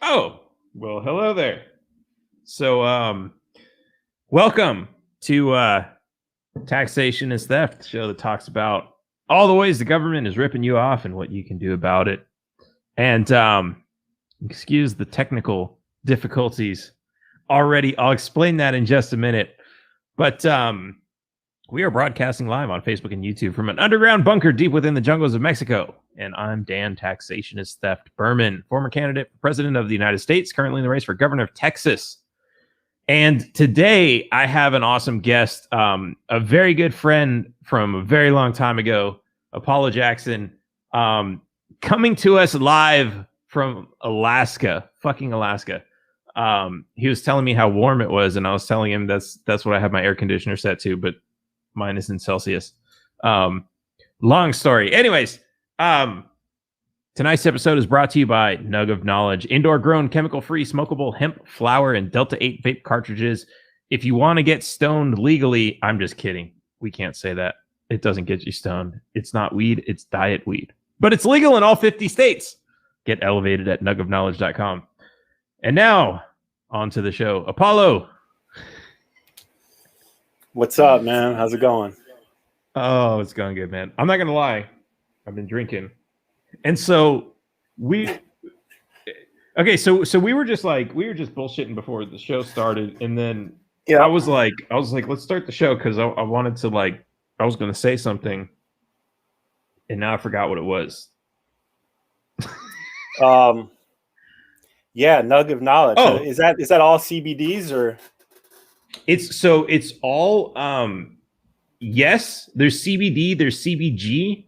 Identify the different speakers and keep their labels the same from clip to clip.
Speaker 1: Oh, well, hello there. So, welcome to Taxation is Theft, the show that talks about all the ways the government is ripping you off and what you can do about it. And excuse the technical difficulties already. I'll explain that in just a minute. But we are broadcasting live on Facebook and YouTube from an underground bunker deep within the jungles of Mexico. And I'm Dan Taxationist Theft Berman, former candidate for president of the United States, currently in the race for governor of Texas. And today I have an awesome guest, a very good friend from a very long time ago, Apollo Jackson, coming to us live from Alaska, fucking Alaska. He was telling me how warm it was, and I was telling him that's what I have my air conditioner set to, but mine is in Celsius. Long story. Anyways, tonight's episode is brought to you by Nugg of Knowledge, indoor grown, chemical free, smokable hemp flower and Delta 8 vape cartridges. If you want to get stoned legally, I'm just kidding. We can't say that. It doesn't get you stoned. It's not weed, it's diet weed. But it's legal in all 50 states. Get elevated at nuggofknowledge.com. And now, on to the show. Apollo.
Speaker 2: What's up, man? How's it going?
Speaker 1: Oh, it's going good, man. I'm not going to lie. I've been drinking. And so we were just bullshitting before the show started. And then I was like, let's start the show because I wanted to, I was going to say something. And now I forgot what it was.
Speaker 2: Yeah, Nugg of Knowledge.
Speaker 1: Oh.
Speaker 2: Is that all CBDs or?
Speaker 1: It's all yes, there's CBD, there's CBG.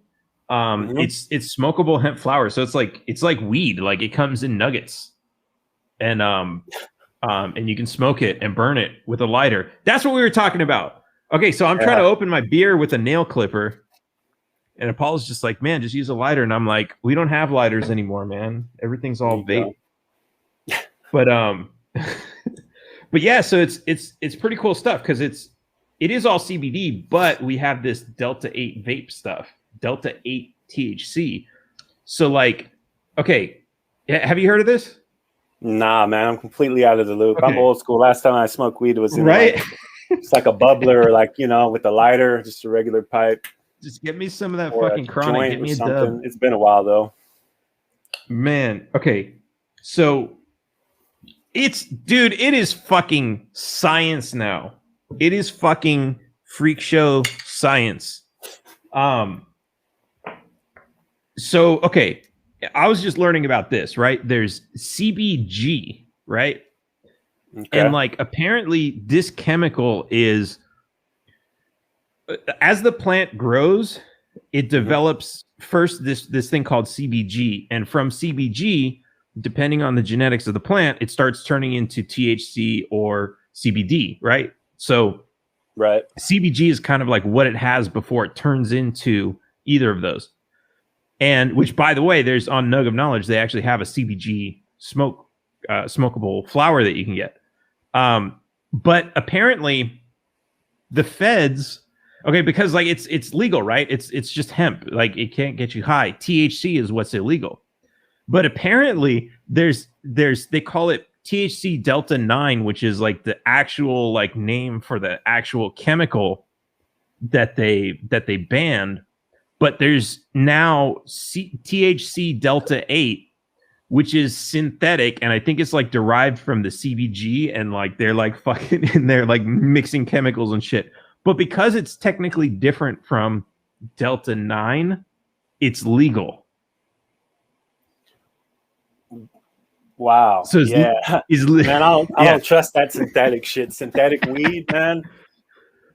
Speaker 1: It's smokable hemp flower, so it's like weed. Like it comes in nuggets, and you can smoke it and burn it with a lighter. That's what we were talking about. Okay, so I'm trying to open my beer with a nail clipper, and Apollo's just like, man, just use a lighter, and I'm like, we don't have lighters anymore, man. Everything's all vape. But but yeah, so it's pretty cool stuff because it is all CBD, but we have this Delta 8 vape stuff. Delta 8 THC. So okay, have you heard of this?
Speaker 2: Nah, man, I'm completely out of the loop. Okay. I'm old school. Last time I smoked weed was in it's like a bubbler, with a lighter, just a regular pipe.
Speaker 1: Just get me some of that fucking chronic. Get me a dub.
Speaker 2: It's been a while though.
Speaker 1: Man, okay. So it is fucking science now. It is fucking freak show science. So, okay, I was just learning about this, right? There's CBG, right? Okay. And apparently this chemical is, as the plant grows, it develops first this thing called CBG. And from CBG, depending on the genetics of the plant, it starts turning into THC or CBD, right? So CBG is kind of like what it has before it turns into either of those. And which, by the way, there's on Nugg of Knowledge, they actually have a CBG smokable flower that you can get. But apparently the feds, because it's legal, right? It's just hemp. It can't get you high. THC is what's illegal. But apparently they call it THC Delta 9, which is the actual name for the actual chemical that they banned. But there's now THC Delta 8, which is synthetic, and I think it's derived from the CBG, and they're fucking in there mixing chemicals and shit. But because it's technically different from Delta 9, it's legal.
Speaker 2: Wow.
Speaker 1: So
Speaker 2: man, I don't trust that synthetic shit. Synthetic weed, man.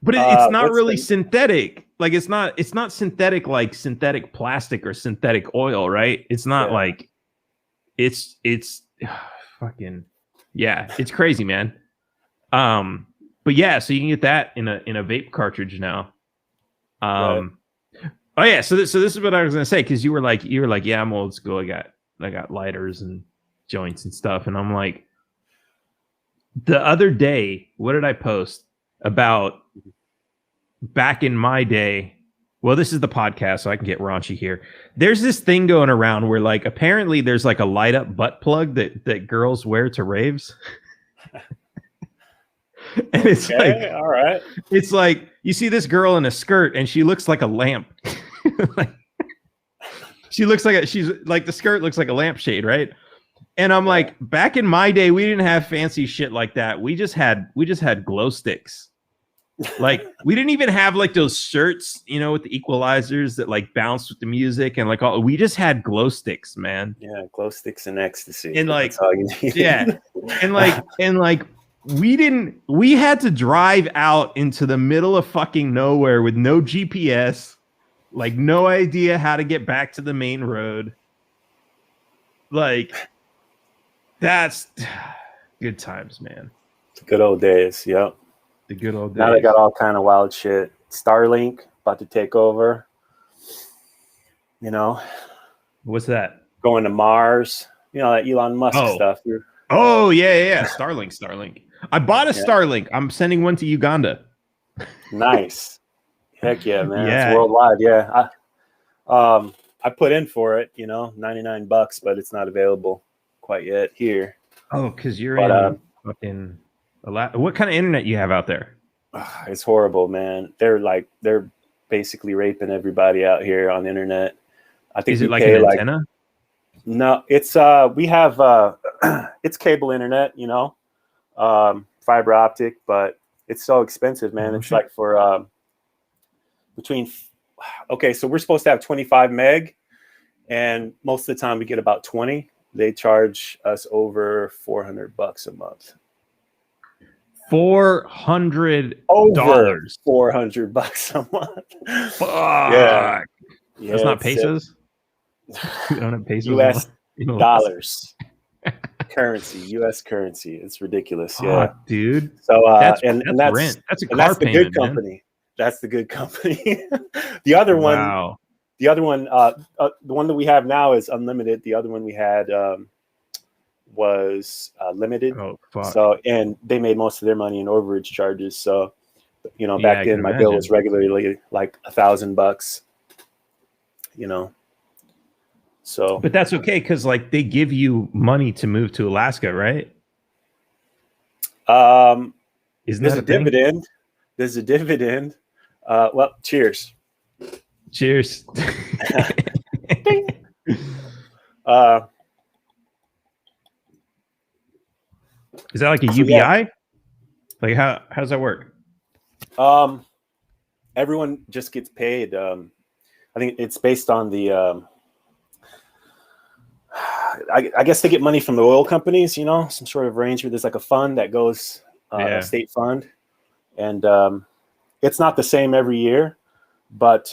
Speaker 1: But it's not really synthetic. It's not synthetic like synthetic plastic or synthetic oil, right? It's not it's fucking it's crazy, man. But yeah, so you can get that in a vape cartridge now. Oh yeah, so this is what I was gonna say, because you were like, yeah, I'm old school. I got lighters and joints and stuff, and I'm like, the other day, what did I post about back in my day Well, this is the podcast, so I can get raunchy here. There's this thing going around where, like, apparently there's like a light up butt plug that girls wear to raves. And it's like,
Speaker 2: all right.
Speaker 1: It's like you see this girl in a skirt and she looks like a lamp. Like, she's like the skirt looks like a lampshade, right? And I'm like, back in my day, we didn't have fancy shit like that. We just had glow sticks. Like, we didn't even have like those shirts, you know, with the equalizers that like bounce with the music and like all. We just had glow sticks, man.
Speaker 2: Yeah, glow sticks and ecstasy.
Speaker 1: And like,
Speaker 2: that's all you need.
Speaker 1: yeah, and like. We had to drive out into the middle of fucking nowhere with no GPS, like no idea how to get back to the main road. Like, that's good times, man.
Speaker 2: The good old days. Yep.
Speaker 1: The good old days.
Speaker 2: Now they got all kind of wild shit. Starlink about to take over. You know,
Speaker 1: what's that?
Speaker 2: Going to Mars. You know, that Elon Musk stuff.
Speaker 1: Oh yeah. Starlink. I bought a Starlink. I'm sending one to Uganda.
Speaker 2: Nice. Heck yeah, man. Yeah. It's worldwide. Yeah. I put in for it, you know, $99, but it's not available quite yet here.
Speaker 1: Oh, because you're in fucking what kind of internet you have out there?
Speaker 2: It's horrible, man. They're basically raping everybody out here on the internet. I think
Speaker 1: is it like an antenna?
Speaker 2: No, it's we have it's cable internet, you know, fiber optic, but it's so expensive, man. It's like for so we're supposed to have 25 meg, and most of the time we get about 20. They charge us over $400 a month.
Speaker 1: $400
Speaker 2: over $400 a month.
Speaker 1: Fuck. Yeah, that's not pesos. We don't have pesos.
Speaker 2: U.S. dollars. Currency, U.S. currency. It's ridiculous. Yeah,
Speaker 1: dude.
Speaker 2: So
Speaker 1: that's
Speaker 2: rent.
Speaker 1: That's a car
Speaker 2: that's the
Speaker 1: payment,
Speaker 2: good company. Man. That's the good company. The other one, the one that we have now is unlimited. The other one we had was limited.
Speaker 1: Oh, fuck.
Speaker 2: So, and they made most of their money in overage charges. So, you know, back then my bill was regularly like $1,000. You know. So,
Speaker 1: but that's okay because like they give you money to move to Alaska, right?
Speaker 2: Isn't there's a dividend? There's a dividend. Well, cheers.
Speaker 1: Cheers. Is that like a UBI? Yeah. Like how does that work?
Speaker 2: Everyone just gets paid. I think it's based on the. I guess they get money from the oil companies, you know, some sort of arrangement. There's like a fund that goes, a state fund, and it's not the same every year, but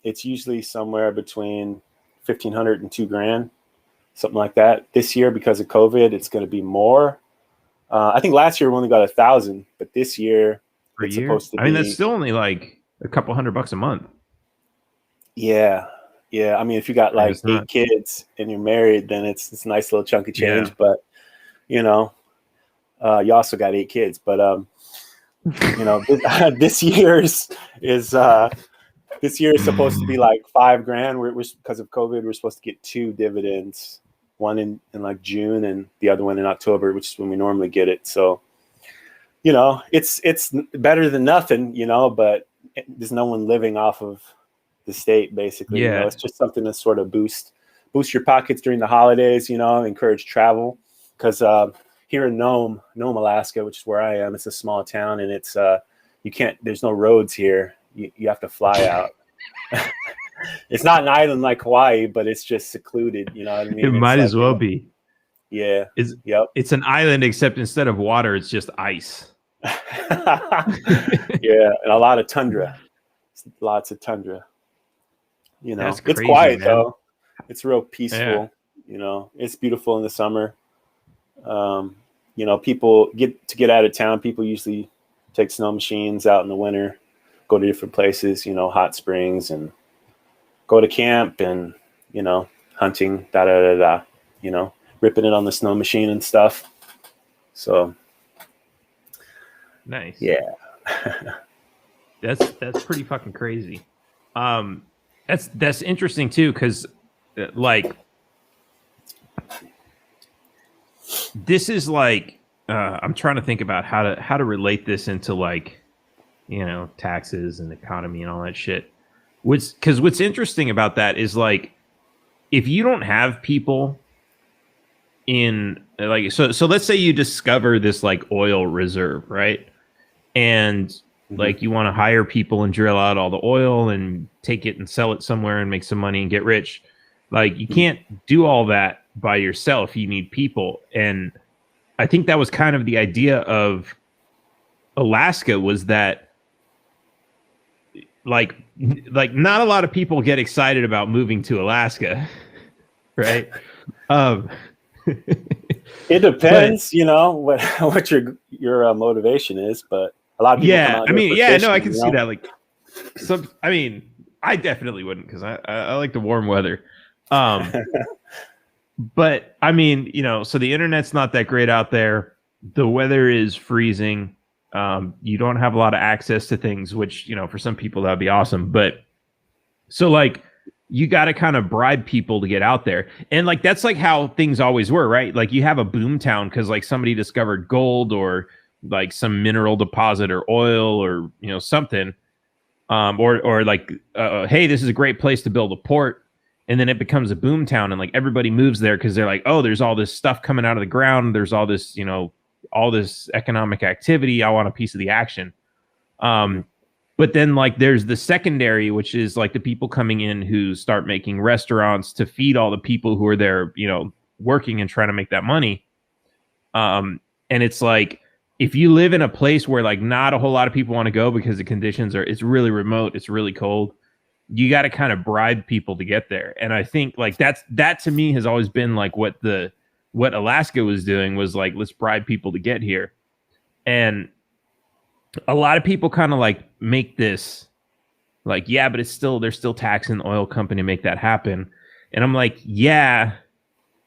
Speaker 2: it's usually somewhere between $1,500 and $2,000, something like that. This year, because of COVID, it's going to be more. I think last year we only got 1,000, but this year it's supposed to be.
Speaker 1: I mean, that's still only like a couple $100 a month.
Speaker 2: Yeah. Yeah, I mean, if you got like 8 kids and you're married, then it's a nice little chunk of change. Yeah. But you know, you also got 8 kids. But you know, this year is supposed to be like $5,000. We're because of COVID, we're supposed to get 2 dividends, one in like June and the other one in October, which is when we normally get it. So, you know, it's better than nothing, you know, but there's no one living off of the state, basically. You know, it's just something to sort of boost your pockets during the holidays, you know, encourage travel. Because here in Nome, Alaska, which is where I am, it's a small town, and it's there's no roads here. You have to fly out. It's not an island like Hawaii, but it's just secluded, you know what I mean?
Speaker 1: It might as well be.
Speaker 2: Yeah.
Speaker 1: It's an island, except instead of water, it's just ice.
Speaker 2: Yeah, and a lot of tundra. Lots of tundra. You know, it's quiet, man. Though. It's real peaceful. Yeah. You know, it's beautiful in the summer. You know, people get out of town. People usually take snow machines out in the winter, go to different places, you know, hot springs, and go to camp and, you know, hunting, you know, ripping it on the snow machine and stuff. So
Speaker 1: nice.
Speaker 2: Yeah.
Speaker 1: That's pretty fucking crazy. That's interesting too, because like this is like I'm trying to think about how to relate this into like, you know, taxes and economy and all that shit. What's interesting about that is like if you don't have people in like so let's say you discover this like oil reserve, right? And
Speaker 2: Mhm.
Speaker 1: like you want to hire people and drill out all the oil and take it and sell it somewhere and make some money and get rich. Like you
Speaker 2: Mhm.
Speaker 1: can't do all that by yourself. You need people. And I think that was kind of the idea of Alaska was that like not a lot of people get excited about moving to Alaska, right? Um
Speaker 2: It
Speaker 1: but
Speaker 2: depends, you know, what what your motivation is, but a lot of people come
Speaker 1: yeah,
Speaker 2: out
Speaker 1: I
Speaker 2: here
Speaker 1: mean,
Speaker 2: for
Speaker 1: yeah, no, I
Speaker 2: fishing,
Speaker 1: can
Speaker 2: you
Speaker 1: see
Speaker 2: know.
Speaker 1: that. Like some, I mean, I definitely wouldn't because I like the warm weather. Um, but I mean, you know, so the internet's not that great out there. The weather is freezing. You don't have a lot of access to things, which, you know, for some people that'd be awesome. But so like you got to kind of bribe people to get out there. And like that's like how things always were, right? Like you have a boom town because like somebody discovered gold or like some mineral deposit or oil or, you know, something. Or like, hey, this is a great place to build a port, and then it becomes a boom town, and like everybody moves there because they're like, oh, there's all this stuff coming out of the ground, there's all this, you know, all this economic activity. I want a piece of the action.
Speaker 2: Mhm.
Speaker 1: Um, but then like there's the secondary, which is like the people coming in who start making restaurants to feed all the people who are there, you know, working and trying to make that money. And it's like if you live in a place where like not a whole lot of people want to go because the conditions are it's really remote, it's really cold, you got to kind of bribe people to get there. And I think like that to me has always been like what Alaska was doing was like let's bribe people to get here. And a lot of people kind of like make this like yeah, but it's still they're still taxing the oil company to make that happen. And I'm like, yeah,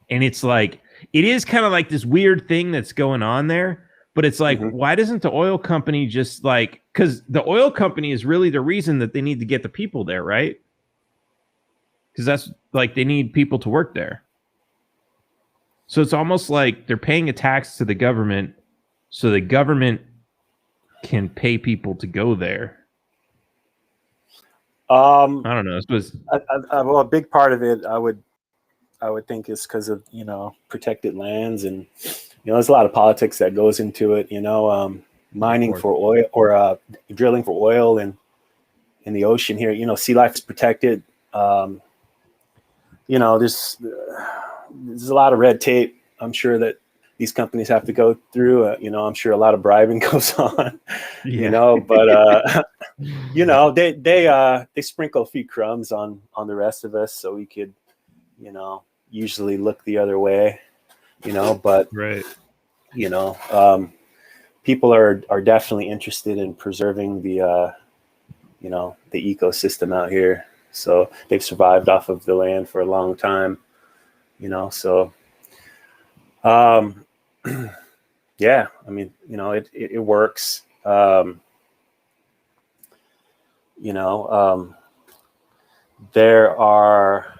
Speaker 1: and it's like it is kind of like this weird thing that's going on there, but it's like
Speaker 2: Mhm.
Speaker 1: why doesn't the oil company just like because the oil company is really the reason that they need to get the people there, right? Because that's like they need people to work there, so it's almost like they're paying a tax to the government so the government can pay people to go there.
Speaker 2: Um,
Speaker 1: I don't know, it was
Speaker 2: well, a big part of it, I would think, is because of, you know, protected lands, and you know, there's a lot of politics that goes into it. You know,
Speaker 1: of
Speaker 2: mining
Speaker 1: course.
Speaker 2: for oil or drilling for oil and in the ocean here. You know, sea life is protected. Um, you know, there's a lot of red tape. I'm sure that these companies have to go through. You know, I'm sure a lot of bribing goes on. You
Speaker 1: Yeah.
Speaker 2: know, but you know, they sprinkle a few crumbs on the rest of us, so we could, you know, usually look the other way. You know, but
Speaker 1: Right.
Speaker 2: you know, people are definitely interested in preserving the you know, the ecosystem out here. So they've survived off of the land for a long time. You know, so um, yeah, I mean, you know, it works. You know, there are,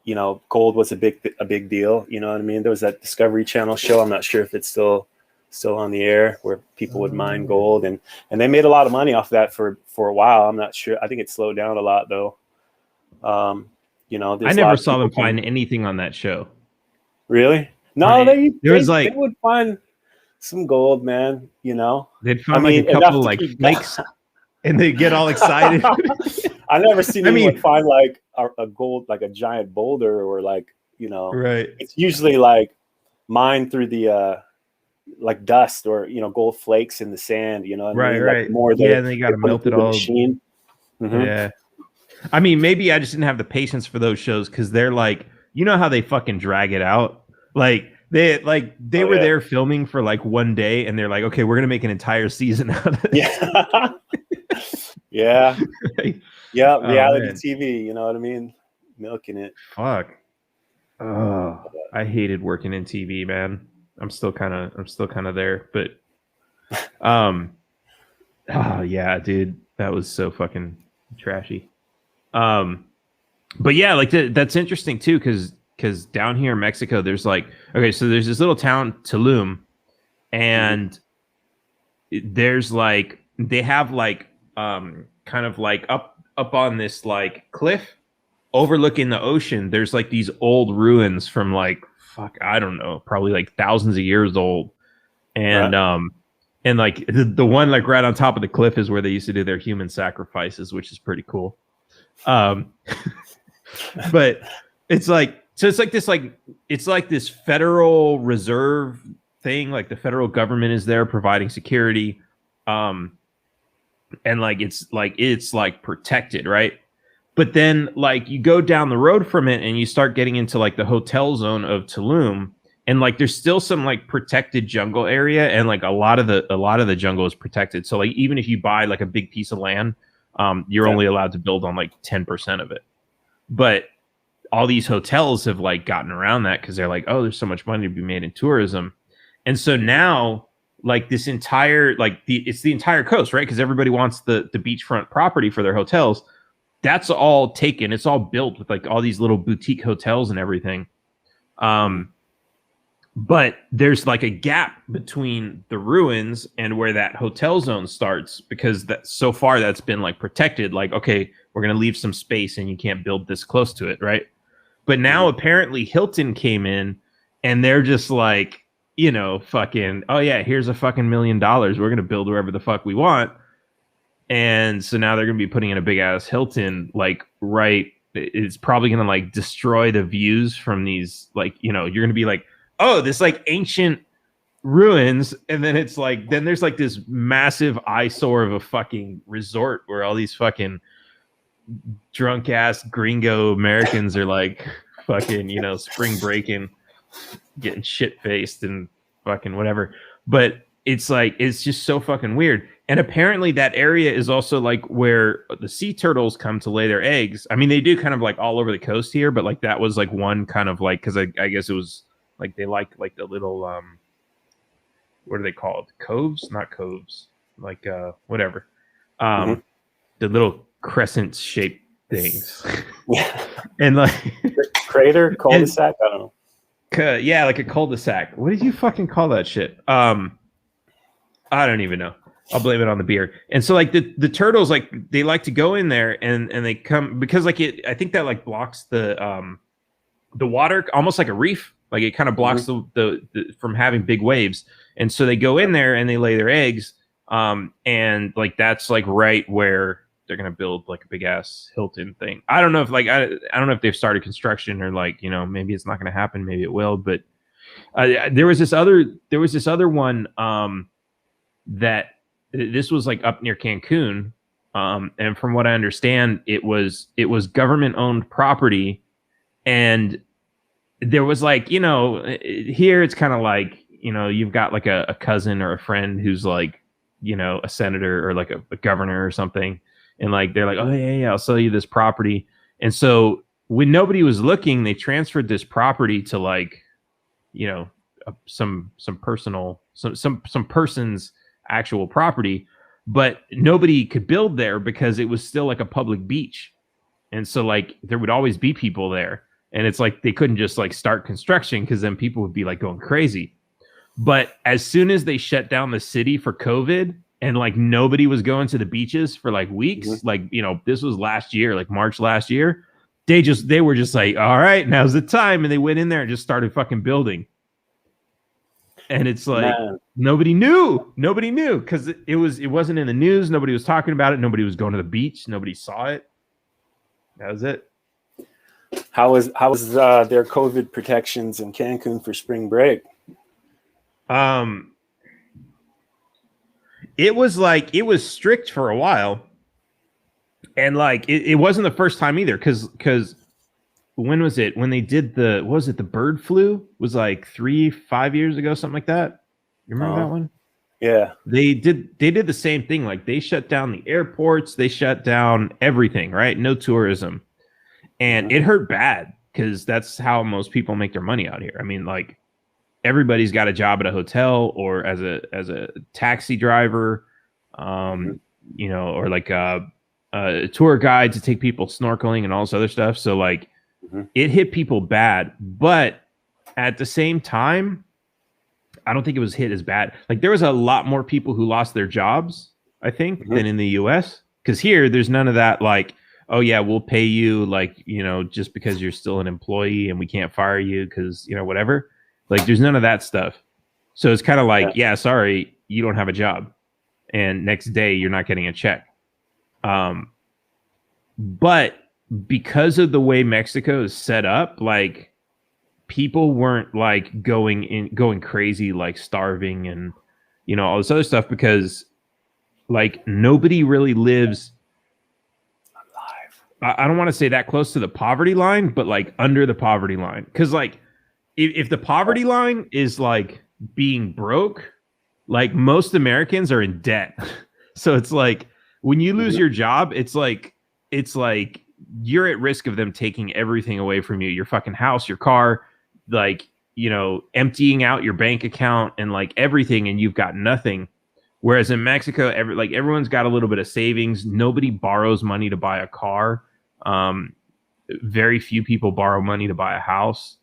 Speaker 2: you know, gold was a big deal. You know what I mean? There was that Discovery Channel show. I'm not sure if it's still on the air, where people would mine gold, and they made a lot of money off that for a while. I'm not sure. I think it slowed down a lot though. Um, you know,
Speaker 1: I
Speaker 2: there's a lot
Speaker 1: never
Speaker 2: of
Speaker 1: saw
Speaker 2: people
Speaker 1: them
Speaker 2: coming.
Speaker 1: find anything on that show.
Speaker 2: Really? No,
Speaker 1: Right. There was
Speaker 2: they
Speaker 1: like
Speaker 2: would find some gold, man. You know,
Speaker 1: they'd
Speaker 2: I
Speaker 1: find like a
Speaker 2: mean, enough
Speaker 1: couple
Speaker 2: to
Speaker 1: like
Speaker 2: keep.
Speaker 1: flakes and they get all excited.
Speaker 2: I never seen
Speaker 1: I
Speaker 2: anyone
Speaker 1: mean,
Speaker 2: find like a gold, like a giant boulder, or like, you know,
Speaker 1: right.
Speaker 2: it's usually like mined through the like dust, or you know, gold flakes in the sand. You know what I
Speaker 1: Right,
Speaker 2: mean? Like
Speaker 1: right.
Speaker 2: the more
Speaker 1: Yeah, and they got
Speaker 2: they
Speaker 1: to
Speaker 2: put it
Speaker 1: melt it
Speaker 2: through the
Speaker 1: all.
Speaker 2: machine. Hmm.
Speaker 1: Yeah. I mean, maybe I just didn't have the patience for those shows because they're like, you know how they fucking drag it out? Like they
Speaker 2: Oh
Speaker 1: were
Speaker 2: yeah,
Speaker 1: there filming for like one day and they're like, okay, we're gonna make an entire season out of this.
Speaker 2: yeah, yeah,
Speaker 1: Like,
Speaker 2: yeah.
Speaker 1: oh
Speaker 2: Reality
Speaker 1: man.
Speaker 2: TV. You know what I mean? Milking it.
Speaker 1: Fuck. Oh, I hated working in TV, man. I'm still kind of there. But um oh yeah, dude. That was so fucking trashy. Um, but yeah, like that's interesting too, because down here in Mexico, there's like, okay, so there's this little town Tulum, and there's like they have like kind of like up on this like cliff overlooking the ocean. There's like these old ruins from like fuck, I don't know, probably like thousands of years old, and
Speaker 2: Right.
Speaker 1: and like the one like right on top of the cliff is where they used to do their human sacrifices, which is pretty cool. Um, but it's like so it's like this like it's like this Federal Reserve thing. Like the federal government is there providing security, um, and it's like protected, right? But then like you go down the road from it and you start getting into like the hotel zone of Tulum, and like there's still some like protected jungle area, and like a lot of the jungle is protected. So like even if you buy like a big piece of land, you're only allowed to build on like 10% of it. But all these hotels have like gotten around that because they're like, oh, there's so much money to be made in tourism. And so now like this entire like it's the entire coast, right? Because everybody wants the beachfront property for their hotels. That's all taken. It's all built with like all these little boutique hotels and everything. But there's like a gap between the ruins and where that hotel zone starts, because that so far that's been like protected. Like, okay, we're gonna leave some space and you can't build this close to it, right? But now apparently Hilton came in and they're just like, fucking, oh yeah, here's a fucking $1 million. We're gonna build wherever the fuck we want. And so now they're gonna be putting in a big ass Hilton, like right. It's probably gonna like destroy the views from these, like, you're gonna be like, oh, this like ancient ruins, and then it's like then there's like this massive eyesore of a fucking resort where all these fucking drunk ass gringo Americans are like fucking, spring breaking, getting shit faced and fucking whatever. But it's like it's just so fucking weird. And apparently that area is also like where the sea turtles come to lay their eggs. I mean, they do kind of like all over the coast here, but like that was like one kind of like, because I guess it was like they like the little what are they called? Coves? Not coves. Like whatever. The little crescent shaped things.
Speaker 2: Yeah.
Speaker 1: And like
Speaker 2: Crater, cul-de-sac, I don't know.
Speaker 1: Yeah, like a cul-de-sac. What did you fucking call that shit? I don't even know. I'll blame it on the beer. And so like the turtles, like they like to go in there and they come because like I think that like blocks the water, almost like a reef. Like it kind of blocks the from having big waves. And so they go in there and they lay their eggs. And like that's like right where they're gonna build like a big ass Hilton thing. I don't know if like I don't know if they've started construction or like maybe it's not gonna happen, maybe it will. But there was this other one that this was like up near Cancun, and from what I understand, it was government owned property, and there was like here it's kind of like you've got like a cousin or a friend who's like a senator or like a governor or something, and like they're like, oh yeah, I'll sell you this property. And so when nobody was looking, they transferred this property to like some person's actual property, but nobody could build there because it was still like a public beach. And so like there would always be people there, and it's like they couldn't just like start construction because then people would be like going crazy. But as soon as they shut down the city for COVID and like nobody was going to the beaches for like weeks, like this was last year, like March last year, they were just like, all right, now's the time, and they went in there and just started fucking building. And it's like nobody knew because it wasn't in the news. Nobody was talking about it. Nobody was going to the beach. Nobody saw it. That was it.
Speaker 2: How was their COVID protections in Cancun for spring break?
Speaker 1: It was strict for a while, and like it wasn't the first time either. Because when was it? When they did the bird flu? Was like 5 years ago, something like that. You remember that one?
Speaker 2: Yeah.
Speaker 1: They did the same thing. Like they shut down the airports, they shut down everything, right? No tourism. And it hurt bad because that's how most people make their money out here. I mean, like everybody's got a job at a hotel or as a taxi driver, or like tour guide to take people snorkeling and all this other stuff. So like it hit people bad, but at the same time, I don't think it was hit as bad. Like there was a lot more people who lost their jobs, I think, than in the US. Because here, there's none of that like, oh yeah, we'll pay you like, just because you're still an employee and we can't fire you because, whatever. Like there's none of that stuff. So it's kind of like, yeah, sorry, you don't have a job. And next day you're not getting a check. But because of the way Mexico is set up, like people weren't like going crazy, like starving and all this other stuff, because like nobody really lives alive. I don't want to say that close to the poverty line, but like under the poverty line. Because like if the poverty line is like being broke, like most Americans are in debt. So it's like when you lose your job, it's like you're at risk of them taking everything away from you, your fucking house, your car, like, emptying out your bank account and like everything, and you've got nothing. Whereas in Mexico, everyone's got a little bit of savings. Nobody borrows money to buy a car. Very few people borrow money to buy a house.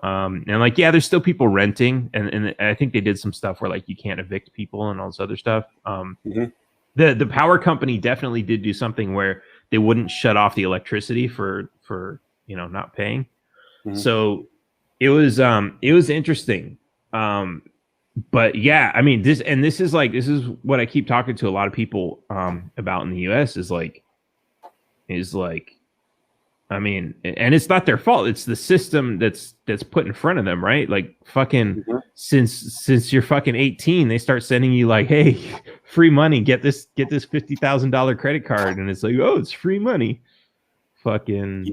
Speaker 1: And like, yeah, there's still people renting, and I think they did some stuff where like you can't evict people and all this other stuff. The power company definitely did do something where they wouldn't shut off the electricity for not paying. So it was interesting. But yeah, I mean, this is what I keep talking to a lot of people about in the US is like, I mean, and it's not their fault. It's the system that's put in front of them, right? Like fucking since you're fucking 18, they start sending you like, hey, free money, get this $50,000 credit card, and it's like, oh, it's free money. Fucking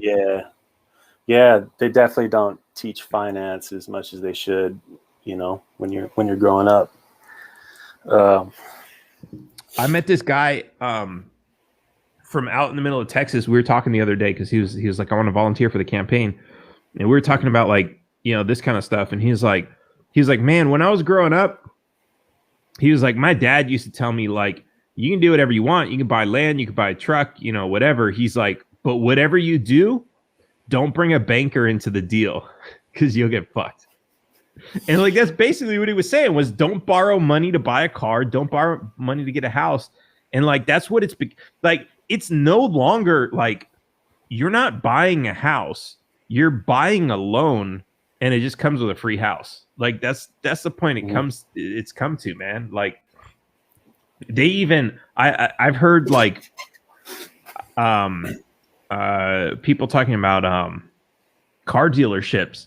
Speaker 2: yeah. They definitely don't teach finance as much as they should. When you're growing up.
Speaker 1: I met this guy from out in the middle of Texas. We were talking the other day because he was like, I want to volunteer for the campaign, and we were talking about like this kind of stuff. And he's like, man, when I was growing up, he was like, my dad used to tell me like, you can do whatever you want. You can buy land, you can buy a truck, whatever. He's like, but whatever you do, don't bring a banker into the deal because you'll get fucked. And like that's basically what he was saying was, don't borrow money to buy a car, don't borrow money to get a house. And like that's what it's like. It's no longer like you're not buying a house, you're buying a loan, and it just comes with a free house. Like that's the point it's come to, man. Like they even I've heard like people talking about car dealerships.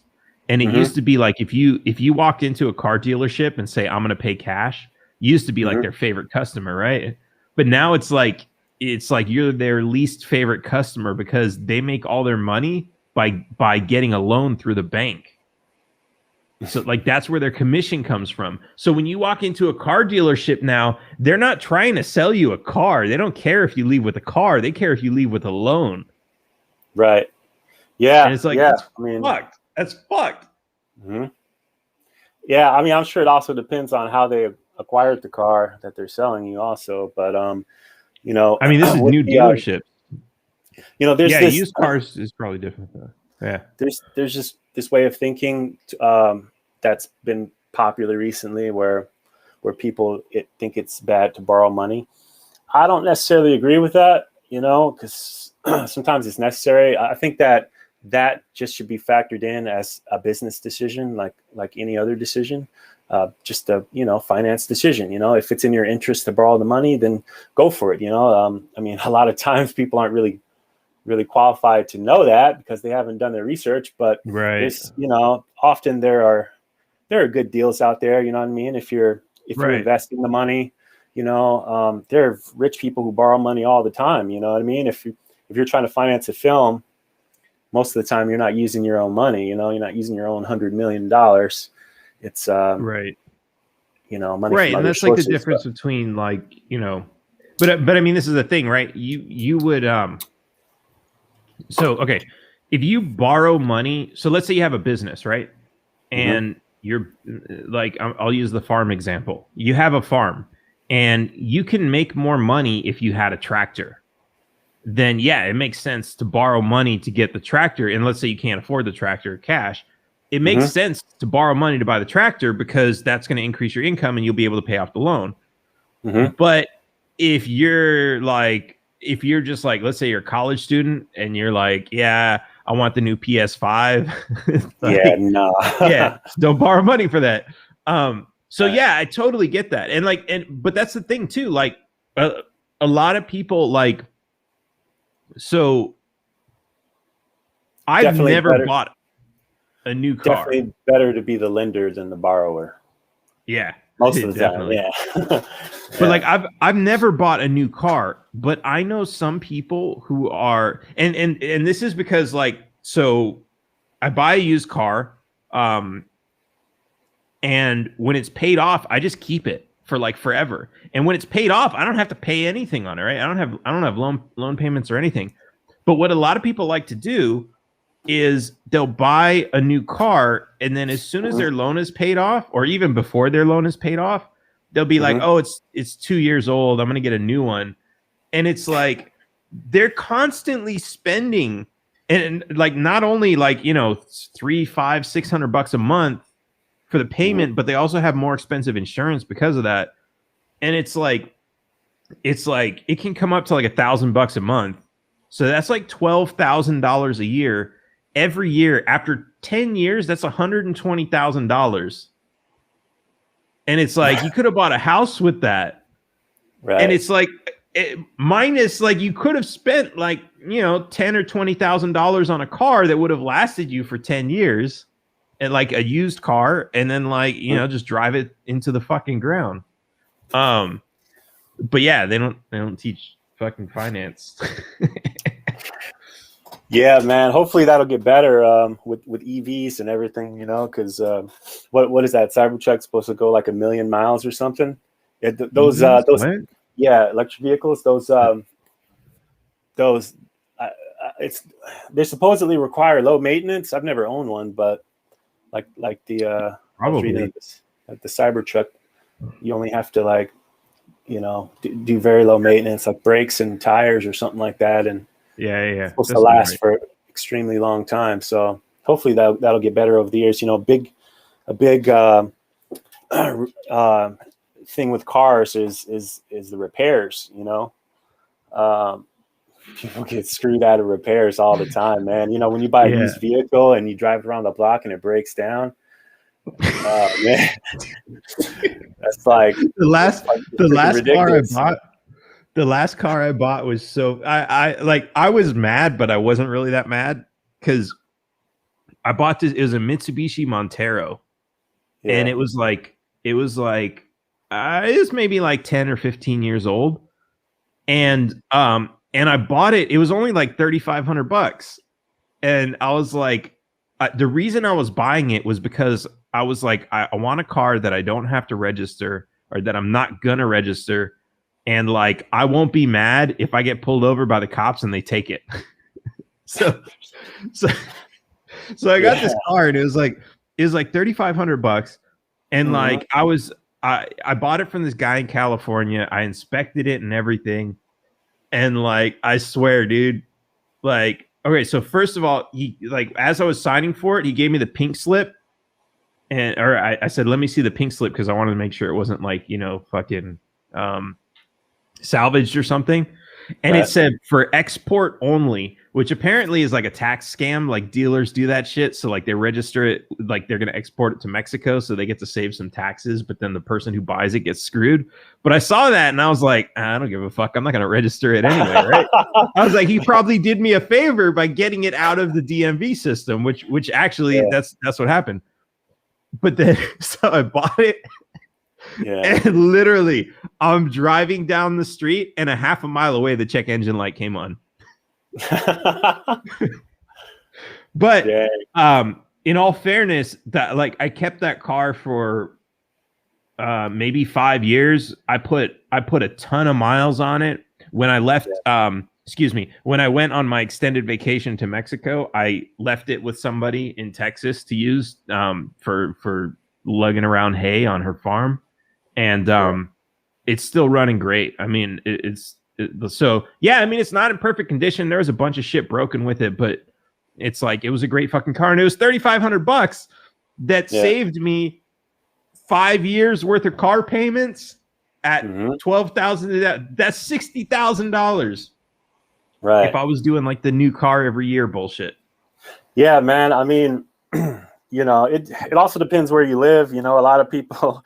Speaker 1: And it used to be like if you walked into a car dealership and say, I'm going to pay cash, you used to be like their favorite customer, right? But now it's like you're their least favorite customer because they make all their money by getting a loan through the bank. So like that's where their commission comes from. So when you walk into a car dealership now, they're not trying to sell you a car. They don't care if you leave with a car. They care if you leave with a loan.
Speaker 2: Right. Yeah.
Speaker 1: And it's like, fucked. That's fucked.
Speaker 2: Yeah, I mean, I'm sure it also depends on how they acquired the car that they're selling you, also. But I mean,
Speaker 1: this is new dealership.
Speaker 2: There's
Speaker 1: used cars is probably different though. Yeah,
Speaker 2: there's just this way of thinking that's been popular recently, where people think it's bad to borrow money. I don't necessarily agree with that, because sometimes it's necessary. I think that just should be factored in as a business decision, like any other decision, just a finance decision. If it's in your interest to borrow the money, then go for it. I mean, a lot of times people aren't really qualified to know that because they haven't done their research. But there's, often there are good deals out there. You know what I mean? If you're investing the money, there are rich people who borrow money all the time. You know what I mean? If you're trying to finance a film, most of the time you're not using your own money, you're not using your own $100 million. It's money.
Speaker 1: Right. And that's like the difference between like, but I mean, this is the thing, right? You would, so, okay. If you borrow money, so let's say you have a business, right? And you're like, I'll use the farm example. You have a farm and you can make more money if you had a tractor. then yeah, it makes sense to borrow money to get the tractor. And let's say you can't afford the tractor cash, it makes sense to borrow money to buy the tractor because that's going to increase your income and you'll be able to pay off the loan. But if you're just like, let's say you're a college student and you're like, yeah, I want the new PS5.
Speaker 2: Yeah, no.
Speaker 1: Yeah, don't borrow money for that. So yeah, I totally get that. But that's the thing too. Like a lot of people like, so I've
Speaker 2: Definitely
Speaker 1: never bought a new car.
Speaker 2: Definitely better to be the lender than the borrower.
Speaker 1: Yeah.
Speaker 2: Most of the time, yeah.
Speaker 1: But like I've never bought a new car, but I know some people who are and this is because like, so I buy a used car, and when it's paid off, I just keep it for like forever. And when it's paid off, I don't have to pay anything on it, right? I don't have loan payments or anything. But what a lot of people like to do is they'll buy a new car, and then as soon as their loan is paid off, or even before their loan is paid off, they'll be like, oh, it's 2 years old, I'm gonna get a new one. And it's like they're constantly spending, and like not only like, you know, $300, $500, $600 a month for the payment, but they also have more expensive insurance because of that. And it's like it can come up to like $1,000 a month. So that's like $12,000 a year. Every year after 10 years, that's $120,000. And it's like you could have bought a house with that. Right. And it's like minus, like you could have spent like, you know, $10,000 or $20,000 on a car that would have lasted you for 10 years, and like a used car, and then like, you know, just drive it into the fucking ground. But yeah, they don't teach fucking finance.
Speaker 2: Yeah, man. Hopefully that'll get better with EVs and everything, you know, because what is that? Cybertruck's supposed to go like 1 million miles or something. Those electric vehicles. They supposedly require low maintenance. I've never owned one, but like the Cybertruck, you only have to like, you know, do very low maintenance, like brakes and tires or something like that, and it's supposed to last for an extremely long time. So hopefully that'll get better over the years. You know, a big thing with cars is the repairs. You know, people get screwed out of repairs all the time, man. You know, when you buy a used vehicle and you drive around the block and it breaks down, man, that's like the last
Speaker 1: ridiculous. The last car I bought was so I was mad, but I wasn't really that mad because I bought this. It was a Mitsubishi Montero, and it was maybe like 10 or 15 years old, and I bought it. It was only like $3,500, and I was like, the reason I was buying it was because I was like, I want a car that I don't have to register, or that I'm not gonna register. And like, I won't be mad if I get pulled over by the cops and they take it. so I got this car, and it was like $3,500. And like, I bought it from this guy in California. I inspected it and everything. And like, I swear, dude, like, okay. So first of all, he, like, as I was signing for it, he gave me the pink slip, or I said, let me see the pink slip, because I wanted to make sure it wasn't like, you know, fucking salvaged or something. And it said for export only, which apparently is like a tax scam. Like, dealers do that shit. So like, they register it, like they're going to export it to Mexico so they get to save some taxes, but then the person who buys it gets screwed. But I saw that and I was like, I don't give a fuck. I'm not going to register it anyway, right? I was like, he probably did me a favor by getting it out of the DMV system, which actually that's what happened. But then, so I bought it. Yeah. And literally, I'm driving down the street, and a half a mile away, the check engine light came on. But in all fairness, that like, I kept that car for maybe 5 years. I put a ton of miles on it. When I left, when I went on my extended vacation to Mexico, I left it with somebody in Texas to use for lugging around hay on her farm. And it's still running great. I mean, it's So yeah, I mean, it's not in perfect condition. There was a bunch of shit broken with it, but it's like it was a great fucking car, and it was $3,500 that saved me 5 years worth of car payments at $12,000. That's $60,000.
Speaker 2: Right.
Speaker 1: If I was doing like the new car every year bullshit.
Speaker 2: Yeah, man. I mean, you know, it also depends where you live. You know, a lot of people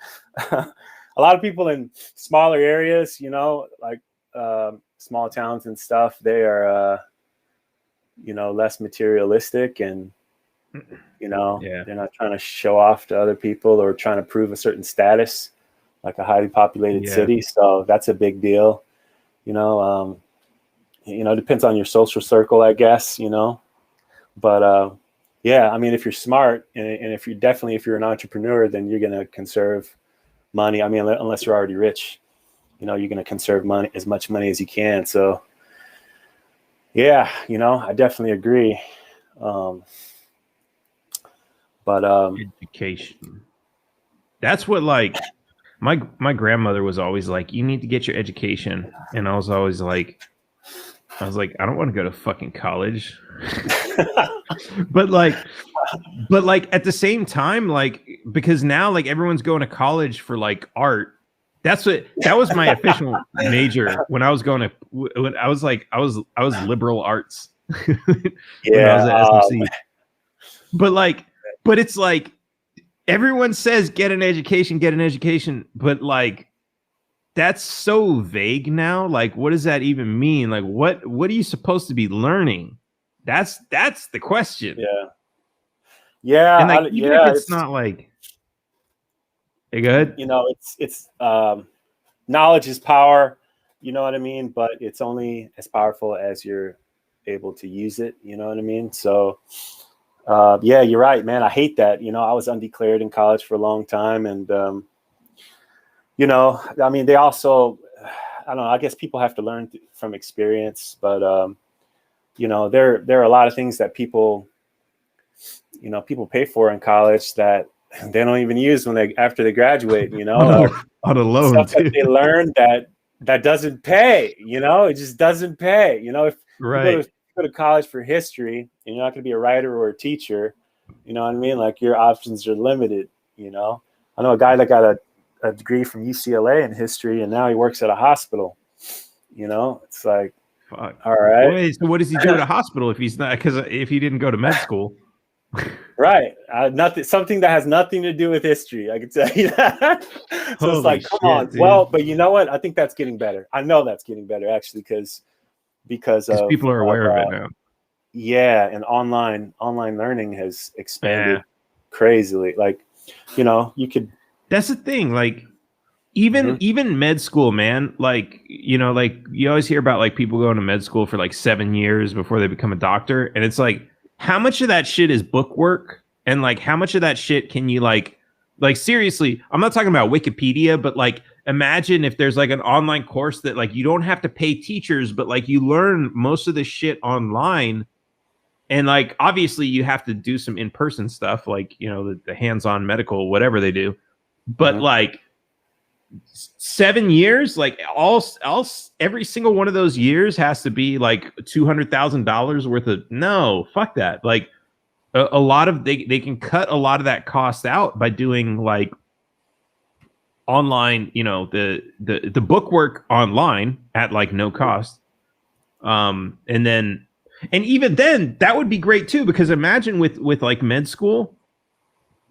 Speaker 2: in smaller areas, you know, like small towns and stuff, they are, you know, less materialistic, and, you know, they're not trying to show off to other people or trying to prove a certain status like a highly populated city. So that's a big deal. You know, it depends on your social circle, I guess, you know, but yeah, I mean, if you're smart and if you're an entrepreneur, then you're going to conserve money. I mean, unless you're already rich, you know, you're going to conserve money, as much money as you can. So yeah, you know, I definitely agree. But
Speaker 1: education. That's what, like, my grandmother was always like, you need to get your education. And I was always like, I don't want to go to fucking college. but like at the same time, like, because now like everyone's going to college for like art. That was my official major when I was going to, when I was liberal arts. When I was at SMC. But it's like everyone says get an education, but like that's so vague now. Like, what does that even mean? Like, what are you supposed to be learning? That's the question.
Speaker 2: Yeah.
Speaker 1: And like, even if it's not like, hey, go ahead.
Speaker 2: You know, it's knowledge is power. You know what I mean? But it's only as powerful as you're able to use it. You know what I mean? So, yeah, you're right, man. I hate that. You know, I was undeclared in college for a long time, and you know, I mean, they also, I don't know, I guess people have to learn from experience, but, you know, there are a lot of things that people pay for in college that they don't even use after they graduate, you know,
Speaker 1: on a loan,
Speaker 2: stuff that they learn that doesn't pay, you know, it just doesn't pay. You know, if you go to college for history and you're not going to be a writer or a teacher, you know what I mean? Like, your options are limited, you know. I know a guy that got a degree from UCLA in history, and now he works at a hospital. You know, it's like, fuck. All right.
Speaker 1: Wait, so what does he do at a hospital if he's not? Because if he didn't go to med school,
Speaker 2: right? Something that has nothing to do with history. I can tell you that. So it's like, come on. Dude. Well, but you know what? I think that's getting better. I know that's getting better actually, because
Speaker 1: people are aware of it now.
Speaker 2: Yeah, and online learning has expanded crazily. Like, you know, you could.
Speaker 1: That's the thing, like even med school, man. Like, you know, like you always hear about like people going to med school for like 7 years before they become a doctor, and it's like, how much of that shit is book work, and like how much of that shit can you like seriously? I'm not talking about Wikipedia, but like imagine if there's like an online course that like you don't have to pay teachers, but like you learn most of the shit online. And like obviously you have to do some in-person stuff, like, you know, the hands-on medical, whatever they do. But like 7 years, like every single one of those years has to be like $200,000 worth of, no, fuck that. Like a lot of they can cut a lot of that cost out by doing like online, you know, the book work online at like no cost. And even then that would be great too, because imagine with like med school,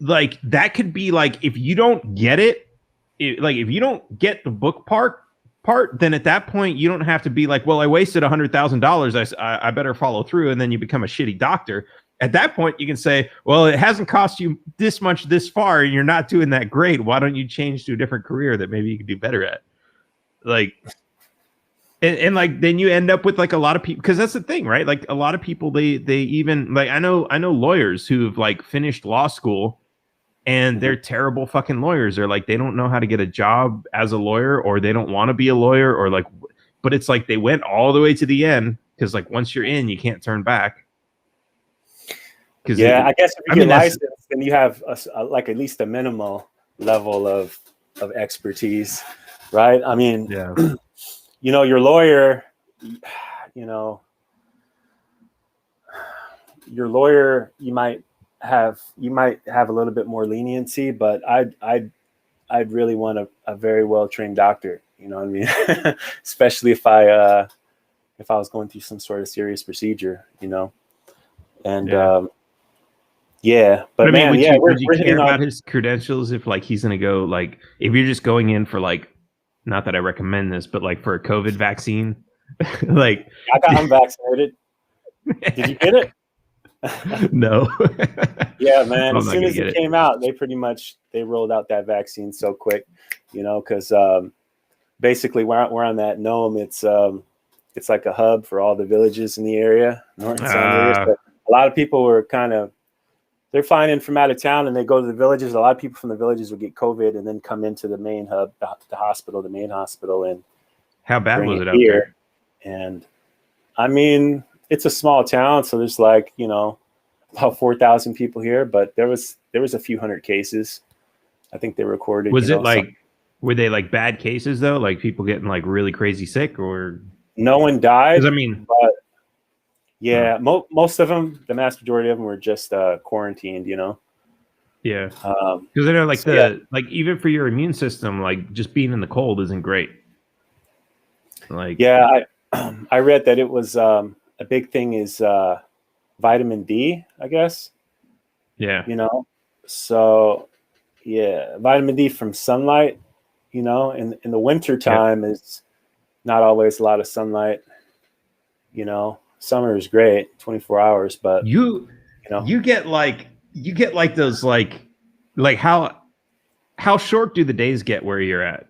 Speaker 1: like that could be like, if you don't get it, like if you don't get the book part, then at that point you don't have to be like, well, I wasted $100,000. I better follow through. And then you become a shitty doctor. At that point you can say, well, it hasn't cost you this much this far, and you're not doing that great. Why don't you change to a different career that maybe you could do better at? Like, and like, then you end up with like a lot of people, because that's the thing, right? Like a lot of people, they even like, I know lawyers who've like finished law school and they're terrible fucking lawyers. They're like, they don't know how to get a job as a lawyer, or they don't want to be a lawyer, or like, but it's like they went all the way to the end, because like once you're in, you can't turn back.
Speaker 2: Yeah, I guess if you get licensed, then you have like at least a minimal level of expertise, right? I mean, your lawyer, you know, your lawyer, you might have a little bit more leniency, but I'd really want a very well trained doctor. You know what I mean? Especially if I was going through some sort of serious procedure, and but
Speaker 1: I mean,
Speaker 2: man,
Speaker 1: would you
Speaker 2: we're
Speaker 1: care
Speaker 2: hitting
Speaker 1: about
Speaker 2: on.
Speaker 1: his credentials if like he's gonna go like if you're just going in for like, not that I recommend this, but like for a COVID vaccine, like
Speaker 2: I'm vaccinated. Did you get it?
Speaker 1: no.
Speaker 2: Yeah, man.
Speaker 1: I'm
Speaker 2: As
Speaker 1: not
Speaker 2: soon
Speaker 1: gonna
Speaker 2: as
Speaker 1: get
Speaker 2: it
Speaker 1: it.
Speaker 2: came out, they rolled out that vaccine so quick, because basically where I'm at Nome, it's like a hub for all the villages in the area, north and south area. So a lot of people were they're flying in from out of town and they go to the villages. A lot of people from the villages would get COVID and then come into the main hub, the main hospital, and
Speaker 1: How bad
Speaker 2: bring
Speaker 1: was
Speaker 2: it
Speaker 1: it out
Speaker 2: here.
Speaker 1: there?
Speaker 2: And I mean, it's a small town, so there's like, about 4,000 people here, but there was a few hundred cases. I think they recorded,
Speaker 1: Was it
Speaker 2: some.
Speaker 1: like, were they like bad cases though? Like people getting like really crazy sick, or
Speaker 2: No one died,
Speaker 1: because I mean,
Speaker 2: but yeah, most of them, the vast majority of them were just quarantined,
Speaker 1: yeah, because I know like like even for your immune system, like just being in the cold isn't great. Like
Speaker 2: I read that it was a big thing is vitamin D, I guess.
Speaker 1: yeah,
Speaker 2: So yeah, vitamin D from sunlight, in the winter time is not always a lot of sunlight. Summer is great, 24 hours, but
Speaker 1: you get like those like how short do the days get where you're at?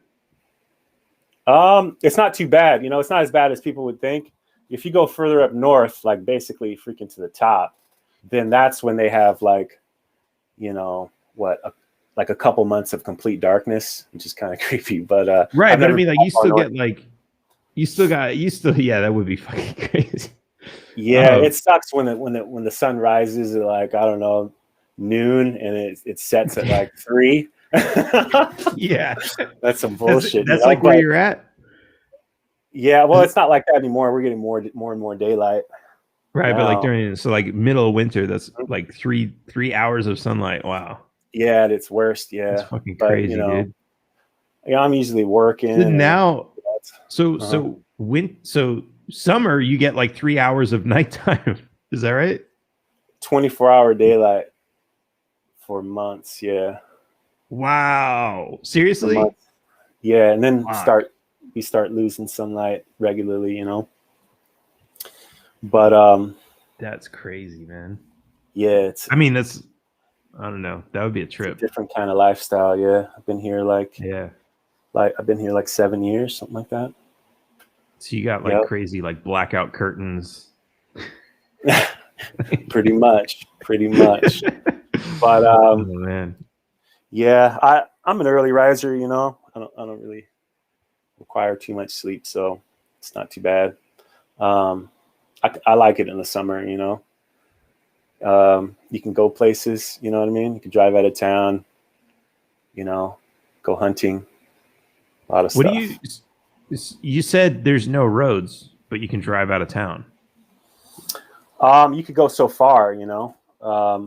Speaker 2: It's not too bad. It's not as bad as people would think. If you go further up north, like basically freaking to the top, then that's when they have like, like a couple months of complete darkness, which is kind of creepy. But
Speaker 1: right, but I mean, like you still get like yeah, that would be fucking crazy.
Speaker 2: Yeah, it sucks when the sun rises at like, I don't know, noon, and it sets at like 3.
Speaker 1: Yeah,
Speaker 2: that's some bullshit.
Speaker 1: That's like where you're at.
Speaker 2: Yeah, well, it's not like that anymore. We're getting more and more daylight.
Speaker 1: Right,
Speaker 2: now.
Speaker 1: But like during like middle of winter, that's like three hours of sunlight. Wow.
Speaker 2: Yeah, at its worst. Yeah,
Speaker 1: that's fucking crazy, dude.
Speaker 2: Yeah, I'm usually working.
Speaker 1: So now, so summer you get like 3 hours of nighttime. Is that right?
Speaker 2: 24-hour daylight for months. Yeah.
Speaker 1: Wow. Seriously?
Speaker 2: Yeah, and then we start losing sunlight regularly, But
Speaker 1: that's crazy, man.
Speaker 2: Yeah,
Speaker 1: I mean, that's, I don't know. That would be a trip.
Speaker 2: A different kind of lifestyle. Yeah, I've been here I've been here like 7 years, something like that.
Speaker 1: So you got like crazy like blackout curtains.
Speaker 2: pretty much. But
Speaker 1: oh, man.
Speaker 2: Yeah, I'm an early riser. I don't really require too much sleep, so it's not too bad. I like it in the summer. You can go places. You know what I mean? You can drive out of town. Go hunting. A lot of stuff.
Speaker 1: You said there's no roads, but you can drive out of town.
Speaker 2: You could go so far. I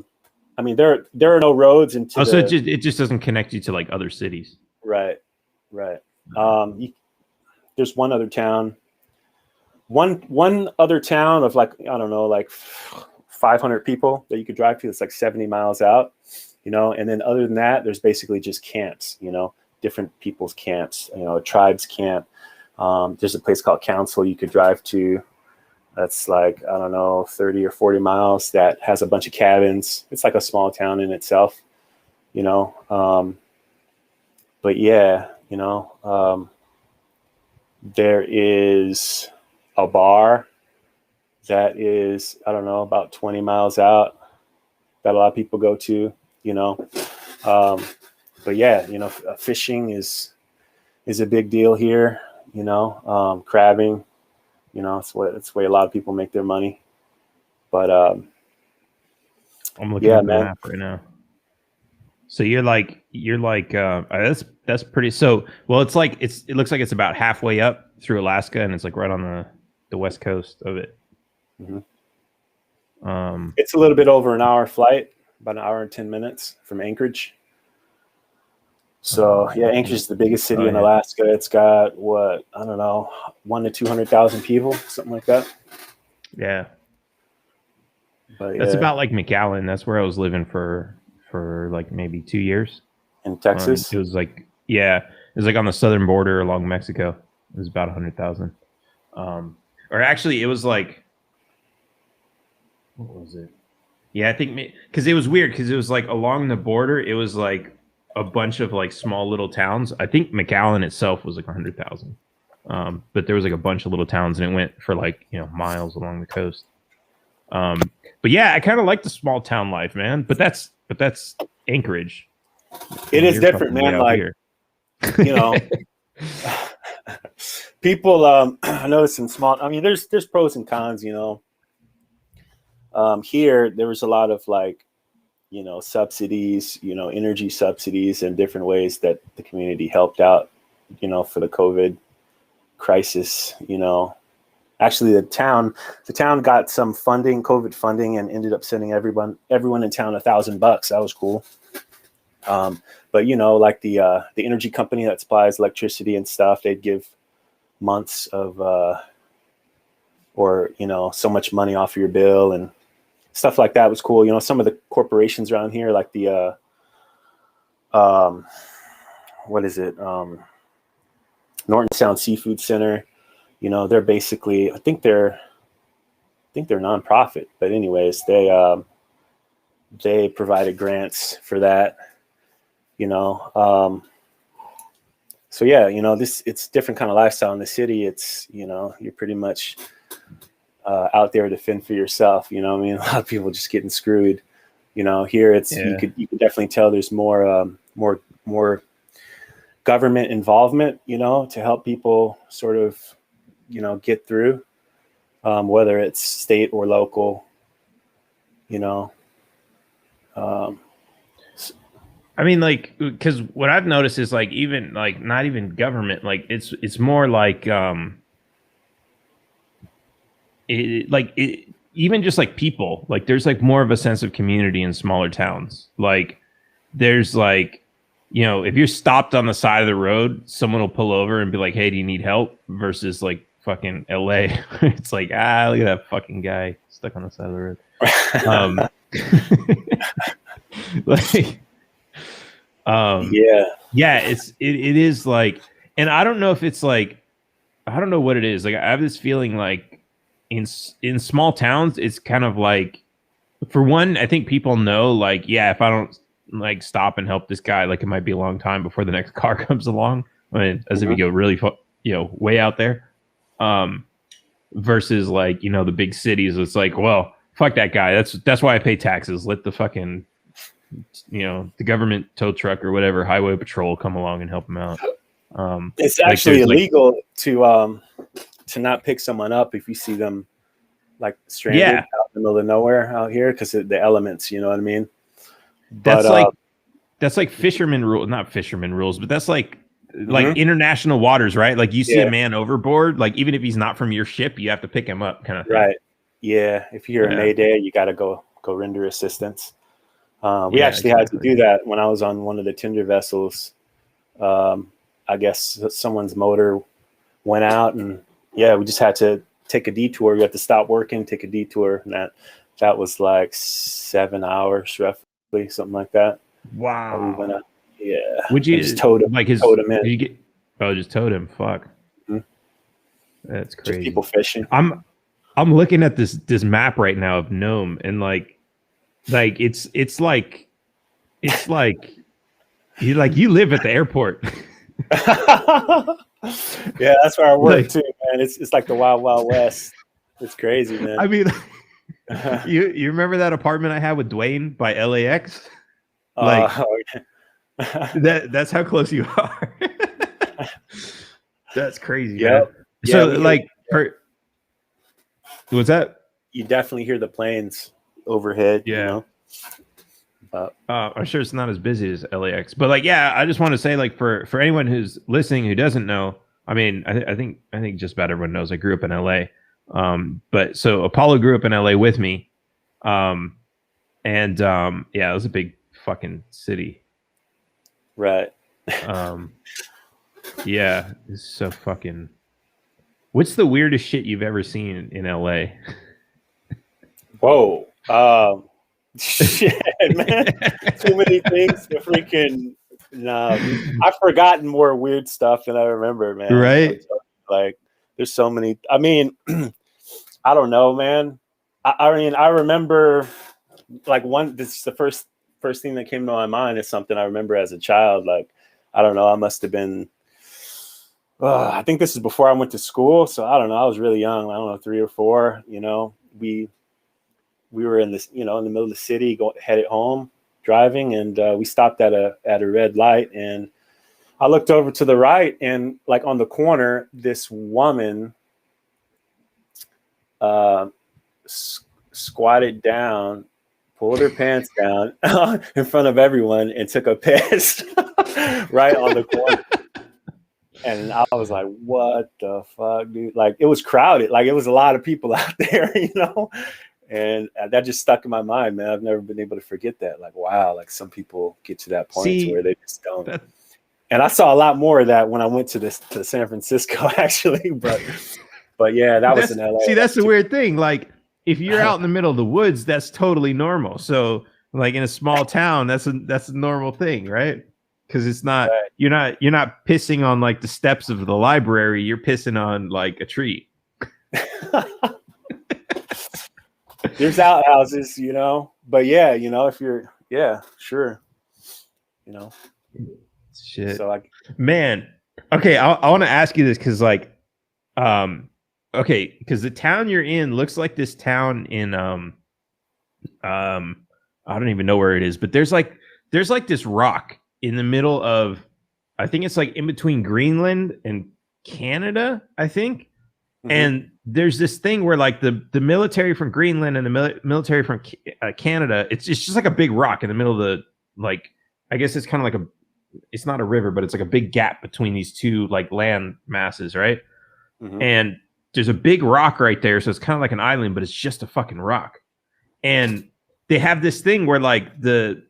Speaker 2: mean, there are no roads into.
Speaker 1: So it just doesn't connect you to like other cities.
Speaker 2: Right. There's one other town. One other town of like, I don't know, like 500 people that you could drive to. It's like 70 miles out. And then other than that, there's basically just camps. Different people's camps. A tribe's camp. There's a place called Council you could drive to. That's like, I don't know, 30 or 40 miles that has a bunch of cabins. It's like a small town in itself, But yeah, there is a bar that is, I don't know, about 20 miles out that a lot of people go to, But yeah, fishing is a big deal here, crabbing. It's the way a lot of people make their money. But
Speaker 1: I'm looking at the map right now. So you're like that's pretty. So well, it looks like it's about halfway up through Alaska, and it's like right on the west coast of it.
Speaker 2: Mm-hmm. It's a little bit over an hour flight, about an hour and 10 minutes from Anchorage. So yeah, Anchorage is the biggest city in Alaska. It's got what, I don't know, 100,000 to 200,000 people, something like that.
Speaker 1: Yeah,
Speaker 2: but
Speaker 1: that's about like McAllen. That's where I was living for like maybe 2 years
Speaker 2: in Texas.
Speaker 1: It was like it was like on the southern border along Mexico. It was about 100,000. Or actually, it was like, what was it? Yeah, I think because it was weird because it was like along the border. It was like a bunch of like small little towns. I think McAllen itself was like 100,000, but there was like a bunch of little towns, and it went for like miles along the coast. But yeah, I kind of like the small town life, man. But that's Anchorage.
Speaker 2: It is different, man. Like people. I noticed in small. I mean, there's pros and cons. Here there was a lot of like subsidies, energy subsidies and different ways that the community helped out, for the COVID crisis. Actually the town got some funding, COVID funding, and ended up sending everyone in town $1,000. That was cool. But like the energy company that supplies electricity and stuff, they'd give months of or so much money off of your bill and stuff like that was cool. Some of the corporations around here, like the what is it? Norton Sound Seafood Center. They're basically, I think they're nonprofit, but anyways, they provided grants for that. So yeah, it's different kind of lifestyle in the city. It's you're pretty much out there to fend for yourself. I mean, a lot of people just getting screwed. Here it's you could definitely tell there's more government involvement. To help people sort of get through, whether it's state or local.
Speaker 1: I mean, like, because what I've noticed is like even like not even government, like it's more like even just like people, like there's like more of a sense of community in smaller towns. Like there's like, if you're stopped on the side of the road, someone will pull over and be like, "Hey, do you need help?" Versus like fucking LA. It's like, look at that fucking guy stuck on the side of the road. Like, it is like, and I don't know if it's like, I don't know what it is. Like, I have this feeling like in small towns, it's kind of like, for one, I think people know, like, yeah, if I don't like stop and help this guy, like it might be a long time before the next car comes along. I mean, as if you go really, way out there. Versus like, the big cities, it's like, well, fuck that guy. That's why I pay taxes. Let the fucking, the government tow truck or whatever, highway patrol come along and help him out.
Speaker 2: It's actually illegal to not pick someone up if you see them like stranded out in the middle of nowhere out here because of the elements, you know what I mean? But
Speaker 1: that's like fisherman rule, not fisherman rules, but that's like international waters, right? Like you see a man overboard, like even if he's not from your ship, you have to pick him up, kind of thing. Right.
Speaker 2: Yeah. If you hear a mayday, you got to go render assistance. We actually had to do that when I was on one of the tender vessels. I guess someone's motor went out, and we just had to take a detour. We had to stop working, take a detour, and that was like 7 hours roughly, something like that.
Speaker 1: Wow.
Speaker 2: We went out. Yeah.
Speaker 1: Would you
Speaker 2: just towed him? Towed him in.
Speaker 1: Just towed him. Fuck. Mm-hmm. That's crazy.
Speaker 2: Just people fishing.
Speaker 1: I'm looking at this map right now of Nome, and like it's like you live at the airport.
Speaker 2: Yeah, that's where I work too, man. It's like the Wild Wild West. It's crazy, man.
Speaker 1: I mean, you remember that apartment I had with Dwayne by LAX? That's how close you are. That's crazy. Yep. So what's that?
Speaker 2: You definitely hear the planes overhead. Yeah.
Speaker 1: I'm sure it's not as busy as LAX, but I just want to say, like, for anyone who's listening who doesn't know, I mean, I think just about everyone knows I grew up in LA. But so Apollo grew up in LA with me. And yeah, it was a big fucking city.
Speaker 2: Right.
Speaker 1: Yeah, it's so fucking. What's the weirdest shit you've ever seen in LA?
Speaker 2: Whoa. Shit, man. Too many things to freaking. No, dude. I've forgotten more weird stuff than I remember, man.
Speaker 1: Right?
Speaker 2: Like, there's so many. I mean, I don't know, man. I mean, I remember like this is the first thing that came to my mind is something I remember as a child. Like, I don't know, I must have been I think this is before I went to school, so I don't know, I was really young. I don't know, 3 or 4. We were in this, in the middle of the city, headed home, driving, and we stopped at a red light, and I looked over to the right, and like on the corner, this woman squatted down, pulled her pants down in front of everyone, and took a piss right on the corner. And I was like, what the fuck, dude? Like, it was crowded. Like, it was a lot of people out there, And that just stuck in my mind, man. I've never been able to forget that. Like, wow, like some people get to that point where they just don't. And I saw a lot more of that when I went to San Francisco, actually. But yeah, that was in LA.
Speaker 1: See, that's the weird thing. Like, if you're out in the middle of the woods, that's totally normal. So, like in a small town, that's a normal thing, right? Because it's not right. You're not pissing on like the steps of the library. You're pissing on like a tree.
Speaker 2: There's outhouses, But yeah, if you're, sure,
Speaker 1: Shit.
Speaker 2: So
Speaker 1: man, okay, I want to ask you this because like, okay, because the town you're in looks like this town in I don't even know where it is, but there's like this rock in the middle of, I think it's like in between Greenland and Canada, I think. Mm-hmm. And there's this thing where like the military from Greenland and the military from Canada, it's just like a big rock in the middle of the, like, I guess it's kind of like it's not a river, but it's like a big gap between these two like land masses, right? Mm-hmm. And there's a big rock right there, so it's kind of like an island, but it's just a fucking rock. And they have this thing where like the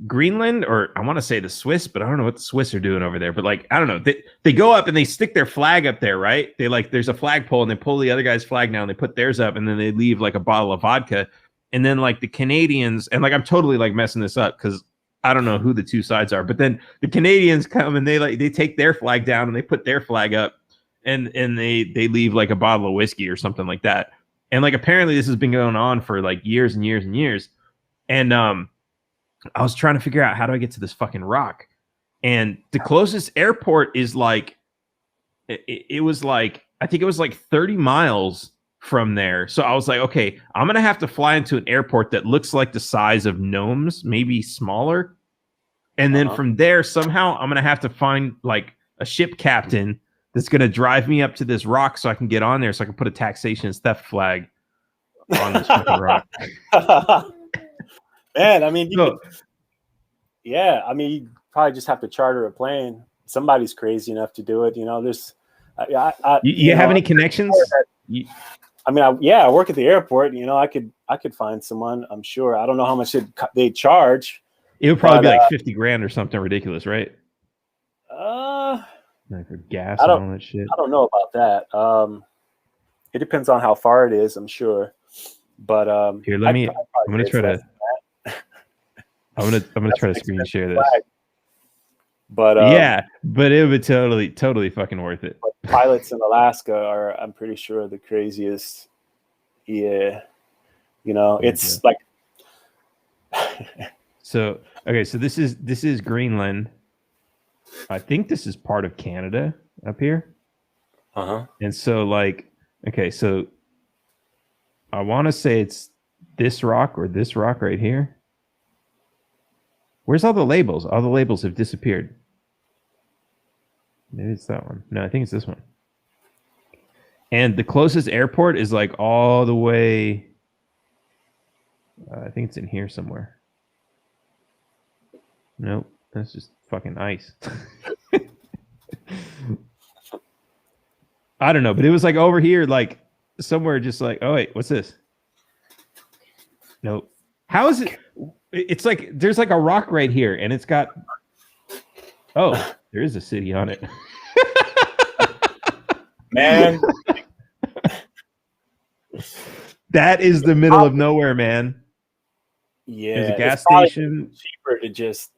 Speaker 1: Greenland, or I want to say the Swiss, but I don't know what the Swiss are doing over there. But like, I don't know. They go up and they stick their flag up there, right? They like, there's a flagpole and they pull the other guy's flag down. They put theirs up and then they leave like a bottle of vodka. And then like the Canadians, and like I'm totally like messing this up because I don't know who the two sides are. But then the Canadians come and they take their flag down and they put their flag up, and they leave like a bottle of whiskey or something like that. And like apparently this has been going on for like years and years and years. And I was trying to figure out how do I get to this fucking rock. And the closest airport is like, it was like, I think it was like 30 miles from there. So I was like, okay, I'm going to have to fly into an airport that looks like the size of Gnomes, maybe smaller. And then from there, somehow I'm going to have to find like a ship captain that's going to drive me up to this rock so I can get on there so I can put a taxation theft flag on this fucking rock.
Speaker 2: Man, I mean, I mean, you probably just have to charter a plane. Somebody's crazy enough to do it. There's,
Speaker 1: you have any connections?
Speaker 2: I mean, I work at the airport. I could find someone. I'm sure. I don't know how much they charge.
Speaker 1: It would probably be like 50 grand or something ridiculous, right?
Speaker 2: Like
Speaker 1: for gas and all that shit.
Speaker 2: I don't know about that. It depends on how far it is, I'm sure. But
Speaker 1: here, I'm gonna try to. I'm gonna try to screen share this.
Speaker 2: But
Speaker 1: yeah, but it would be totally fucking worth it.
Speaker 2: Pilots in Alaska are, I'm pretty sure, the craziest. Yeah, it's like.
Speaker 1: So okay, so this is Greenland. I think this is part of Canada up here. And so like, okay, so I want to say it's this rock or this rock right here. Where's all the labels? All the labels have disappeared. Maybe it's that one. No, I think it's this one. And the closest airport is like all the way. I think it's in here somewhere. Nope, that's just fucking ice. I don't know, but it was like over here, like somewhere, just like, oh wait, what's this? Nope. How is it? It's like there's like a rock right here, and it's got. Oh, there is a city on it.
Speaker 2: Man,
Speaker 1: that is the middle of nowhere, man.
Speaker 2: yeah,
Speaker 1: There's a gas
Speaker 2: it's probably
Speaker 1: station.
Speaker 2: cheaper to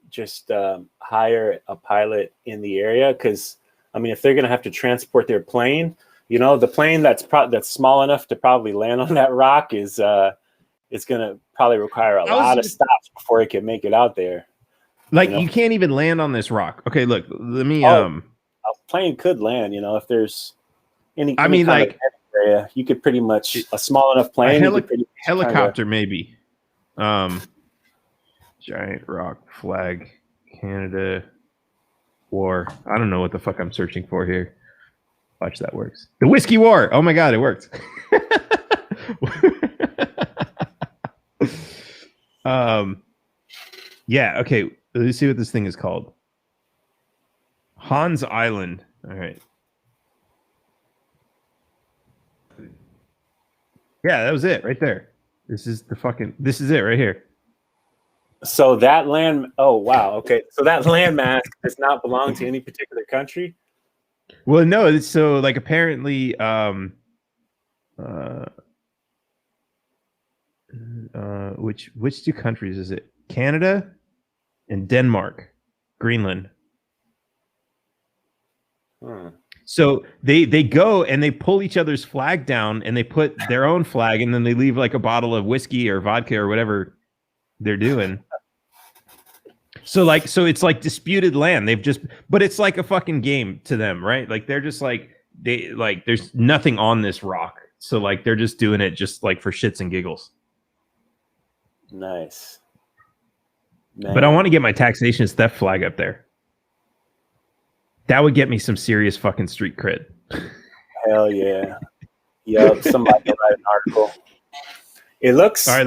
Speaker 2: just hire a pilot in the area, because I mean, if they're gonna have to transport their plane, you know, the plane that's small enough to probably land on that rock is gonna probably require a lot of stops before it can make it out there.
Speaker 1: Like, you can't even land on this rock. Okay, look, let me
Speaker 2: a plane could land, you know, if there's any
Speaker 1: mean,
Speaker 2: kind
Speaker 1: like,
Speaker 2: of area, you could pretty much, a small enough plane,
Speaker 1: helicopter maybe. Giant rock flag, Canada war. I don't know what the fuck I'm searching for here. Watch, that works. The Whiskey War. Oh my god, it worked. Yeah, okay. Let's see what this thing is called. Hans Island. All right. Yeah, that was it right there. This is it right here.
Speaker 2: So that land, oh wow, okay. So that landmass does not belong to any particular country?
Speaker 1: Well, no, it's so like apparently which two countries is it? Canada and Denmark, Greenland. So they go and they pull each other's flag down and they put their own flag, and then they leave like a bottle of whiskey or vodka or whatever they're doing. So it's like disputed land. But it's like a fucking game to them, right? Like they're just like, there's nothing on this rock. So like they're just doing it just like for shits and giggles.
Speaker 2: Nice. Man.
Speaker 1: But I want to get my taxationist theft flag up there. That would get me some serious fucking street cred.
Speaker 2: Hell yeah. Yep, somebody will write an article. It looks like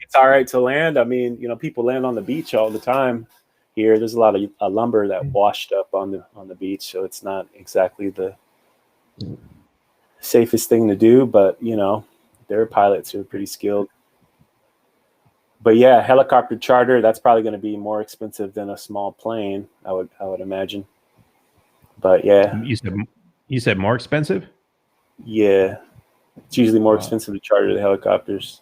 Speaker 2: it's all right to land. I mean, you know, people land on the beach all the time here. There's a lot of lumber that washed up on the beach, so it's not exactly the safest thing to do, but you know, there are pilots who are pretty skilled. But yeah, helicopter charter, that's probably going to be more expensive than a small plane, I would imagine. But yeah.
Speaker 1: You said more expensive?
Speaker 2: Yeah. It's usually more expensive to charter the helicopters.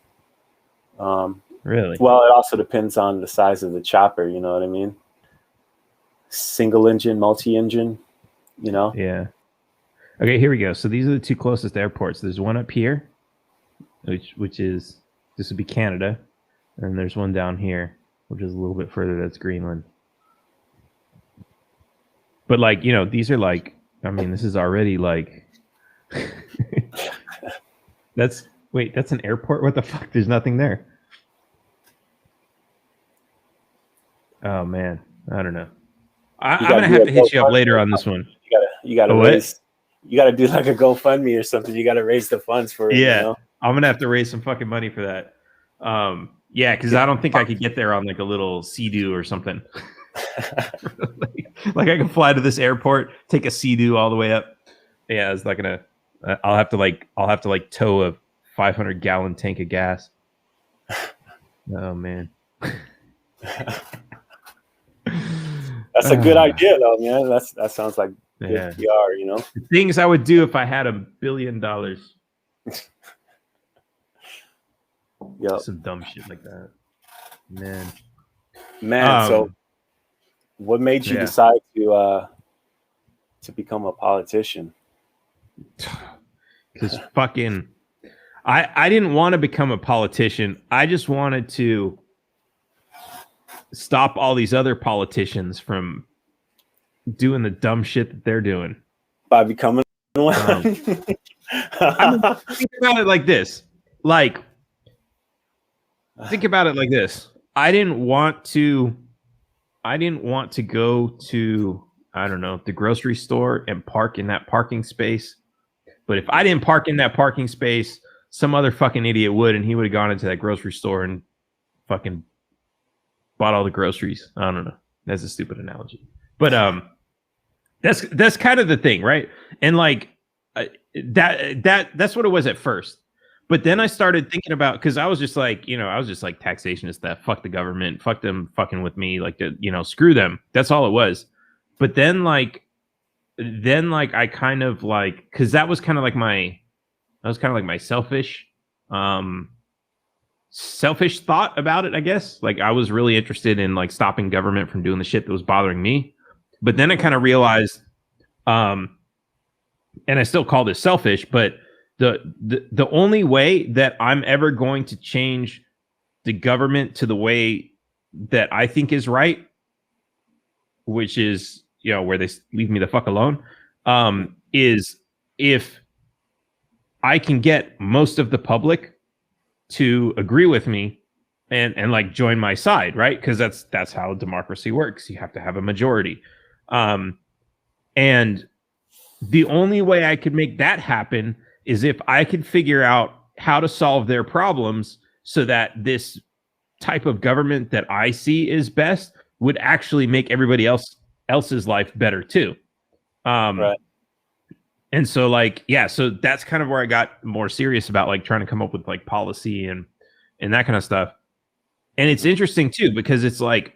Speaker 1: Really?
Speaker 2: Well, it also depends on the size of the chopper, you know what I mean? Single engine, multi-engine, you know?
Speaker 1: Yeah. Okay, here we go. So these are the two closest airports. There's one up here, which is, this would be Canada. And there's one down here, which is a little bit further. That's Greenland. But like, you know, these are like, I mean, this is already like, that's an airport? What the fuck? There's nothing there. Oh man, I don't know. I'm gonna have to hit you up later on this one.
Speaker 2: You gotta raise. You gotta do like a GoFundMe or something. You gotta raise the funds for it.
Speaker 1: Yeah,
Speaker 2: you know?
Speaker 1: I'm gonna have to raise some fucking money for that. Yeah, because I don't think I could get there on like a little Sea-Doo or something. like I can fly to this airport, take a Sea-Doo all the way up. Yeah, it's not gonna. I'll have to like tow a 500-gallon tank of gas. Oh man.
Speaker 2: That's a good idea though, man. That sounds like good PR, you know.
Speaker 1: The things I would do if I had $1 billion.
Speaker 2: Yep.
Speaker 1: Some dumb shit like that.
Speaker 2: Man, so what made you decide to become a politician?
Speaker 1: Because fucking I didn't want to become a politician. I just wanted to stop all these other politicians from doing the dumb shit that they're doing.
Speaker 2: By becoming one?
Speaker 1: I mean, think about it like this. Think about it like this. I didn't want to go to, I don't know, the grocery store and park in that parking space. But if I didn't park in that parking space, some other fucking idiot would, and he would have gone into that grocery store and fucking bought all the groceries. I don't know. That's a stupid analogy. But that's kind of the thing, right? And like that's what it was at first. But then I started thinking about, because I was just like, taxation is theft. Fuck the government. Fuck them fucking with me. Like, screw them. That's all it was. But then I kind of like, because that was kind of like my um selfish thought about it, I guess. Like, I was really interested in like stopping government from doing the shit that was bothering me. But then I kind of realized, and I still call this selfish, but the only way that I'm ever going to change the government to the way that I think is right, which is, where they leave me the fuck alone, is if I can get most of the public to agree with me and like join my side, right? Because that's how democracy works. You have to have a majority. And the only way I could make that happen is if I could figure out how to solve their problems so that this type of government that I see is best would actually make everybody else's life better too.
Speaker 2: Right.
Speaker 1: And so so that's kind of where I got more serious about like trying to come up with like policy and that kind of stuff. And it's interesting too, because it's like,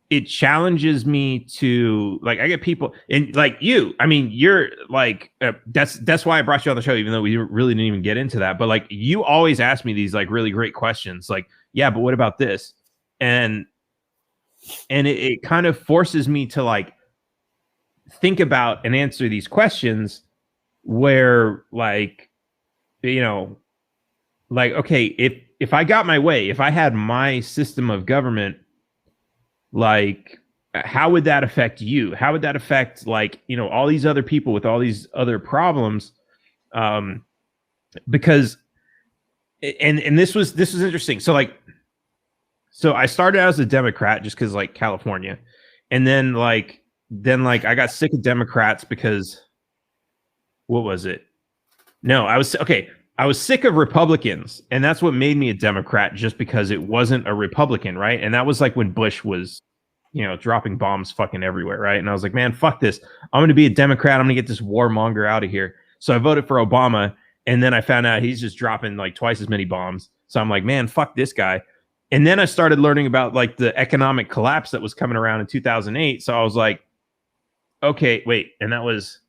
Speaker 1: it challenges me to like, I get people and like you, I mean, you're like, that's why I brought you on the show, even though we really didn't even get into that. But like, you always ask me these like really great questions. Like, yeah, but what about this? And it kind of forces me to like think about and answer these questions where like, like, okay, if I got my way, if I had my system of government, like, how would that affect you? How would that affect like, all these other people with all these other problems? Because and this was interesting. So I started out as a Democrat just because like California, and then I got sick of Democrats because what was it? No, I was sick of Republicans, and that's what made me a Democrat, just because it wasn't a Republican, right? And that was like when Bush was, dropping bombs fucking everywhere, right? And I was like, man, fuck this. I'm going to be a Democrat. I'm going to get this warmonger out of here. So I voted for Obama, and then I found out he's just dropping like twice as many bombs. So I'm like, man, fuck this guy. And then I started learning about like the economic collapse that was coming around in 2008. So I was like, okay, wait, and that was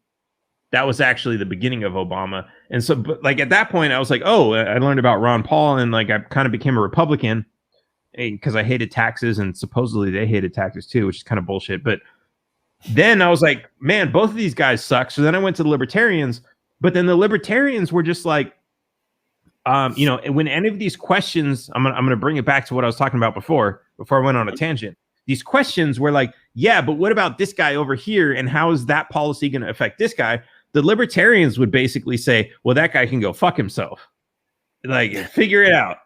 Speaker 1: actually the beginning of Obama. And so, but like at that point, I was like, oh, I learned about Ron Paul, and like I kind of became a Republican because I hated taxes, and supposedly they hated taxes too, which is kind of bullshit. But then I was like, man, both of these guys suck. So then I went to the Libertarians, but then the Libertarians were just like, when any of these questions, I'm gonna bring it back to what I was talking about before I went on a tangent. These questions were like, yeah, but what about this guy over here, and how is that policy going to affect this guy? The Libertarians would basically say, well, that guy can go fuck himself. Like, figure it out.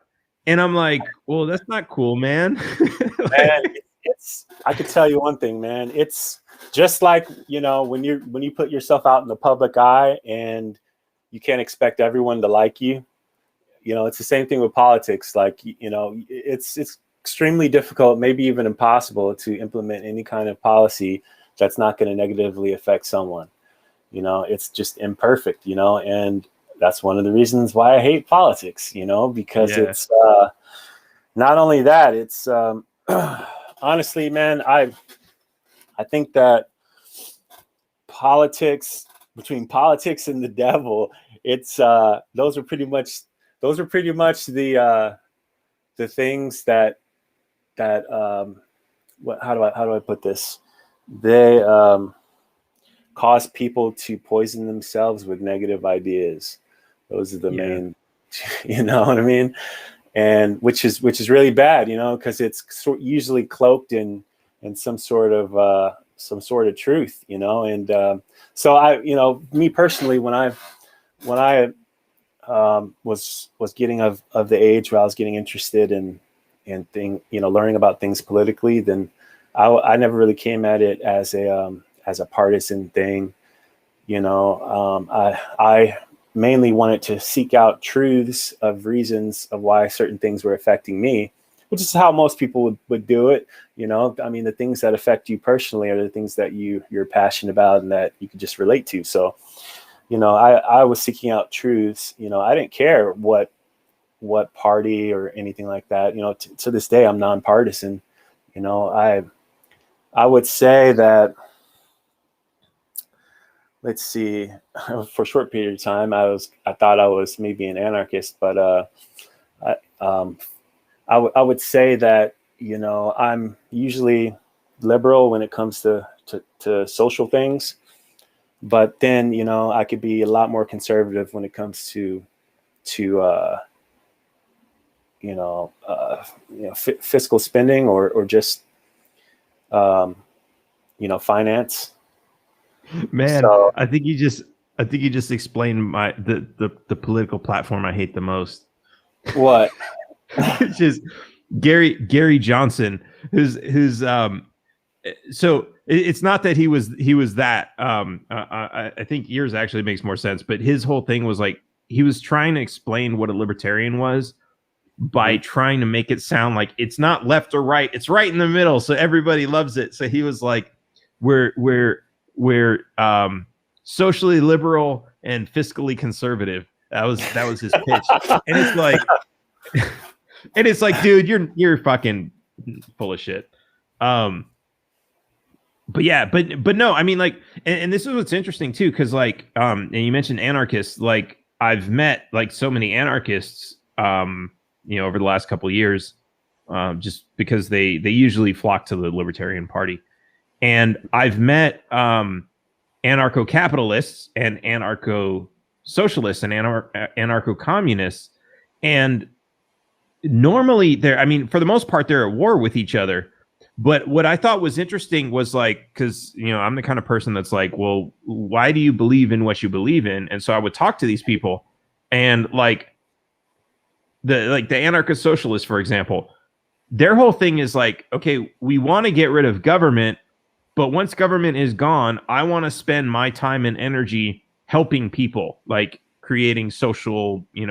Speaker 1: And I'm like, well, that's not cool, man.
Speaker 2: Man, I could tell you one thing, man. It's just like, when you put yourself out in the public eye and you can't expect everyone to like you. It's the same thing with politics. Like, it's extremely difficult, maybe even impossible, to implement any kind of policy that's not going to negatively affect someone. It's just imperfect, and that's one of the reasons why I hate politics, because it's not only that, it's honestly, man, I think that between politics and the devil, it's those are pretty much the things that how do I put this? They cause people to poison themselves with negative ideas. Those are the main, you know what I mean? And which is really bad, because it's usually cloaked in some sort of truth, And so I, me personally, when I was getting of the age where I was getting interested in learning about things politically, then I never really came at it as a partisan thing. I mainly wanted to seek out truths of reasons of why certain things were affecting me, which is how most people would do it. I mean, the things that affect you personally are the things that you're passionate about and that you can just relate to. So, I was seeking out truths. I didn't care what party or anything like that. To this day, I'm nonpartisan. I would say that, let's see, for a short period of time, I thought I was maybe an anarchist, but I would say that, I'm usually liberal when it comes to social things, but then, I could be a lot more conservative when it comes to fiscal spending or just, finance.
Speaker 1: Man,
Speaker 2: So
Speaker 1: I think you just explained the political platform I hate the most.
Speaker 2: what?
Speaker 1: It's just Gary Johnson, who's so it's not that he was that I think yours actually makes more sense, but his whole thing was like he was trying to explain what a libertarian was by trying to make it sound like it's not left or right, it's right in the middle, so everybody loves it. So he was like, we're socially liberal and fiscally conservative. That was his pitch. And it's like dude, you're fucking full of shit. But yeah, but no, I mean, like, and this is what's interesting too, because like, and you mentioned anarchists. Like, I've met like so many anarchists, over the last couple of years, just because they usually flock to the Libertarian Party, and I've met anarcho-capitalists and anarcho-socialists and anarcho-communists, and normally they're, I mean, for the most part, they're at war with each other. But what I thought was interesting was like, because I'm the kind of person that's like, well, why do you believe in what you believe in? And so I would talk to these people, and like the anarcho-socialists, for example, their whole thing is like, okay, we want to get rid of government, but once government is gone, I want to spend my time and energy helping people, like creating social, I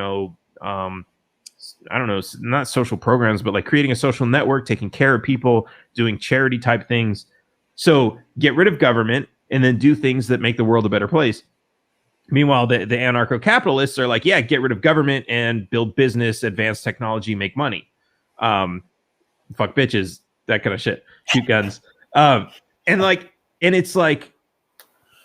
Speaker 1: don't know, not social programs, but like creating a social network, taking care of people, doing charity type things. So get rid of government and then do things that make the world a better place. Meanwhile, the anarcho-capitalists are like, yeah, get rid of government and build business, advance technology, make money. Fuck bitches, that kind of shit. Shoot guns. And it's like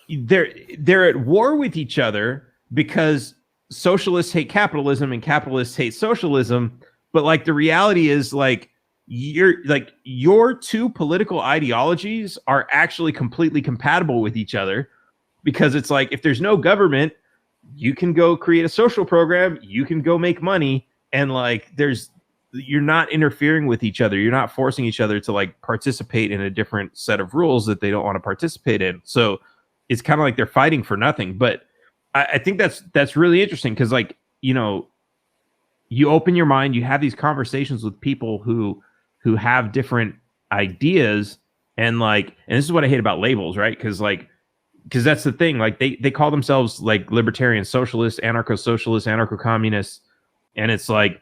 Speaker 1: they're at war with each other because socialists hate capitalism and capitalists hate socialism. But like the reality is like your two political ideologies are actually completely compatible with each other, because it's like, if there's no government, you can go create a social program, you can go make money, and like you're not interfering with each other, you're not forcing each other to like participate in a different set of rules that they don't want to participate in. So it's kind of like they're fighting for nothing. But I think that's really interesting, because like, you open your mind, you have these conversations with people who have different ideas, and this is what I hate about labels, right? Because that's the thing, like they call themselves like libertarian socialists, anarcho-socialists, anarcho-communists, and it's like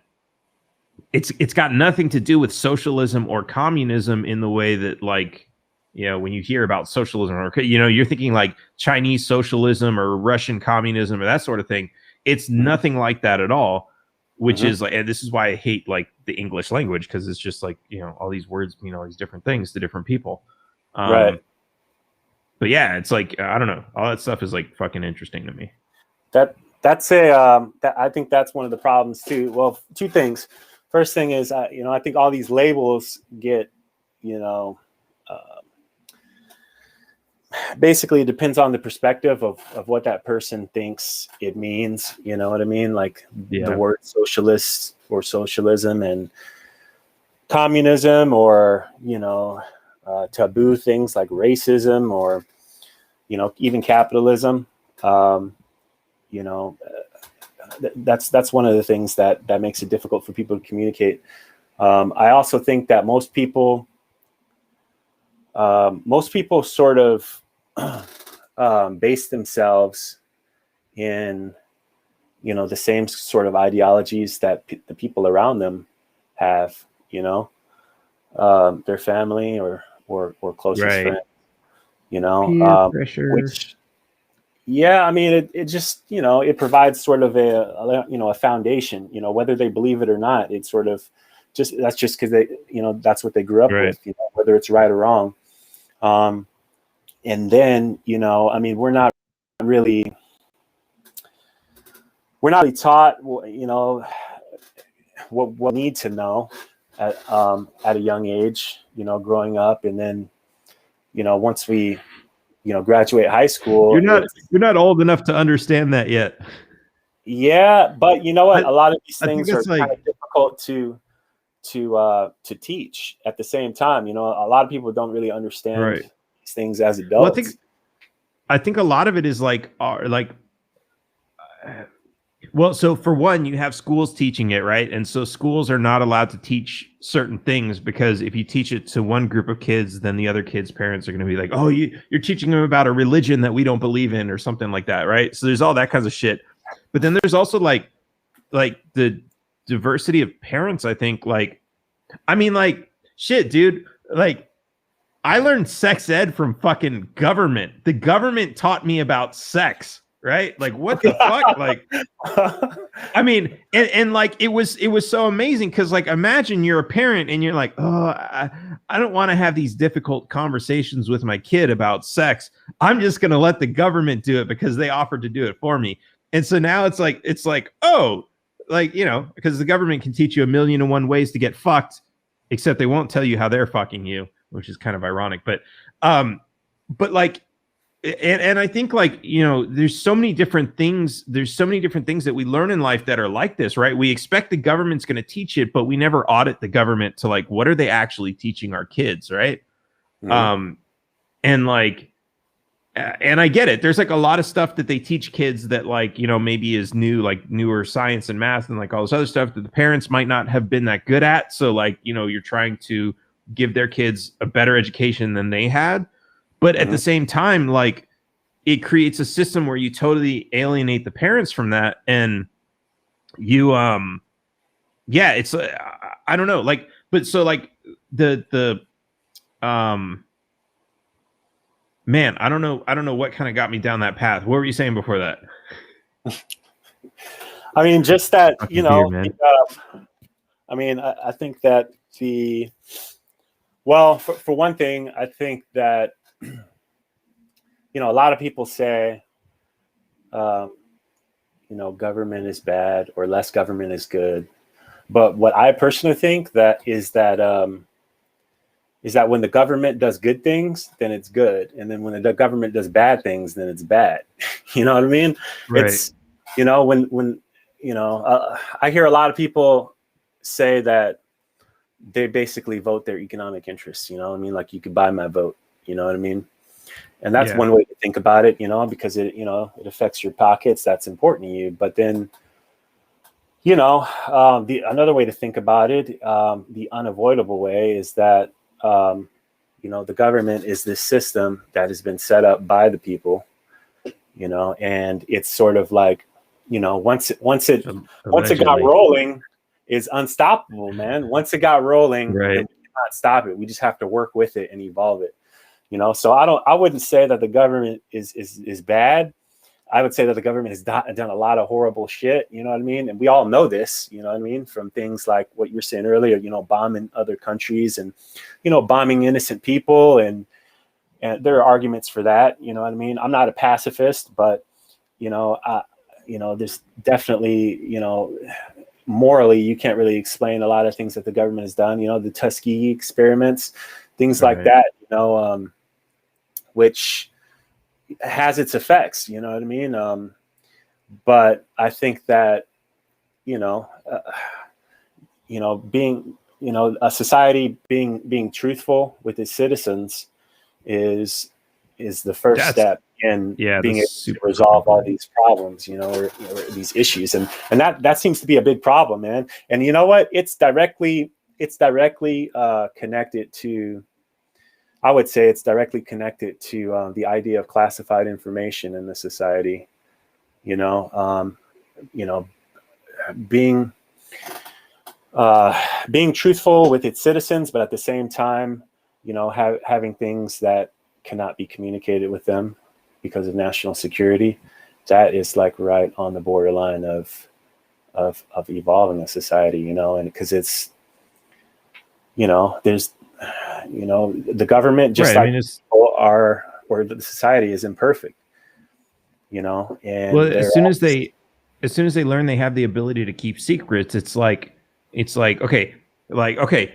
Speaker 1: it's got nothing to do with socialism or communism in the way that, like, when you hear about socialism, or you're thinking like Chinese socialism or Russian communism or that sort of thing. It's nothing like that at all, which is like, and this is why I hate like the English language, because it's just like, all these words mean all these different things to different people.
Speaker 2: Right.
Speaker 1: But yeah, it's like, I don't know, all that stuff is like fucking interesting to me.
Speaker 2: That's I think that's one of the problems too. Well, two things. First thing is, I think all these labels get, basically it depends on the perspective of what that person thinks it means. You know what I mean? Like the word socialist or socialism and communism, or, taboo things like racism, or, even capitalism. That's one of the things that makes it difficult for people to communicate. I also think that most people sort of base themselves in, the same sort of ideologies that the people around them have, their family or closest friends,
Speaker 1: Peer pressure.
Speaker 2: which, Yeah, I mean, it just, it provides sort of a foundation, whether they believe it or not. It's sort of that's just because they, that's what they grew up
Speaker 1: Right.
Speaker 2: with, whether it's right or wrong. And then, I mean, really, we're not really taught, what we need to know at a young age, growing up. And then, once we, graduate high school,
Speaker 1: You're not old enough to understand that yet.
Speaker 2: yeah, but you know what?
Speaker 1: I,
Speaker 2: A lot of these
Speaker 1: I think
Speaker 2: things are
Speaker 1: that's like,
Speaker 2: kind of difficult to teach at the same time. A lot of people don't really understand
Speaker 1: right.
Speaker 2: these things as
Speaker 1: Well,
Speaker 2: adults.
Speaker 1: I think a lot of it is well, so for one, you have schools teaching it, right? And so schools are not allowed to teach certain things because if you teach it to one group of kids, then the other kids' parents are going to be like, "Oh, you're teaching them about a religion that we don't believe in," or something like that, right? So there's all that kinds of shit. But then there's also like the diversity of parents. I think I mean, shit, dude. Like, I learned sex ed from fucking government. The government taught me about sex, right? Like, what the fuck? Like, I mean, and like it was so amazing because like imagine you're a parent and you're like, oh, I don't want to have these difficult conversations with my kid about sex. I'm just gonna let the government do it because they offered to do it for me. And so now it's like, oh, like, because the government can teach you 1,000,001 ways to get fucked, except they won't tell you how they're fucking you, which is kind of ironic. But like, and I think there's so many different things. There's so many different things that we learn in life that are like this, right? We expect the government's going to teach it, but we never audit the government to like, what are they actually teaching our kids, right?
Speaker 2: Mhm.
Speaker 1: And like, and I get it. There's like a lot of stuff that they teach kids that like, maybe is new, like newer science and math and like all this other stuff that the parents might not have been that good at. So like, you're trying to give their kids a better education than they had. But at the
Speaker 2: Mhm.
Speaker 1: same time, like it creates a system where you totally alienate the parents from that. And you, yeah, it's, I don't know, like, but so like um, man, I don't know what kind of got me down that path. What were you saying before that?
Speaker 2: I mean, just that,
Speaker 1: Fucking beer, man.
Speaker 2: I mean, I think that well, for one thing, I think that, a lot of people say, um, government is bad or less government is good. But what I personally think is that when the government does good things, then it's good. And then when the government does bad things, then it's bad. You know what I mean?
Speaker 1: Right.
Speaker 2: It's, when I hear a lot of people say that they basically vote their economic interests. You know what I mean? Like, you could buy my vote. You know what I mean? And that's
Speaker 1: Yeah.
Speaker 2: one way to think about it, because it affects your pockets. That's important to you. But then, the another way to think about it, the unavoidable way, is that the government is this system that has been set up by the people, and it's sort of like, once it got
Speaker 1: Allegedly.
Speaker 2: rolling, is unstoppable, man. Once it got rolling, then
Speaker 1: Right.
Speaker 2: we cannot stop it. We just have to work with it and evolve it. So I wouldn't say that the government is bad. I would say that the government has done a lot of horrible shit, you know what I mean? And we all know this, you know what I mean? From things like what you were saying earlier, bombing other countries and, bombing innocent people. And there are arguments for that, you know what I mean? I'm not a pacifist, but, there's definitely, morally, you can't really explain a lot of things that the government has done, the Tuskegee experiments, things like
Speaker 1: Right.
Speaker 2: that, which has its effects, you know what I mean? But I think that, you know, uh, being, a society being truthful with its citizens is the first
Speaker 1: That's
Speaker 2: step in
Speaker 1: yeah,
Speaker 2: being
Speaker 1: that's
Speaker 2: able to
Speaker 1: super fucking
Speaker 2: resolve all
Speaker 1: important.
Speaker 2: these problems, or these issues, and that seems to be a big problem, man. And you know what? It's directly connected to. I would say it's directly connected to the idea of classified information in the society. You know, you know, being being truthful with its citizens, but at the same time, having things that cannot be communicated with them. because of national security, that is like right on the borderline of evolving a society, you know, and because it's, you know, there's, you know, the government, just
Speaker 1: Right. I
Speaker 2: like
Speaker 1: mean,
Speaker 2: or the society is imperfect, you know,
Speaker 1: well,
Speaker 2: and
Speaker 1: as soon as they learn they have the ability to keep secrets, it's like okay,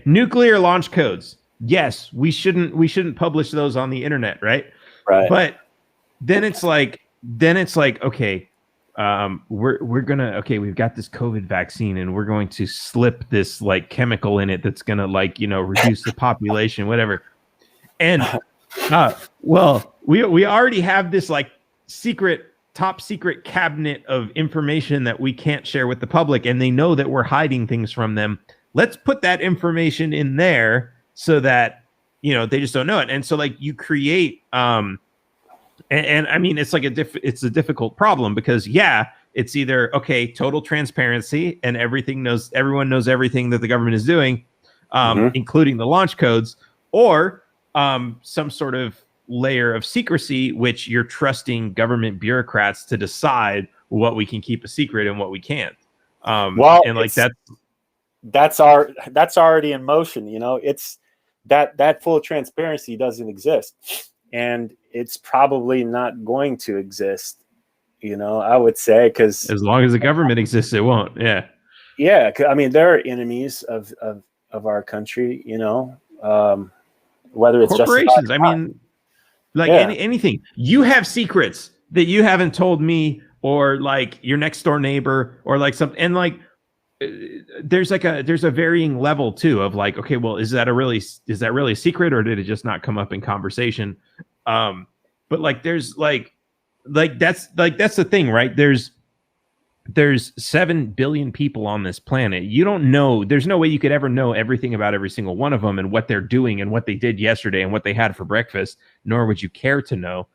Speaker 1: nuclear launch codes. Yes, we shouldn't publish those on the internet, right?
Speaker 2: right.
Speaker 1: But then it's like okay, we're gonna okay, we've got this COVID vaccine and we're going to slip this like chemical in it that's gonna like, you know, reduce the population, whatever. And well, we already have this like top secret cabinet of information that we can't share with the public, and they know that we're hiding things from them. Let's put that information in there so that, you know, they just don't know it. And so like you create and I mean, it's like it's a difficult problem because yeah, it's either okay, total transparency and everyone knows everything that the government is doing, including the launch codes, or some sort of layer of secrecy, which you're trusting government bureaucrats to decide what we can keep a secret and what we can't.
Speaker 2: Well,
Speaker 1: And like
Speaker 2: that's already in motion, you know. It's that full transparency doesn't exist, and it's probably not going to exist, you know, I would say, because
Speaker 1: as long as the government exists, it won't.
Speaker 2: yeah, I mean, there are enemies of our country, you know, whether it's
Speaker 1: Corporations. I
Speaker 2: justified.
Speaker 1: mean, like anything. You have secrets that you haven't told me, or like your next door neighbor, or like something. And like, there's a varying level too of like, okay, well, is that really a secret, or did it just not come up in conversation? But like, there's like that's the thing, right? There's 7 billion people on this planet. You don't know, there's no way you could ever know everything about every single one of them and what they're doing and what they did yesterday and what they had for breakfast, nor would you care to know.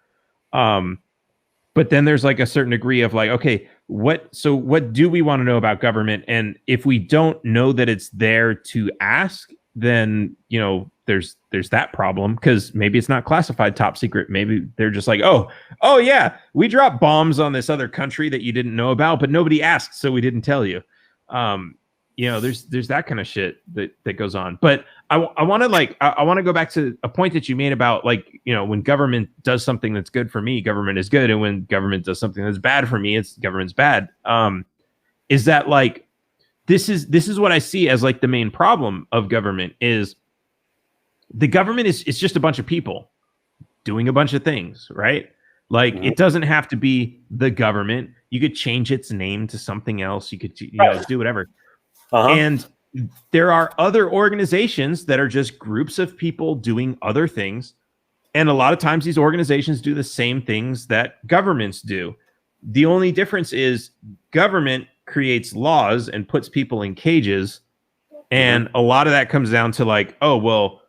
Speaker 1: But then there's like a certain degree of like, okay, what do we want to know about government? And if we don't know that it's there to ask, then, you know, there's that problem, because maybe it's not classified top secret. Maybe they're just like, oh yeah, we dropped bombs on this other country that you didn't know about, but nobody asked, so we didn't tell you. You know, there's that kind of shit that goes on. But I want to go back to a point that you made about like, you know, when government does something that's good for me, government is good, and when government does something that's bad for me, government's bad. Is that like this is what I see as like the main problem of government is the government is just a bunch of people doing a bunch of things, right? Like it doesn't have to be the government. You could change its name to something else. You could, you know, do whatever. And there are other organizations that are just groups of people doing other things. And a lot of times these organizations do the same things that governments do. The only difference is government creates laws and puts people in cages. And a lot of that comes down to like, oh, well,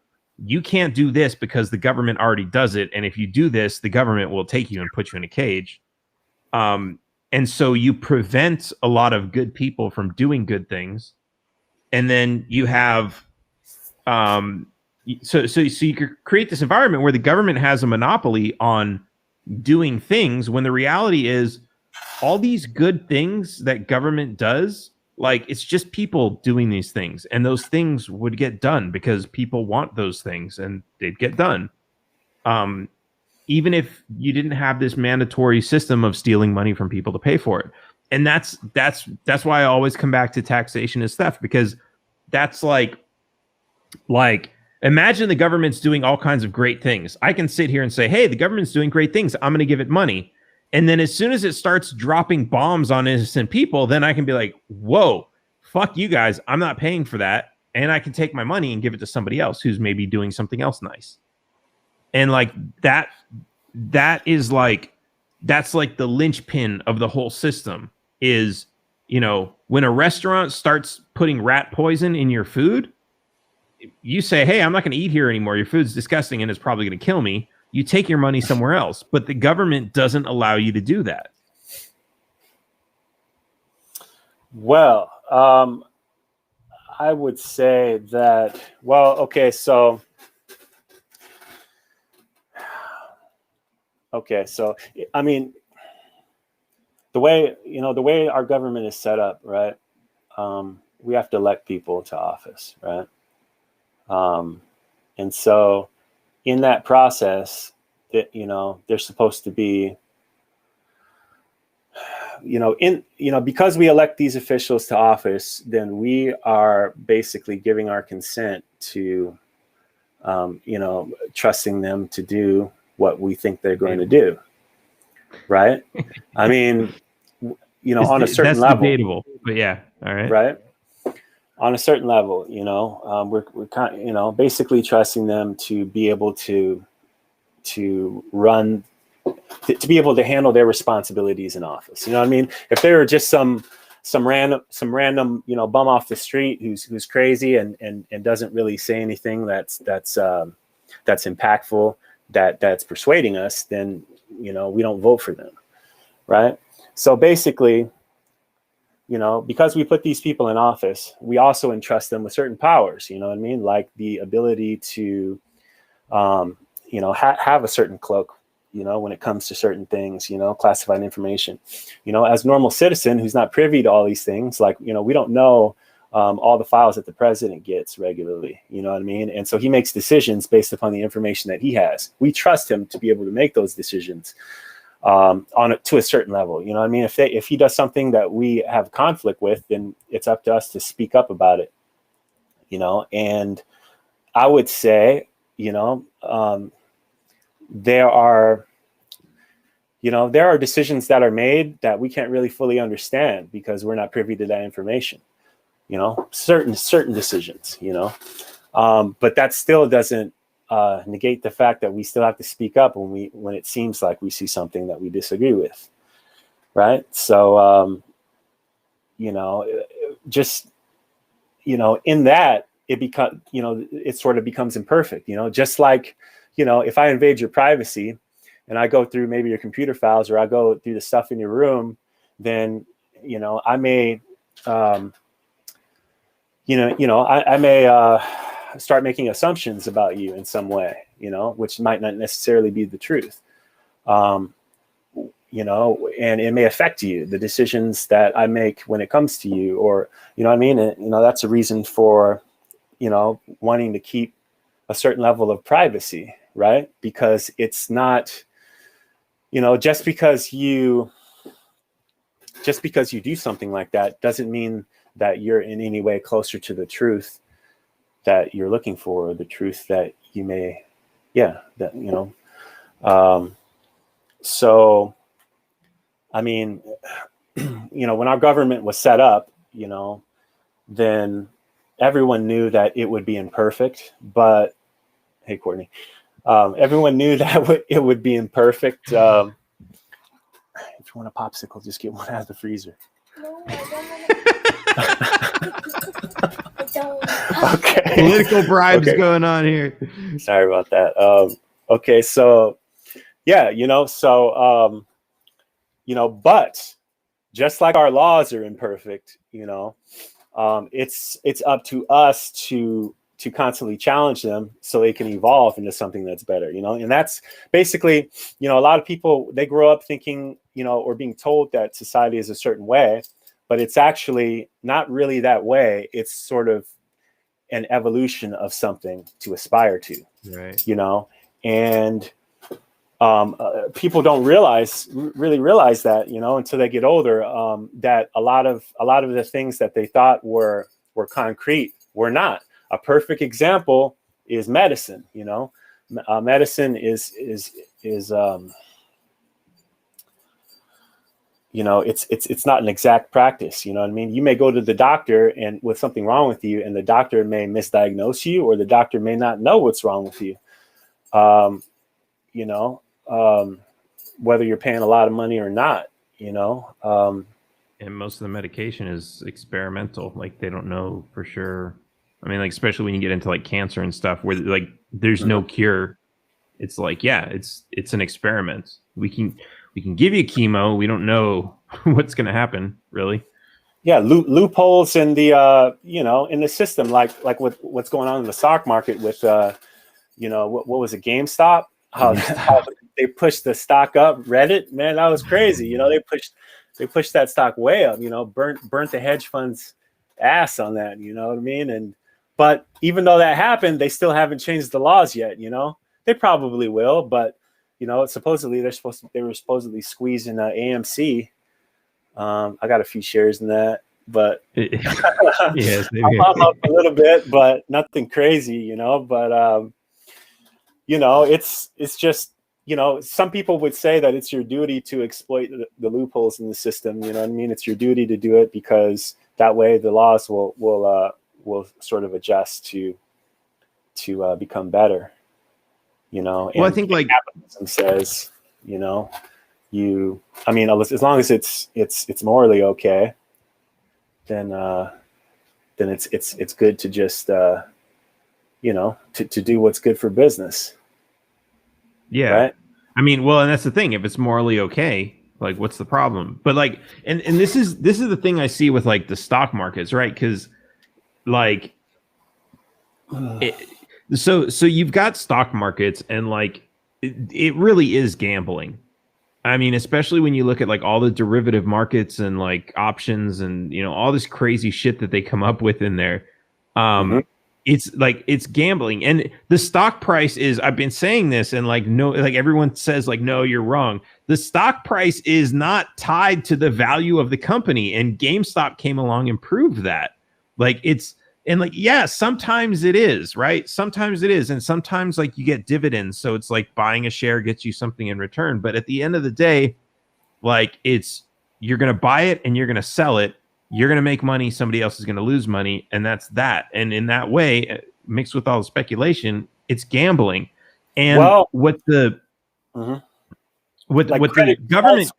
Speaker 1: you can't do this because the government already does it. And if you do this, the government will take you and put you in a cage. And so you prevent a lot of good people from doing good things. And then you have, so you could create this environment where the government has a monopoly on doing things, when the reality is all these good things that government does, like it's just people doing these things, and those things would get done because people want those things and they'd get done. Even if you didn't have this mandatory system of stealing money from people to pay for it. And that's why I always come back to taxation is theft, because that's like imagine the government's doing all kinds of great things. I can sit here and say, hey, the government's doing great things, I'm going to give it money. And then as soon as it starts dropping bombs on innocent people, then I can be like, whoa, fuck you guys, I'm not paying for that. And I can take my money and give it to somebody else who's maybe doing something else nice. And like that's like the linchpin of the whole system is, you know, when a restaurant starts putting rat poison in your food, you say, hey, I'm not going to eat here anymore. Your food's disgusting and it's probably going to kill me. You take your money somewhere else, but the government doesn't allow you to do that.
Speaker 2: Well, I would say that, well, okay, so Okay, so I mean, the way our government is set up, right? We have to elect people to office, right? And so in that process, that they're supposed to be, because we elect these officials to office, then we are basically giving our consent to, trusting them to do what we think they're going to do, right? I mean, on a certain
Speaker 1: that's
Speaker 2: level,
Speaker 1: debatable, but yeah, all right,
Speaker 2: right? On a certain level, we're kind of, basically trusting them to be able to run, to be able to handle their responsibilities in office. You know what I mean? If they were just some random, bum off the street who's crazy and doesn't really say anything that's impactful, that's persuading us, then we don't vote for them, right? So basically, because we put these people in office, we also entrust them with certain powers. You know what I mean? Like the ability to, have a certain cloak, when it comes to certain things, classified information. As a normal citizen who's not privy to all these things, like, we don't know all the files that the president gets regularly, you know what I mean? And so he makes decisions based upon the information that he has. We trust him to be able to make those decisions to a certain level. You know what I mean? If he does something that we have conflict with, then it's up to us to speak up about it, and I would say, there are decisions that are made that we can't really fully understand because we're not privy to that information, certain decisions, but that still doesn't negate the fact that we still have to speak up when it seems like we see something that we disagree with, right? So just in that, it sort of becomes imperfect, just like if I invade your privacy and I go through maybe your computer files, or I go through the stuff in your room, then I may I may start making assumptions about you in some way, which might not necessarily be the truth. And it may affect you, the decisions that I make when it comes to you, or, what I mean? And, that's a reason for, wanting to keep a certain level of privacy, right? Because it's not, just because you do something like that doesn't mean that you're in any way closer to the truth that you're looking for, or the truth that you may, so, I mean, when our government was set up, then everyone knew that it would be imperfect, but hey, Courtney, everyone knew that it would be imperfect. If you want a popsicle, just get one out of the freezer. No, I don't. Okay.
Speaker 1: Political bribes going on here.
Speaker 2: Sorry about that. Okay, so yeah, but just like our laws are imperfect, it's up to us to constantly challenge them so they can evolve into something that's better, and that's basically, a lot of people, they grow up thinking, or being told that society is a certain way, but it's actually not really that way. It's sort of an evolution of something to aspire to,
Speaker 1: right?
Speaker 2: And people don't really realize that, until they get older, that a lot of the things that they thought were concrete were not. A perfect example is medicine. Medicine is it's not an exact practice. You know what I mean? You may go to the doctor and with something wrong with you, and the doctor may misdiagnose you, or the doctor may not know what's wrong with you. Whether you're paying a lot of money or not, and
Speaker 1: most of the medication is experimental. Like, they don't know for sure. I mean, like, especially when you get into like cancer and stuff, where like there's no cure. It's like, yeah, it's an experiment. We can give you chemo. We don't know what's going to happen, really.
Speaker 2: Yeah, loopholes in the in the system, like with what's going on in the stock market with what was it, GameStop? How they pushed the stock up. Reddit, man, that was crazy. You know, they pushed that stock way up. You know, burnt the hedge funds ass on that. You know what I mean? But even though that happened, they still haven't changed the laws yet. You know, they probably will, but you know, supposedly they were supposedly squeezing AMC. I got a few shares in that, but
Speaker 1: yes,
Speaker 2: I'm up a little bit, but nothing crazy, you know. But you know, it's just, you know, some people would say that it's your duty to exploit the loopholes in the system. You know what I mean? It's your duty to do it because that way the laws will sort of adjust to become better. You know, and
Speaker 1: well, I think like
Speaker 2: capitalism says, you know, I mean, as long as it's morally okay, then it's good to just you know, to do what's good for business.
Speaker 1: yeah.
Speaker 2: Right?
Speaker 1: I mean, well, and that's the thing. If it's morally okay, like, what's the problem? But like, and this is the thing I see with like the stock markets, right? Because like, so you've got stock markets, and like, it really is gambling. I mean, especially when you look at like all the derivative markets and like options and, you know, all this crazy shit that they come up with in there. It's like, it's gambling. And the stock price is, I've been saying this, and like, no, like everyone says like, no, you're wrong. The stock price is not tied to the value of the company. And GameStop came along and proved that. Like, it's, and like, yeah, sometimes it is, right? Sometimes it is. And sometimes like you get dividends. So it's like buying a share gets you something in return. But at the end of the day, like, it's, you're going to buy it and you're going to sell it. You're going to make money. Somebody else is going to lose money. And that's that. And in that way, mixed with all the speculation, it's gambling. And
Speaker 2: well,
Speaker 1: what the, what the government,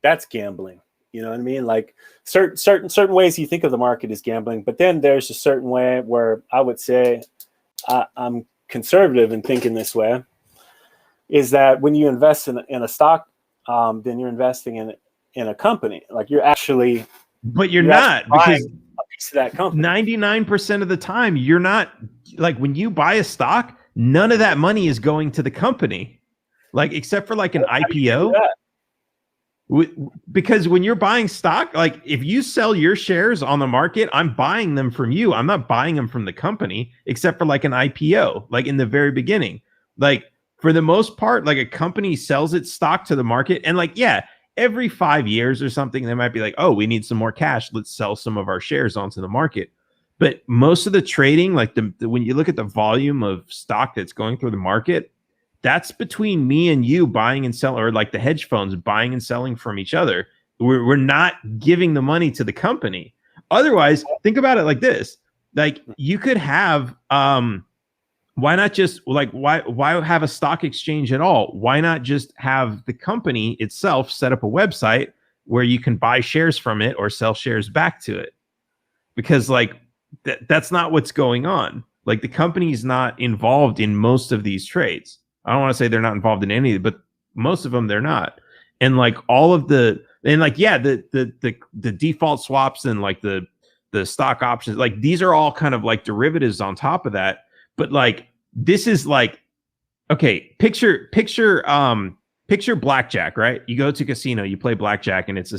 Speaker 2: that's gambling. You know what I mean? Like certain ways you think of the market as gambling, but then there's a certain way where I would say I'm conservative in thinking this way, is that when you invest in a stock, then you're investing in a company. Like you're actually,
Speaker 1: but you're not, because
Speaker 2: a piece of that company.
Speaker 1: 99% of the time, you're not, like, when you buy a stock, none of that money is going to the company, like, except for like an IPO. Because when you're buying stock, like if you sell your shares on the market, I'm buying them from you. I'm not buying them from the company, except for like an IPO, like in the very beginning. Like, for the most part, like a company sells its stock to the market, and like, yeah, every 5 years or something, they might be like, oh, we need some more cash. Let's sell some of our shares onto the market. But most of the trading, like when you look at the volume of stock that's going through the market, that's between me and you buying and selling, or like the hedge funds buying and selling from each other. We're not giving the money to the company. Otherwise, think about it like this. Like, you could have, why not just like, why have a stock exchange at all? Why not just have the company itself set up a website where you can buy shares from it or sell shares back to it? Because like that's not what's going on. Like, the company's not involved in most of these trades. I don't want to say they're not involved in any, but most of them they're not. And like all of the, and like, yeah, the default swaps and like the stock options, like these are all kind of like derivatives on top of that. But like, this is like, okay, picture blackjack, right? You go to a casino, you play blackjack, and it's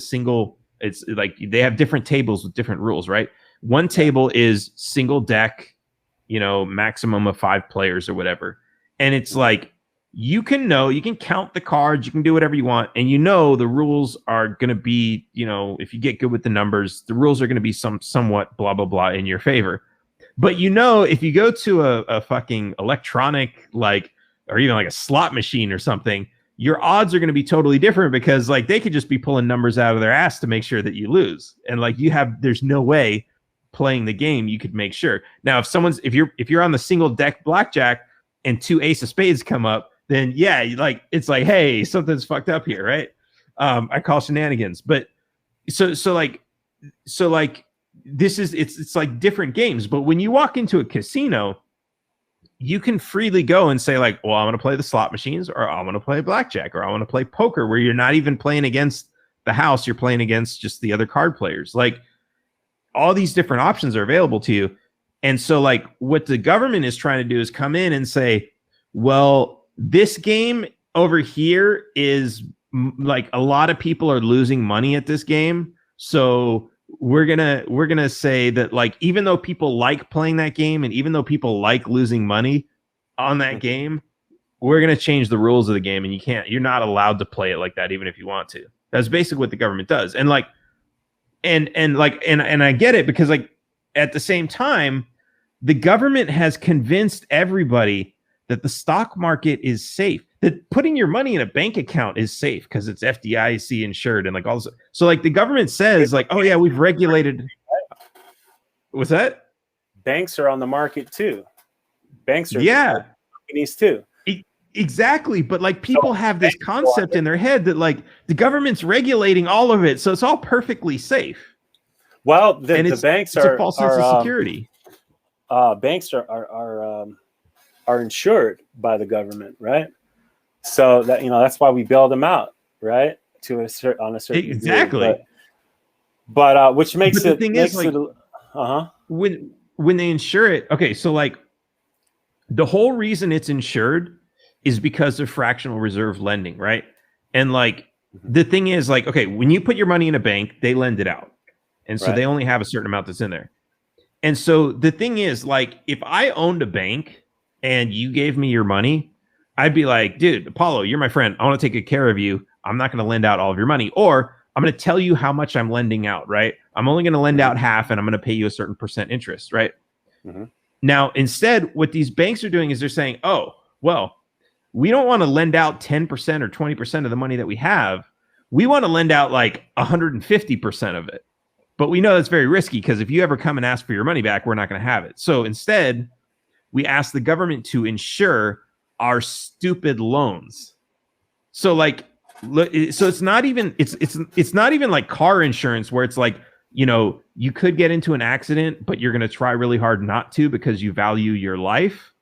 Speaker 1: like they have different tables with different rules, right? One table is single deck, you know, maximum of 5 players or whatever. And it's like, you can count the cards, you can do whatever you want. And you know, the rules are going to be, you know, if you get good with the numbers, the rules are going to be somewhat blah, blah, blah in your favor. But you know, if you go to a fucking electronic, like, or even like a slot machine or something, your odds are going to be totally different, because like they could just be pulling numbers out of their ass to make sure that you lose. And like there's no way playing the game you could make sure. Now, if you're on the single deck blackjack and 2 ace of spades come up, then yeah, it's like, hey, something's fucked up here, right? I call shenanigans. But so this is, it's like different games. But when you walk into a casino, you can freely go and say like, well, I'm going to play the slot machines, or I'm going to play blackjack, or I want to play poker, where you're not even playing against the house, you're playing against just the other card players. Like, all these different options are available to you. And so like what the government is trying to do is come in and say, well, this game over here is like a lot of people are losing money at this game. So we're gonna say that, like, even though people like playing that game and even though people like losing money on that game, we're gonna change the rules of the game, and you're not allowed to play it like that, even if you want to. That's basically what the government does. And like, and I get it, because like at the same time, the government has convinced everybody that the stock market is safe, that putting your money in a bank account is safe because it's FDIC insured and like all this. So like the government says like, oh yeah, we've regulated. What's that?
Speaker 2: Banks are on the market too. Banks are companies too.
Speaker 1: Exactly. But like people have this concept in their head that like the government's regulating all of it, so it's all perfectly safe.
Speaker 2: Well, the banks are
Speaker 1: a false sense of security.
Speaker 2: Banks are insured by the government, right? So that, you know, that's why we bail them out, right? On a certain
Speaker 1: exactly
Speaker 2: degree. But which makes
Speaker 1: but
Speaker 2: it
Speaker 1: the thing
Speaker 2: makes
Speaker 1: is, like,
Speaker 2: it
Speaker 1: when they insure it, okay, so like the whole reason it's insured is because of fractional reserve lending, right? And like the thing is, like, okay, when you put your money in a bank, they lend it out, and so they only have a certain amount that's in there. And so the thing is, like, if I owned a bank and you gave me your money, I'd be like, dude, Apollo, you're my friend. I want to take good care of you. I'm not going to lend out all of your money, or I'm going to tell you how much I'm lending out, right? I'm only going to lend out half, and I'm going to pay you a certain percent interest, right? Now, instead, what these banks are doing is they're saying, oh, well, we don't want to lend out 10% or 20% of the money that we have. We want to lend out like 150% of it. But we know that's very risky, because if you ever come and ask for your money back, we're not going to have it. So instead, we ask the government to insure our stupid loans. So like, so it's not even like car insurance, where it's like, you know, you could get into an accident, but you're going to try really hard not to because you value your life.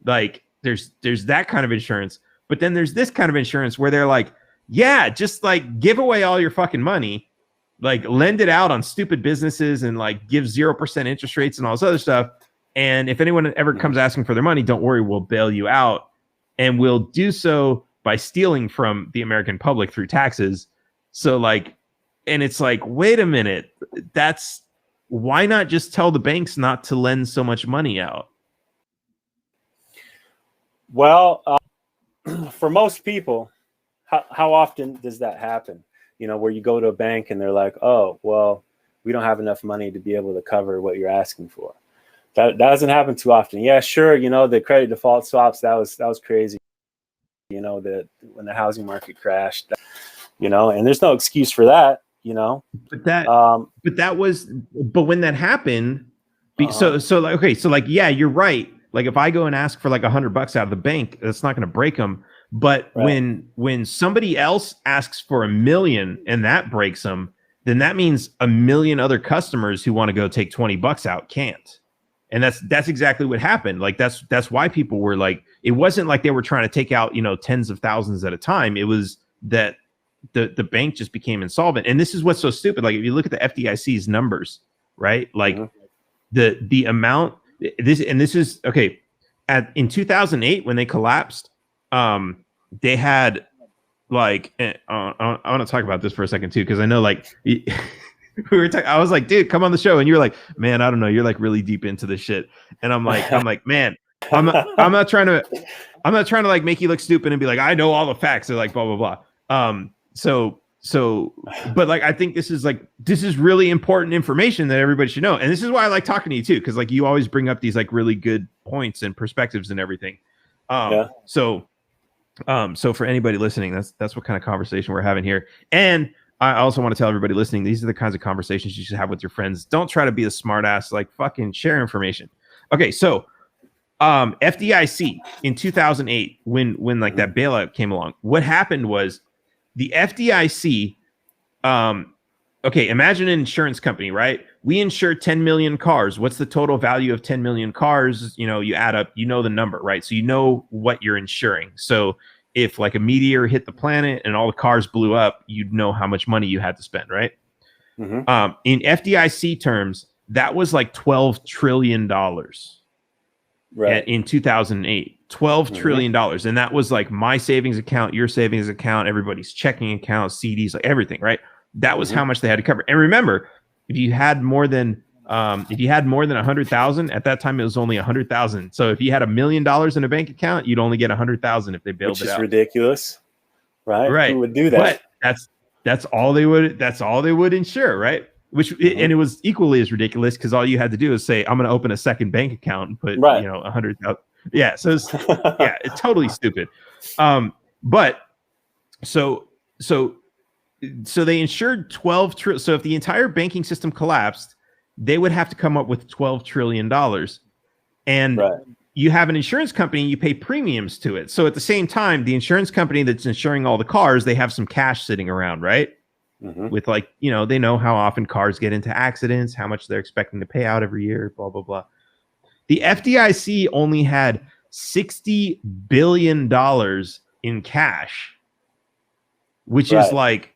Speaker 1: Like there's that kind of insurance, but then there's this kind of insurance where they're like, yeah, just like give away all your fucking money, like lend it out on stupid businesses and like give 0% interest rates and all this other stuff. And if anyone ever comes asking for their money, don't worry, we'll bail you out. And we'll do so by stealing from the American public through taxes. So like, and it's like, wait a minute, why not just tell the banks not to lend so much money out?
Speaker 2: Well, for most people, how often does that happen? You know, where you go to a bank and they're like, oh, well, we don't have enough money to be able to cover what you're asking for. That doesn't happen too often. Yeah, sure. You know, the credit default swaps, that was crazy. You know, when the housing market crashed, you know, and there's no excuse for that, you know.
Speaker 1: But when that happened, so like, okay, so like, yeah, you're right. Like if I go and ask for like $100 out of the bank, that's not going to break them. But when somebody else asks for $1 million and that breaks them, then that means 1 million other customers who want to go take $20 out can't. And that's exactly what happened. Like that's why people were like, it wasn't like they were trying to take out, you know, tens of thousands at a time. It was that the bank just became insolvent. And this is what's so stupid. Like if you look at the FDIC's numbers, right? Like the amount this is okay. In 2008 when they collapsed, they had like I want to talk about this for a second too, because I know like we were I was like, dude, come on the show, and you're like, man, I don't know, you're like really deep into this shit, and I'm like, man, I'm not trying to like make you look stupid and be like, I know all the facts, or like blah blah blah. So but like I think this is really important information that everybody should know, and this is why I like talking to you too, because like you always bring up these like really good points and perspectives and everything. So for anybody listening, that's what kind of conversation we're having here. And I also want to tell everybody listening, these are the kinds of conversations you should have with your friends. Don't try to be a smart ass, like fucking share information. Okay, so FDIC in 2008, when like that bailout came along, what happened was the FDIC, okay, imagine an insurance company, right? We insure 10 million cars. What's the total value of 10 million cars? You know, you add up, you know the number, right? So you know what you're insuring. So if like a meteor hit the planet and all the cars blew up, you'd know how much money you had to spend, right? In FDIC terms, that was like $12 trillion.
Speaker 2: Right.
Speaker 1: in 2008. $12 trillion dollars. And that was like my savings account, your savings account, everybody's checking account, CDs, like everything, right? That was how much they had to cover. And remember, if you had more than 100,000 at that time, it was only 100,000. So if you had $1 million in a bank account, you'd only get 100,000 if they bailed it out.
Speaker 2: Which is ridiculous, right?
Speaker 1: Right.
Speaker 2: Who would do that?
Speaker 1: But that's all they would insure, right? Which and it was equally as ridiculous because all you had to do is say, I'm going to open a second bank account and put 100,000. Yeah. So it's totally stupid. But so they insured 12 trillion. So if the entire banking system collapsed, they would have to come up with $12 trillion. And you have an insurance company, you pay premiums to it. So at the same time, the insurance company that's insuring all the cars, they have some cash sitting around, right? With like, they know how often cars get into accidents, how much they're expecting to pay out every year, blah, blah, blah. The FDIC only had $60 billion in cash, which is like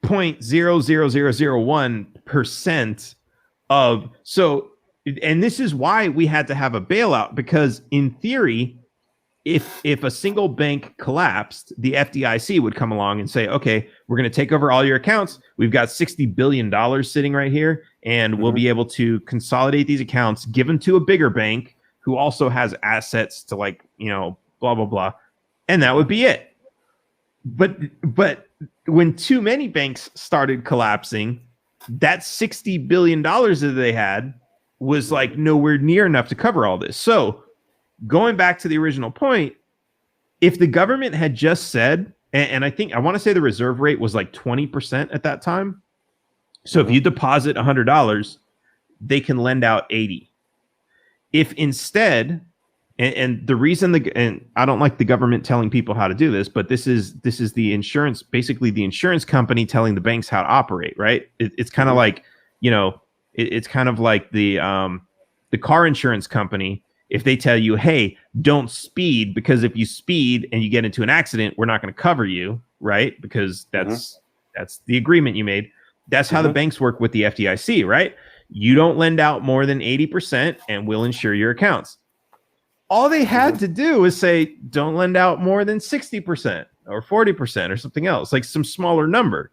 Speaker 1: 0.00001% of. So, and this is why we had to have a bailout, because in theory, if a single bank collapsed, the FDIC would come along and say, okay, we're going to take over all your accounts. We've got $60 billion sitting right here, and we'll be able to consolidate these accounts, give them to a bigger bank who also has assets to blah, blah, blah. And that would be it. But when too many banks started collapsing, that $60 billion that they had was like nowhere near enough to cover all this. So going back to the original point, if the government had just said, and I want to say the reserve rate was like 20% at that time. So if you deposit $100, they can lend out 80. If instead, and the reason and I don't like the government telling people how to do this, but this is the insurance, basically the insurance company telling the banks how to operate, right? It's kind of like, it's kind of like the car insurance company. If they tell you, hey, don't speed, because if you speed and you get into an accident, we're not going to cover you, right? Because that's the agreement you made. That's how the banks work with the FDIC, right? You don't lend out more than 80% and we'll insure your accounts. All they had to do is say, don't lend out more than 60% or 40% or something else, like some smaller number.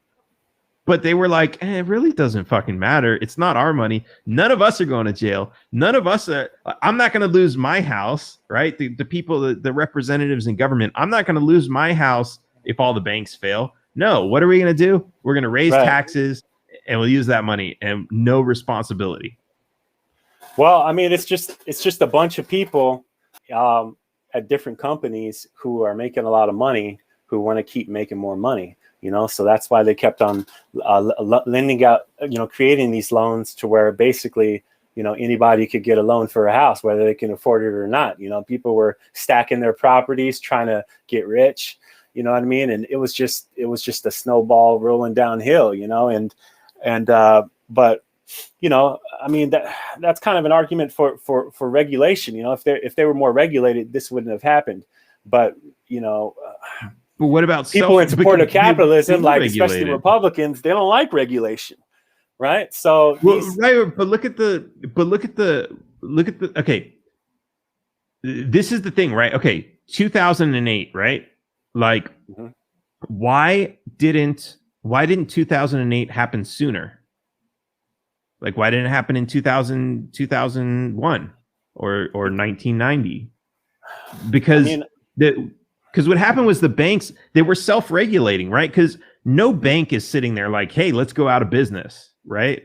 Speaker 1: But they were like, it really doesn't fucking matter. It's not our money. None of us are going to jail. None of us are. I'm not going to lose my house, right? The people, the representatives in government, I'm not going to lose my house if all the banks fail. No, what are we going to do? We're going to raise taxes and we'll use that money, and no responsibility.
Speaker 2: Well, I mean, it's just a bunch of people at different companies who are making a lot of money, who want to keep making more money. So that's why they kept on lending out, creating these loans to where basically, anybody could get a loan for a house, whether they can afford it or not. People were stacking their properties, trying to get rich, you know what I mean? And it was just a snowball rolling downhill, but, I mean, that's kind of an argument for regulation. If they were more regulated, this wouldn't have happened. But,
Speaker 1: but what about
Speaker 2: people in support of capitalism, like especially Republicans, they don't like regulation, right? So,
Speaker 1: but look at the okay. This is the thing, right? Okay, 2008, right? Like, why didn't 2008 happen sooner? Like, why didn't it happen in 2001 or 1990? Because because what happened was the banks, they were self-regulating, right? Because no bank is sitting there like, hey, let's go out of business, right?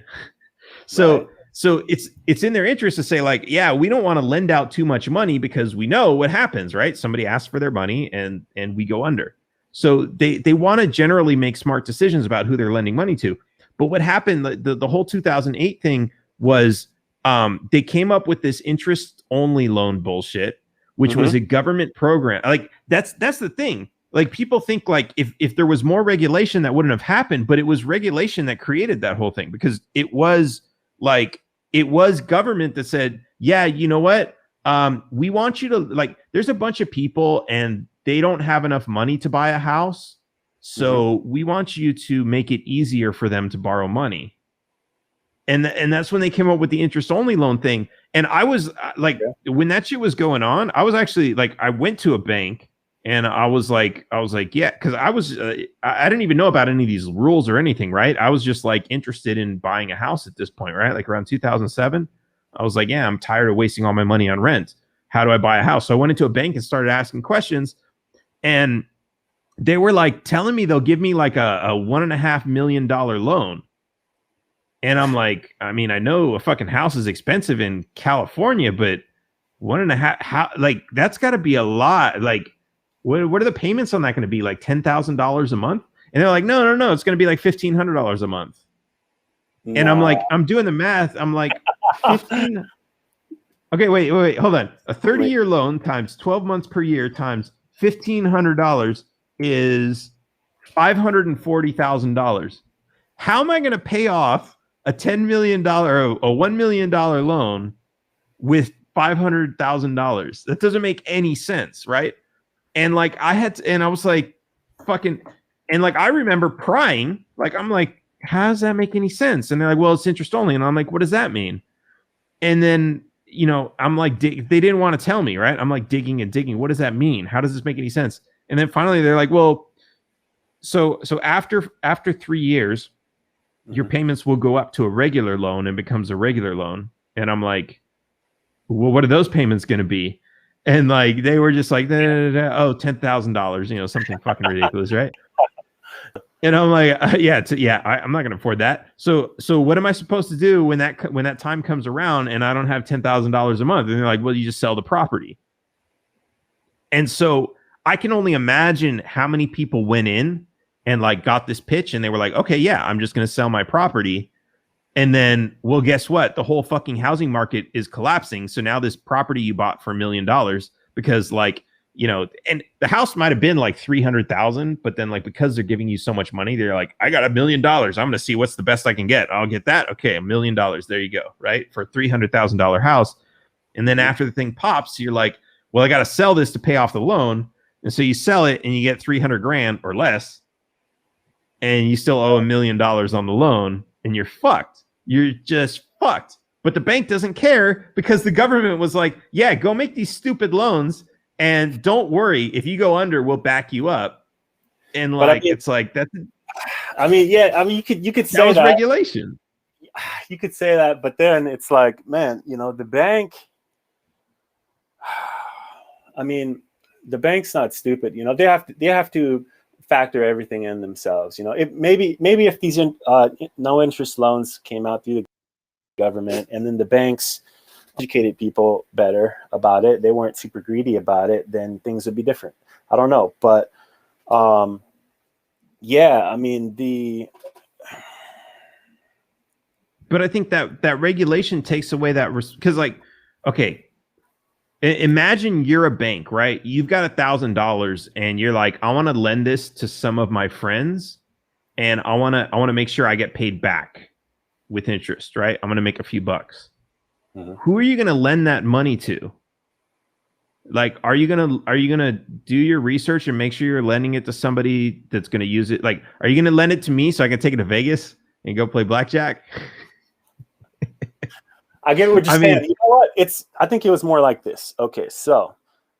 Speaker 1: So it's in their interest to say like, yeah, we don't want to lend out too much money because we know what happens, right? Somebody asks for their money and we go under. So they want to generally make smart decisions about who they're lending money to. But what happened, the whole 2008 thing was they came up with this interest-only loan bullshit, which was a government program. Like that's the thing. Like people think like if there was more regulation, that wouldn't have happened, but it was regulation that created that whole thing, because it was government that said, yeah, you know what? We want you to, like, there's a bunch of people and they don't have enough money to buy a house. So we want you to make it easier for them to borrow money. And that's when they came up with the interest only loan thing. And I was like, when that shit was going on, I was actually like, I went to a bank and I was like, yeah, because I didn't even know about any of these rules or anything, right? I was just like interested in buying a house at this point, right? Like around 2007, I was like, yeah, I'm tired of wasting all my money on rent. How do I buy a house? So I went into a bank and started asking questions, and they were like telling me they'll give me like a $1.5 million loan. And I'm like, I mean, I know a fucking house is expensive in California, but 1.5, how, like, that's got to be a lot. Like, what are the payments on that going to be? Like $10,000 a month? And they're like, no, it's going to be like $1,500 a month. No. And I'm like, I'm doing the math. I'm like, 15. Okay, wait, hold on. A 30-year loan times 12 months per year times $1,500 is $540,000. How am I going to pay off a $10 million or a $1 million loan with $500,000? That doesn't make any sense, right? And like and I was like, fucking, and like I remember prying, like I'm like, how does that make any sense? And they're like, well, it's interest only, and I'm like, what does that mean? And then I'm like, they didn't want to tell me, right? I'm like digging. What does that mean? How does this make any sense? And then finally, they're like, well, so after 3 years, your payments will go up to a regular loan and becomes a regular loan. And I'm like, well, what are those payments going to be? And like, they were just like, oh, $10,000, something fucking ridiculous, right? And I'm like, I'm not going to afford that. So what am I supposed to do when that time comes around and I don't have $10,000 a month? And they're like, well, you just sell the property. And so I can only imagine how many people went in and like got this pitch and they were like, okay, yeah, I'm just going to sell my property. And then, well, guess what? The whole fucking housing market is collapsing. So now this property you bought for $1 million because like, and the house might have been like 300,000, but then like, because they're giving you so much money, they're like, I got $1 million. I'm going to see what's the best I can get. I'll get that. Okay. $1 million. There you go. Right. For a $300,000 house. And then after the thing pops, you're like, well, I got to sell this to pay off the loan. And so you sell it and you get 300 grand or less, and you still owe $1 million on the loan, and you're fucked. You're just fucked. But the bank doesn't care because the government was like, yeah, go make these stupid loans. And don't worry, if you go under, we'll back you up. And like, it's like that's.
Speaker 2: You could say that
Speaker 1: regulation.
Speaker 2: You could say that, but then it's like, man, the bank. I mean, the bank's not stupid. They have to factor everything in themselves. Maybe if these no interest loans came out through the government, and then the banks educated people better about it, they weren't super greedy about it, then things would be different. I don't know, but
Speaker 1: but I think that regulation takes away that because like, okay, imagine you're a bank, right? You've got $1,000 and you're like, I want to lend this to some of my friends and I want to make sure I get paid back with interest, right? I'm going to make a few bucks. Who are you going to lend that money to? Like, are you going to do your research and make sure you're lending it to somebody that's going to use it? Like, are you going to lend it to me so I can take it to Vegas and go play blackjack?
Speaker 2: I get what you're saying. You know what? I think it was more like this. Okay, so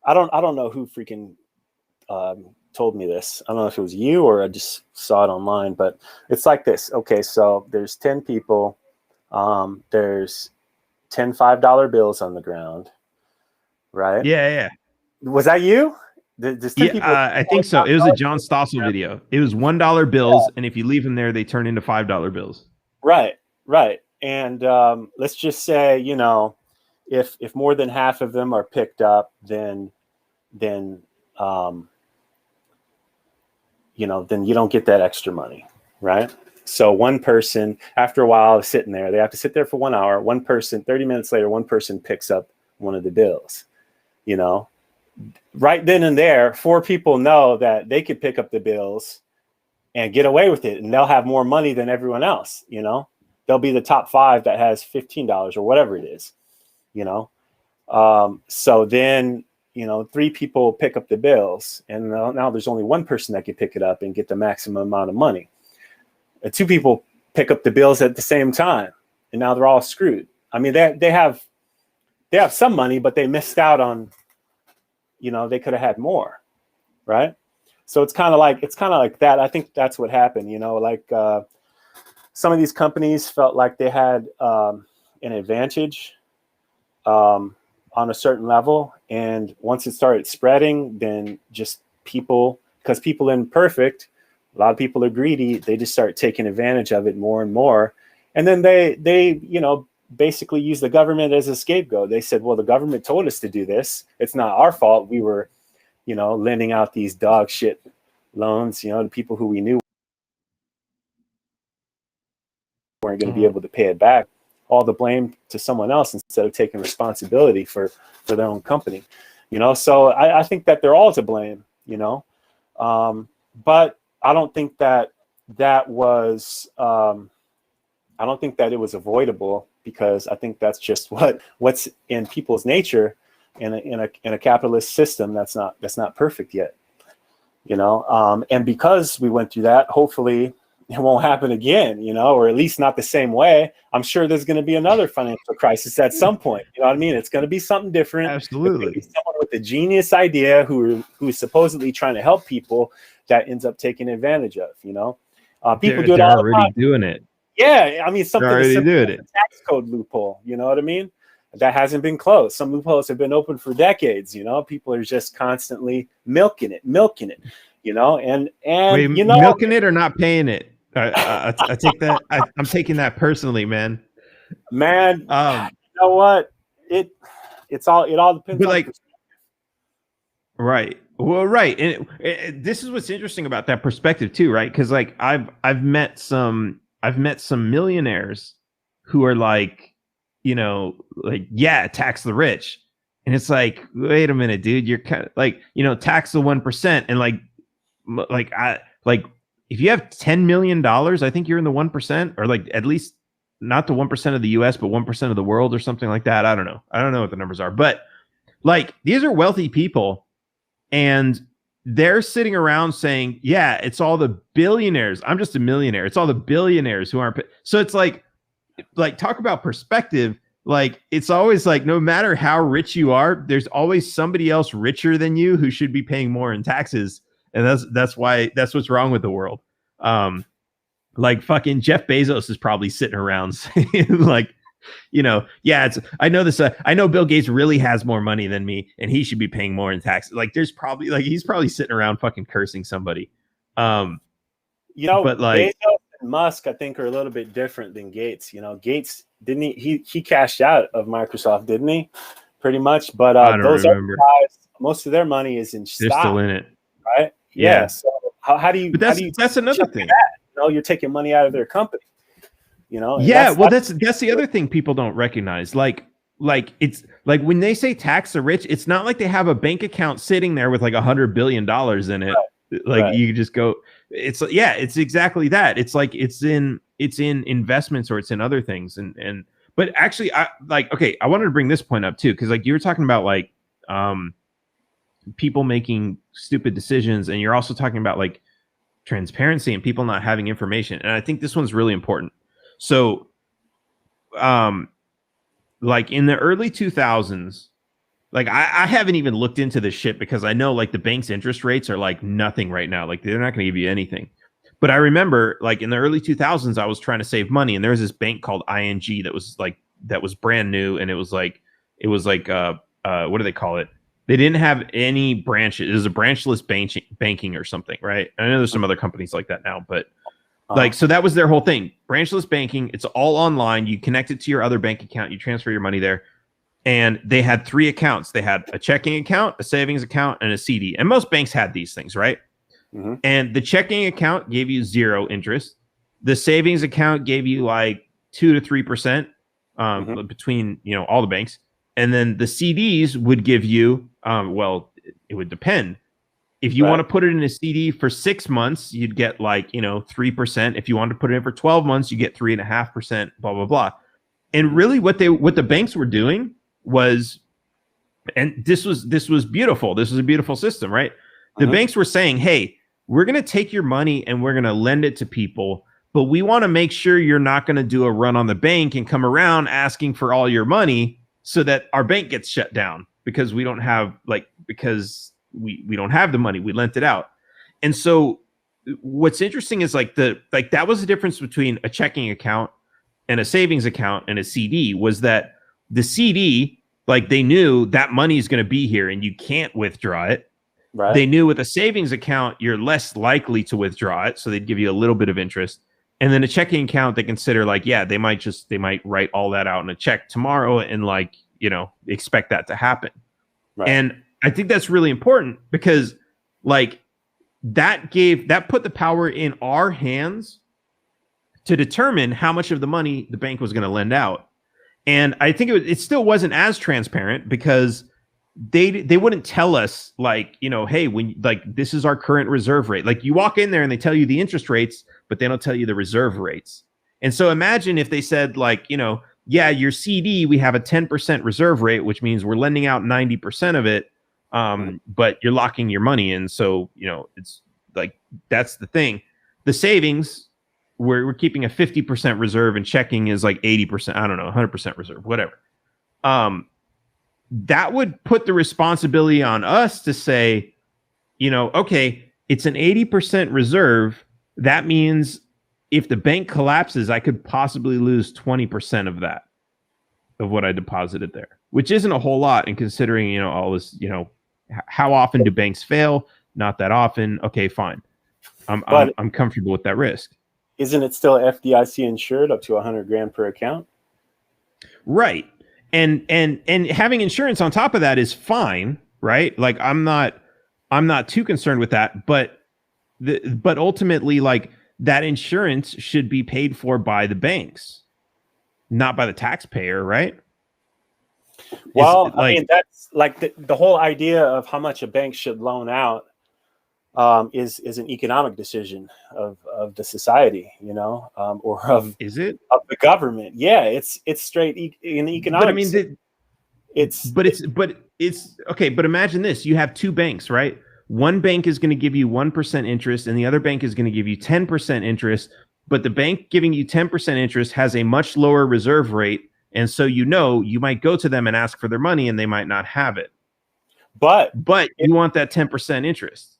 Speaker 2: I don't know who freaking told me this. I don't know if it was you or I just saw it online, but it's like this. Okay, so there's 10 people. There's 10 $5 bills on the ground, right?
Speaker 1: Yeah.
Speaker 2: Was that you? There's 10 people.
Speaker 1: I think so. It was a John Stossel video. It was $1 bills, and if you leave them there, they turn into $5 bills.
Speaker 2: Right. And let's just say, if more than half of them are picked up, then you don't get that extra money, right? So one person, after a while, is sitting there. They have to sit there for 1 hour. One person, 30 minutes later, one person picks up one of the bills. Right then and there, 4 people know that they could pick up the bills and get away with it, and they'll have more money than everyone else. They'll be the top 5 that has $15 or whatever it is. So then 3 people pick up the bills, and now there's only one person that can pick it up and get the maximum amount of money. 2 people pick up the bills at the same time. and now they're all screwed. I mean, they have some money, but they missed out on, they could have had more, right? So it's kind of like that. I think that's what happened. Like some of these companies felt like they had an advantage on a certain level, and once it started spreading, then just because people aren't perfect, a lot of people are greedy. They just start taking advantage of it more and more, and then they basically use the government as a scapegoat. They said, well, the government told us to do this. It's not our fault. We were, lending out these dog shit loans, to people who we knew weren't going to be able to pay it back. All the blame to someone else instead of taking responsibility for their own company. So I think that they're all to blame, but I don't think that was, I don't think that it was avoidable, because I think that's just what's in people's nature in a capitalist system that's not perfect yet, and because we went through that, hopefully it won't happen again, or at least not the same way. I'm sure there's going to be another financial crisis at some point. You know what I mean? It's going to be something different.
Speaker 1: Absolutely.
Speaker 2: It's someone with a genius idea who's supposedly trying to help people that ends up taking advantage of, people do it all the time.
Speaker 1: Doing it.
Speaker 2: Yeah, I mean, something
Speaker 1: already
Speaker 2: simple
Speaker 1: doing
Speaker 2: like a tax code loophole. You know what I mean? That hasn't been closed. Some loopholes have been open for decades. People are just constantly milking it. And
Speaker 1: wait, milking it or not paying it. I take that. I'm taking that personally, man.
Speaker 2: You know what? It all depends on
Speaker 1: like, right. Well, right, and this is what's interesting about that perspective too, right? Because like I've met some millionaires who are like, tax the rich, and it's like, wait a minute, dude, you're kind of like, tax the 1%, and if you have $10 million, I think you're in the 1%, or like at least not the 1% of the US, but 1% of the world or something like that. I don't know what the numbers are, but like these are wealthy people, and they're sitting around saying, yeah, it's all the billionaires. I'm just a millionaire. It's all the billionaires who aren't. So it's like talk about perspective. Like, it's always like, no matter how rich you are, there's always somebody else richer than you who should be paying more in taxes. And that's what's wrong with the world. Like fucking Jeff Bezos is probably sitting around saying like, I know this. I know Bill Gates really has more money than me, and he should be paying more in taxes. Like, there's probably he's probably sitting around fucking cursing somebody. But like
Speaker 2: Bezos and Musk, I think, are a little bit different than Gates. Gates didn't he cashed out of Microsoft, didn't he? Pretty much. But those other guys, most of their money is in stock.
Speaker 1: They're still in it,
Speaker 2: right? Yeah. So how do you?
Speaker 1: But that's another thing.
Speaker 2: You're taking money out of their company.
Speaker 1: That's the other thing people don't recognize. Like it's like when they say tax the rich, it's not like they have a bank account sitting there with like $100 billion in it. Right. Like you just go, it's exactly that. It's like it's in investments, or it's in other things. But actually, I wanted to bring this point up too, because like you were talking about like people making stupid decisions, and you're also talking about like transparency and people not having information. And I think this one's really important. So, like in the early 2000s, like I haven't even looked into this shit, because I know like the bank's interest rates are like nothing right now. Like they're not going to give you anything. But I remember like in the early 2000s, I was trying to save money, and there was this bank called ING that was brand new, and it was like what do they call it? They didn't have any branches. It was a branchless banking or something, right? I know there's some other companies like that now, but so that was their whole thing. Branchless banking. It's all online. You connect it to your other bank account. You transfer your money there. And they had 3 accounts. They had a checking account, a savings account, and a CD. And most banks had these things, right? Mm-hmm. And the checking account gave you 0 interest. The savings account gave you like 2 to 3% between all the banks. And then the CDs would give you it would depend. If you want to put it in a CD for 6 months, you'd get like 3%. If you want to put it in for 12 months, you get 3.5%. Blah blah blah. And really, what the banks were doing was, and this was beautiful. This was a beautiful system, right? The banks were saying, "Hey, we're going to take your money and we're going to lend it to people but we want to make sure you're not going to do a run on the bank and come around asking for all your money so that our bank gets shut down because we don't have because we don't have the money. We lent it out. And so what's interesting is that was the difference between a checking account and a savings account and a CD, was that the CD, they knew that money is going to be here and you can't withdraw it.
Speaker 2: Right.
Speaker 1: They knew with a savings account, you're less likely to withdraw it. So they'd give you a little bit of interest. And then a checking account, they consider they might write all that out in a check tomorrow and expect that to happen.
Speaker 2: Right.
Speaker 1: And I think that's really important because that put the power in our hands to determine how much of the money the bank was going to lend out. And I think it still wasn't as transparent because they wouldn't tell us hey, when this is our current reserve rate. You walk in there and they tell you the interest rates, but they don't tell you the reserve rates. And so imagine if they said yeah, your CD, we have a 10% reserve rate, which means we're lending out 90% of it. But you're locking your money in. So, it's that's the thing. The savings, we're keeping a 50% reserve and checking is 80%. I don't know, 100% reserve, whatever. That would put the responsibility on us to say, okay, it's an 80% reserve. That means if the bank collapses, I could possibly lose 20% of that, of what I deposited there, which isn't a whole lot in considering, all this, how often do banks fail? Not that often. Okay, fine. I'm comfortable with that risk.
Speaker 2: Isn't it still FDIC insured up to $100,000 per account?
Speaker 1: Right. And having insurance on top of that is fine, right? I'm not too concerned with that, but ultimately that insurance should be paid for by the banks, not by the taxpayer, right?
Speaker 2: Well, I mean, that's the whole idea of how much a bank should loan out is an economic decision of the society, or of the government. Yeah, it's straight in economics.
Speaker 1: But I mean, it's okay. But imagine this: you have two banks, right? One bank is going to give you 1% interest, and the other bank is going to give you 10% interest. But the bank giving you 10% interest has a much lower reserve rate, and so you might go to them and ask for their money, and they might not have it. But you want that 10% interest.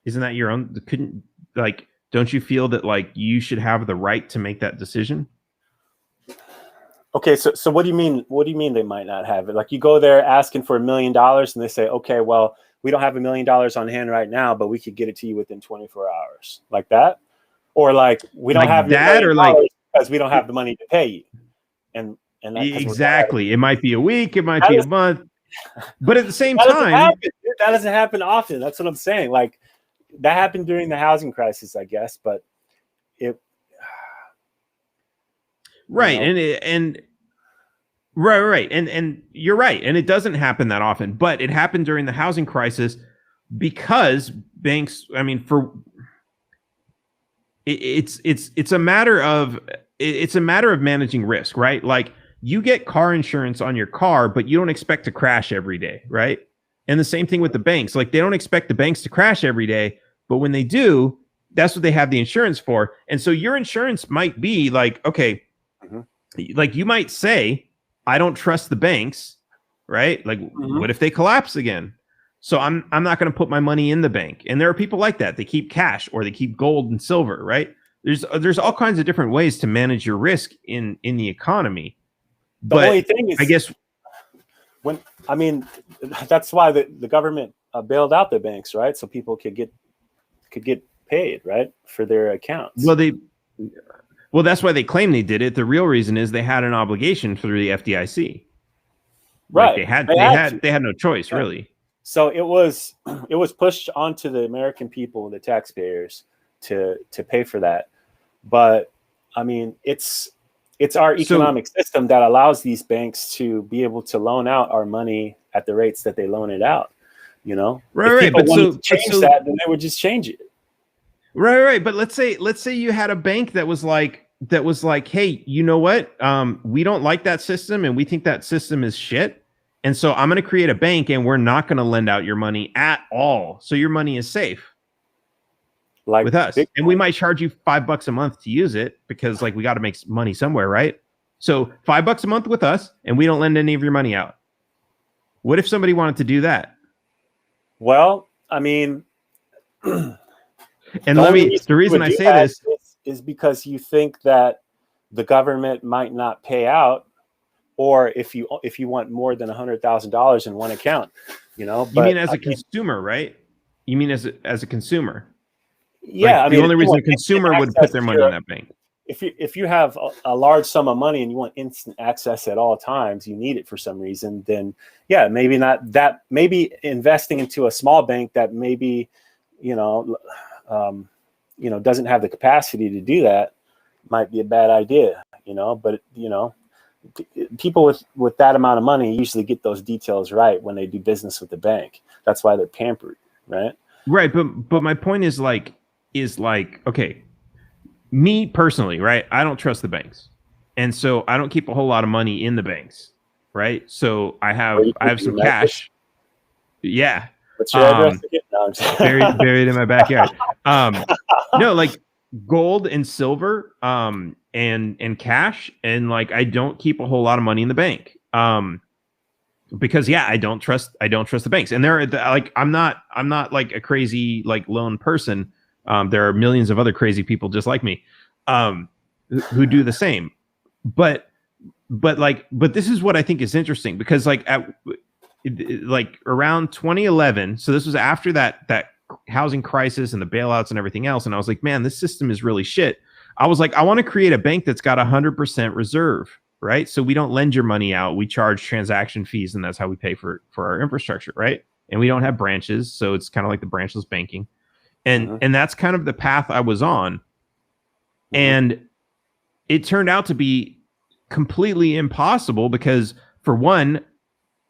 Speaker 1: Isn't that your own? Don't you feel that you should have the right to make that decision?
Speaker 2: Okay, so what do you mean? What do you mean they might not have it? You go there asking for $1 million, and they say, okay, well, we don't have $1 million on hand right now, but we could get it to you within 24 hours, like that, or we don't have that, or because we don't have the money to pay you, and
Speaker 1: exactly. It might be a week, it might be a month, but at the same time,
Speaker 2: that doesn't happen often. That's what I'm saying. That happened during the housing crisis, I guess, but it.
Speaker 1: Right. And right. And you're right. And it doesn't happen that often, but it happened during the housing crisis because banks, I mean, it's a matter of managing risk, right? You get car insurance on your car, but you don't expect to crash every day, right? And the same thing with the banks. They don't expect the banks to crash every day, but when they do, that's what they have the insurance for. And so your insurance might be okay, you might say, I don't trust the banks, right? What if they collapse again? So I'm not going to put my money in the bank. And there are people like that. They keep cash or they keep gold and silver, right? There's all kinds of different ways to manage your risk in the economy.
Speaker 2: The only thing is,
Speaker 1: I guess,
Speaker 2: that's why the government bailed out the banks, right? So people could get paid, right, for their accounts.
Speaker 1: Well, that's why they claim they did it. The real reason is they had an obligation through the FDIC.
Speaker 2: Right.
Speaker 1: They had no choice, really.
Speaker 2: So it was pushed onto the American people, the taxpayers, to pay for that. But I mean, it's our economic system that allows these banks to be able to loan out our money at the rates that they loan it out.
Speaker 1: Right.
Speaker 2: If people wanted to change that, then they would just change it.
Speaker 1: Right. But let's say you had a bank that was like, hey, you know what? We don't like that system, and we think that system is shit. And so I'm going to create a bank, and we're not going to lend out your money at all. So your money is safe.
Speaker 2: like
Speaker 1: with us.
Speaker 2: Bitcoin.
Speaker 1: And we might charge you $5 a month to use it because like we got to make money somewhere, right? So $5 a month with us, and we don't lend any of your money out. What if somebody wanted to do that?
Speaker 2: Well, I mean,
Speaker 1: and
Speaker 2: the
Speaker 1: reason I say this
Speaker 2: is because you think that the government might not pay out, or if you want more than $100,000 in one account, But
Speaker 1: you mean as a consumer, right? You mean as a consumer?
Speaker 2: Yeah,
Speaker 1: like the only reason a consumer would put their money in that bank.
Speaker 2: If you have a large sum of money and you want instant access at all times, you need it for some reason, then yeah, maybe not that. Maybe investing into a small bank that maybe doesn't have the capacity to do that might be a bad idea. But people with that amount of money usually get those details right when they do business with the bank. That's why they're pampered, right?
Speaker 1: Right, but my point is okay. Me personally, right? I don't trust the banks. And so I don't keep a whole lot of money in the banks, right? So I have some cash. Yeah.
Speaker 2: What's your address again? No,
Speaker 1: buried in my backyard. No, like gold and silver, and cash, and like I don't keep a whole lot of money in the bank. Because I don't trust the banks. And I'm not like a crazy like lone person. There are millions of other crazy people just like me, who do the same. But this is what I think is interesting, because like around 2011, so this was after that housing crisis and the bailouts and everything else, and I was like, man, this system is really shit. I was like, I want to create a bank that's got 100% reserve, right? So we don't lend your money out. We charge transaction fees, and that's how we pay for our infrastructure, right? And we don't have branches, so it's kind of like the branchless banking. And that's kind of the path I was on. And it turned out to be completely impossible because, for one,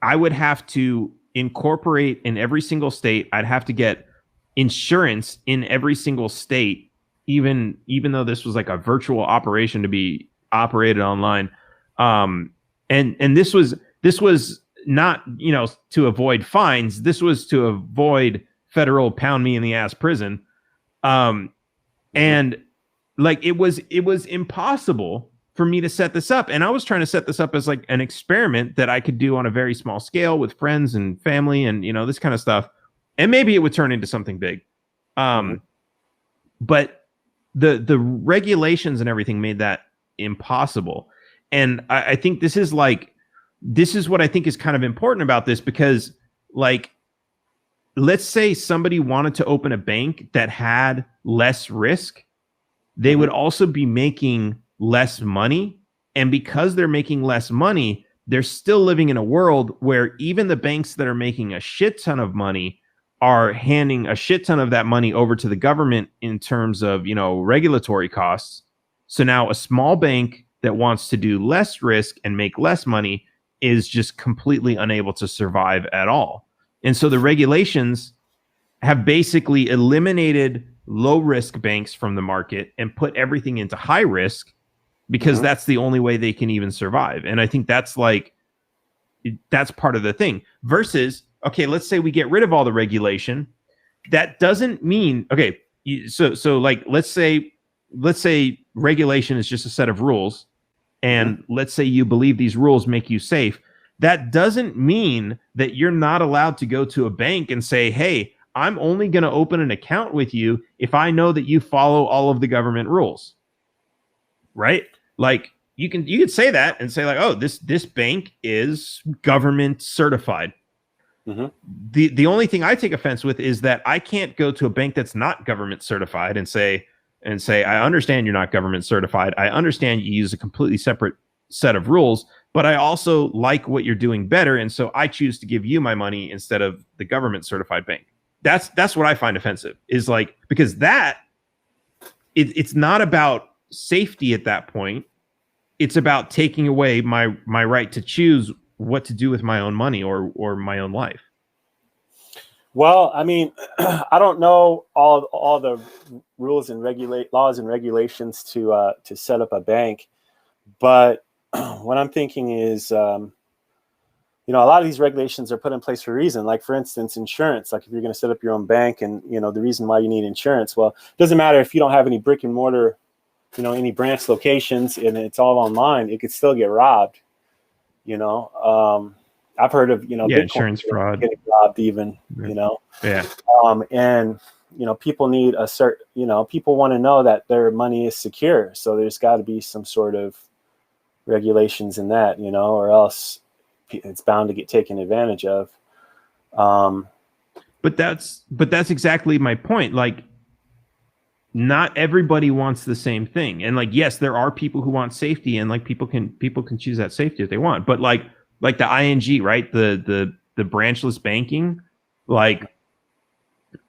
Speaker 1: I would have to incorporate in every single state. I'd have to get insurance in every single state, even though this was like a virtual operation to be operated online. And this was not, to avoid fines. This was to avoid federal pound me in the ass prison. And like it was impossible for me to set this up. And I was trying to set this up as like an experiment that I could do on a very small scale with friends and family and, this kind of stuff. And maybe it would turn into something big. But the regulations and everything made that impossible. And I think this is what I think is kind of important about this, because like, let's say somebody wanted to open a bank that had less risk, they would also be making less money. And because they're making less money, they're still living in a world where even the banks that are making a shit ton of money are handing a shit ton of that money over to the government in terms of, regulatory costs. So now a small bank that wants to do less risk and make less money is just completely unable to survive at all. And so the regulations have basically eliminated low risk banks from the market and put everything into high risk, because that's the only way they can even survive. And I think that's part of the thing. Versus, okay, let's say we get rid of all the regulation. That doesn't mean, okay, so like let's say regulation is just a set of rules, and let's say you believe these rules make you safe. That doesn't mean that you're not allowed to go to a bank and say, hey, I'm only going to open an account with you if I know that you follow all of the government rules. Right? Like you could say that and say like, oh, this bank is government certified. The only thing I take offense with is that I can't go to a bank that's not government certified and say, I understand you're not government certified. I understand you use a completely separate set of rules, but I also like what you're doing better, and so I choose to give you my money instead of the government certified bank. That's what I find offensive, is like, because it's not about safety at that point. It's about taking away my right to choose what to do with my own money or my own life.
Speaker 2: Well, I mean, I don't know all the rules and laws and regulations to set up a bank, but what I'm thinking is, you know, a lot of these regulations are put in place for a reason. Like, for instance, insurance. Like, if you're going to set up your own bank, and, you know, the reason why you need insurance, well, it doesn't matter if you don't have any brick and mortar, you know, any branch locations, and it's all online, it could still get robbed. You know, I've heard of, you know,
Speaker 1: Yeah,
Speaker 2: Bitcoin
Speaker 1: insurance fraud.
Speaker 2: getting robbed even, you know.
Speaker 1: Yeah.
Speaker 2: And, you know, people need a certain, you know, people want to know that their money is secure. So there's got to be some sort of regulations in that, you know, or else it's bound to get taken advantage of.
Speaker 1: But that's exactly my point. Like, not everybody wants the same thing. And like, yes, there are people who want safety, and like people can choose that safety if they want. But like the ING, right? The branchless banking, like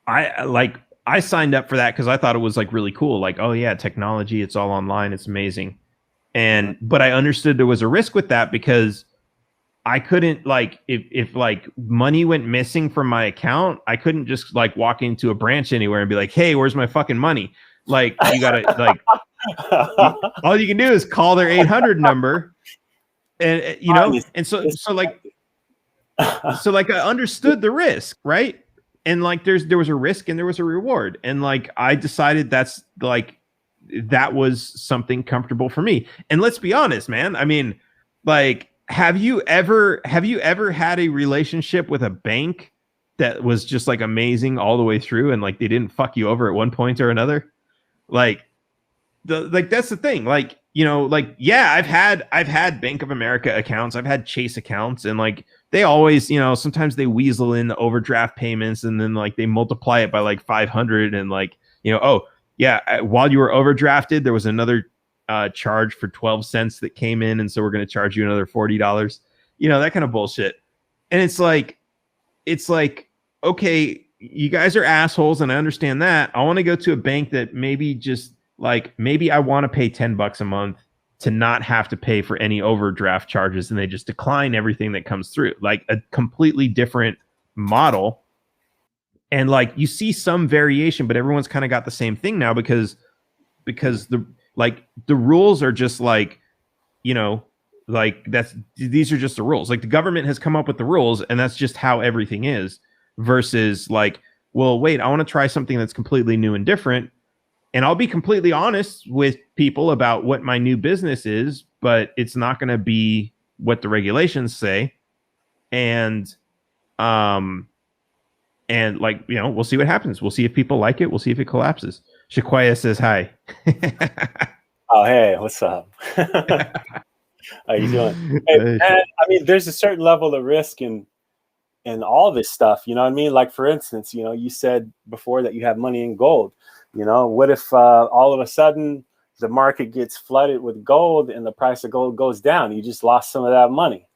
Speaker 1: I signed up for that because I thought it was like really cool. Like, oh yeah, technology, it's all online, it's amazing. And but I understood there was a risk with that, because I couldn't, like, if like money went missing from my account, I couldn't just like walk into a branch anywhere and be like, hey, where's my fucking money? Like, you gotta like all you can do is call their 800 number, and you know, and so like I understood the risk, right? And like there was a risk and there was a reward, and like I decided that was something comfortable for me. And let's be honest, man, I mean, like, have you ever had a relationship with a bank that was just like amazing all the way through, and like they didn't fuck you over at one point or another? Like, that's the thing. Like, you know, like, yeah, I've had Bank of America accounts, I've had Chase accounts, and like they always, you know, sometimes they weasel in the overdraft payments, and then like they multiply it by like 500, and like, you know, oh yeah, while you were overdrafted, there was another charge for 12 cents that came in, and so we're going to charge you another $40, you know, that kind of bullshit. And it's like, okay, you guys are assholes, and I understand that. I want to go to a bank that maybe I want to pay $10 a month to not have to pay for any overdraft charges, and they just decline everything that comes through, like a completely different model. And like, you see some variation, but everyone's kind of got the same thing now, because the rules are just like, you know, like these are just the rules. Like, the government has come up with the rules, and that's just how everything is, versus like, well, wait, I want to try something that's completely new and different. And I'll be completely honest with people about what my new business is, but it's not going to be what the regulations say. And like, you know, we'll see what happens. We'll see if people like it. We'll see if it collapses. Shaquaya says hi.
Speaker 2: Oh, hey, what's up? How you doing? Hey, man, I mean, there's a certain level of risk in all this stuff. You know what I mean? Like, for instance, you know, you said before that you have money in gold. You know, what if all of a sudden the market gets flooded with gold and the price of gold goes down? You just lost some of that money,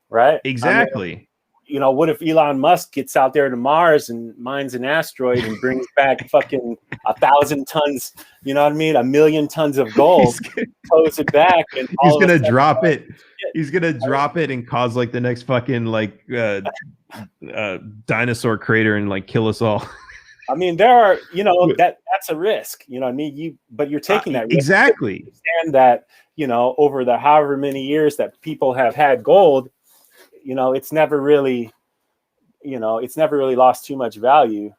Speaker 2: right?
Speaker 1: Exactly.
Speaker 2: I mean, you know, what if Elon Musk gets out there to Mars and mines an asteroid and brings back fucking 1,000 tons, you know what I mean? 1,000,000 tons of gold, close it back, and
Speaker 1: he's going to drop it. He's going to drop it and cause like the next fucking like dinosaur crater and like kill us all.
Speaker 2: I mean, there are, you know, that's a risk, you know what I mean? But you're taking that risk.
Speaker 1: Exactly.
Speaker 2: You understand that, you know, over the however many years that people have had gold, you know, it's never really lost too much value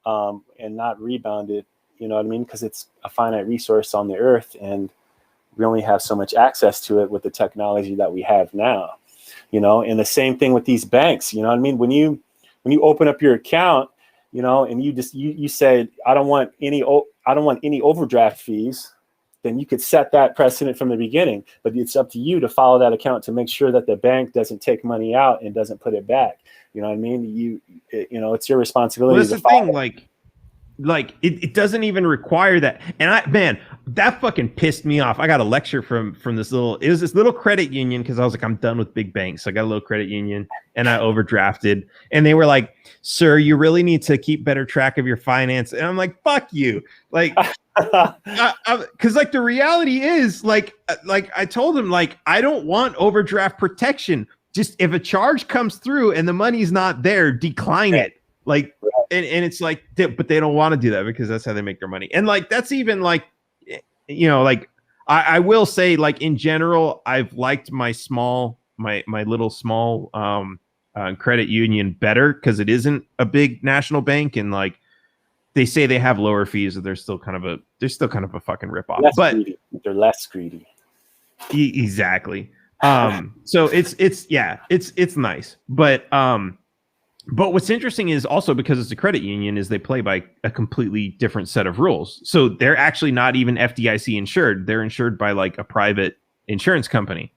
Speaker 2: and not rebounded, you know what I mean? Because it's a finite resource on the earth, and we only have so much access to it with the technology that we have now, you know. And the same thing with these banks, you know what I mean? When you open up your account, you know, and you said, I don't want any overdraft fees, then you could set that precedent from the beginning. But it's up to you to follow that account to make sure that the bank doesn't take money out and doesn't put it back. You know what I mean? You know, it's your responsibility.
Speaker 1: Well, that's the thing. Like it doesn't even require that. And that fucking pissed me off. I got a lecture from this little credit union, because I was like, I'm done with big banks. So I got a little credit union, and I overdrafted, and they were like, sir, you really need to keep better track of your finance. And I'm like, fuck you. Like, because like the reality is like I told him, like, I don't want overdraft protection. Just if a charge comes through and the money's not there, decline it. Like, and it's like, but they don't want to do that because that's how they make their money. And like, that's even like, you know, like I will say, like, in general, I've liked my little small credit union better because it isn't a big national bank, and like they say they have lower fees, but they're still kind of a fucking ripoff.
Speaker 2: Greedy. They're less greedy.
Speaker 1: Exactly. So it's nice, but what's interesting is also because it's a credit union is they play by a completely different set of rules. So they're actually not even FDIC insured. They're insured by like a private insurance company,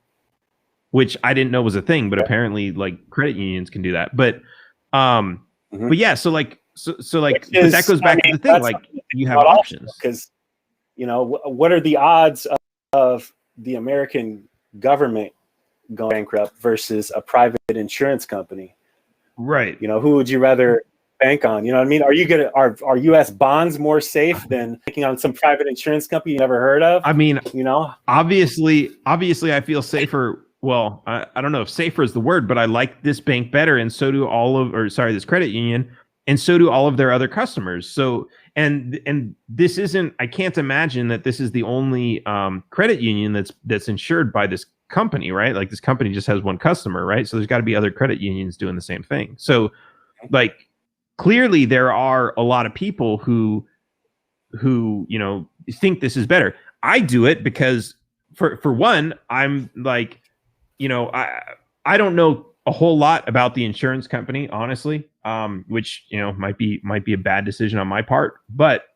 Speaker 1: which I didn't know was a thing, but apparently like credit unions can do that. But but yeah, so that goes back to the thing, like you have options.
Speaker 2: Because what are the odds of the American government going bankrupt versus a private insurance company?
Speaker 1: Right.
Speaker 2: Who would you rather bank on? You know what I mean? Are U.S. bonds more safe than banking on some private insurance company you never heard of?
Speaker 1: I mean, obviously I feel safer. Well, I don't know if safer is the word, but I like this bank better, and so do this credit union, and so do all of their other customers. So, and this isn't. I can't imagine that this is the only credit union that's insured by this company, right? Like this company just has one customer, right? So there's got to be other credit unions doing the same thing. So, like, clearly there are a lot of people who think this is better. I do it because for one, I'm like, I don't know a whole lot about the insurance company, honestly, which might be a bad decision on my part. But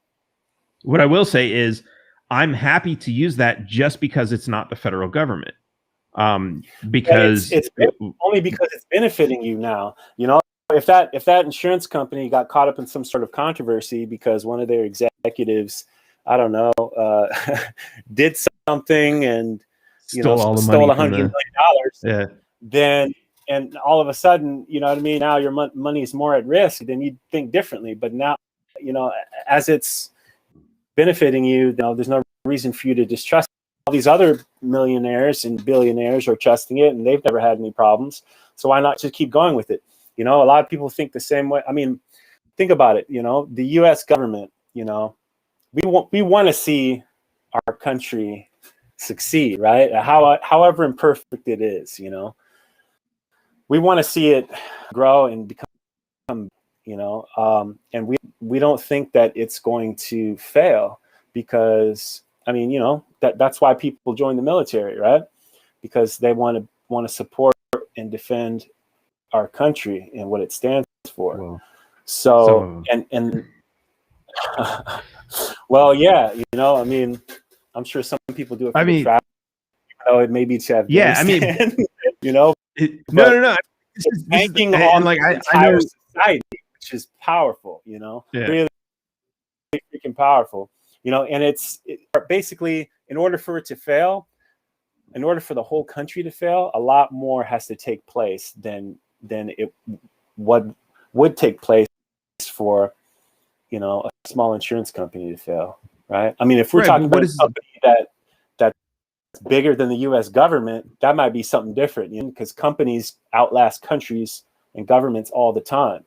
Speaker 1: what I will say is I'm happy to use that just because it's not the federal government. Because
Speaker 2: it's only because it's benefiting you now. If that insurance company got caught up in some sort of controversy because one of their executives, I don't know, did something and stole $100 million,
Speaker 1: yeah.
Speaker 2: Then and all of a sudden, you know what I mean? Now your money is more at risk. Then you think differently. But now, as it's benefiting you, there's no reason for you to distrust. All these other millionaires and billionaires are trusting it, and they've never had any problems. So why not just keep going with it? A lot of people think the same way. I mean, think about it. The U.S. government. We want to see our country succeed, right? However imperfect it is, we want to see it grow and become, and we don't think that it's going to fail because, I mean, that's why people join the military, right? Because they want to support and defend our country and what it stands for.
Speaker 1: Well,
Speaker 2: so, and well, yeah, I mean, I'm sure some people do it for the travel. It may be to have,
Speaker 1: yeah, I mean,
Speaker 2: no.
Speaker 1: It's
Speaker 2: banking on like entire society, which is powerful, really freaking powerful, and it's basically in order for it to fail, in order for the whole country to fail, a lot more has to take place than it would take place for a small insurance company to fail, right? I mean, if we're talking about a company that's bigger than the U.S. government, that might be something different, because companies outlast countries and governments all the time,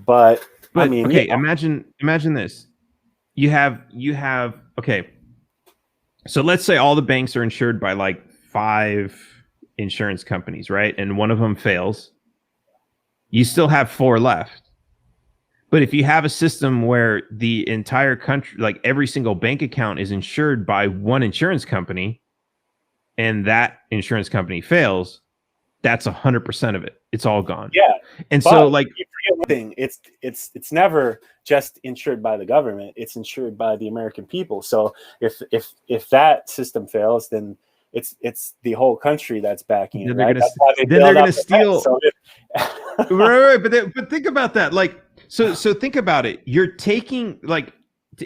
Speaker 2: But I mean,
Speaker 1: okay, imagine this. You have okay. So let's say all the banks are insured by like 5 insurance companies, right? And one of them fails. You still have 4 left. But if you have a system where the entire country, like every single bank account is insured by one insurance company, and that insurance company fails, that's 100% of it. It's all gone.
Speaker 2: Yeah.
Speaker 1: And so like
Speaker 2: you forget one thing, it's never just insured by the government, it's insured by the American people. So if that system fails, then it's the whole country that's backing it, right?
Speaker 1: Then they're going to steal. Right. But think about that. Like, so think about it. You're taking like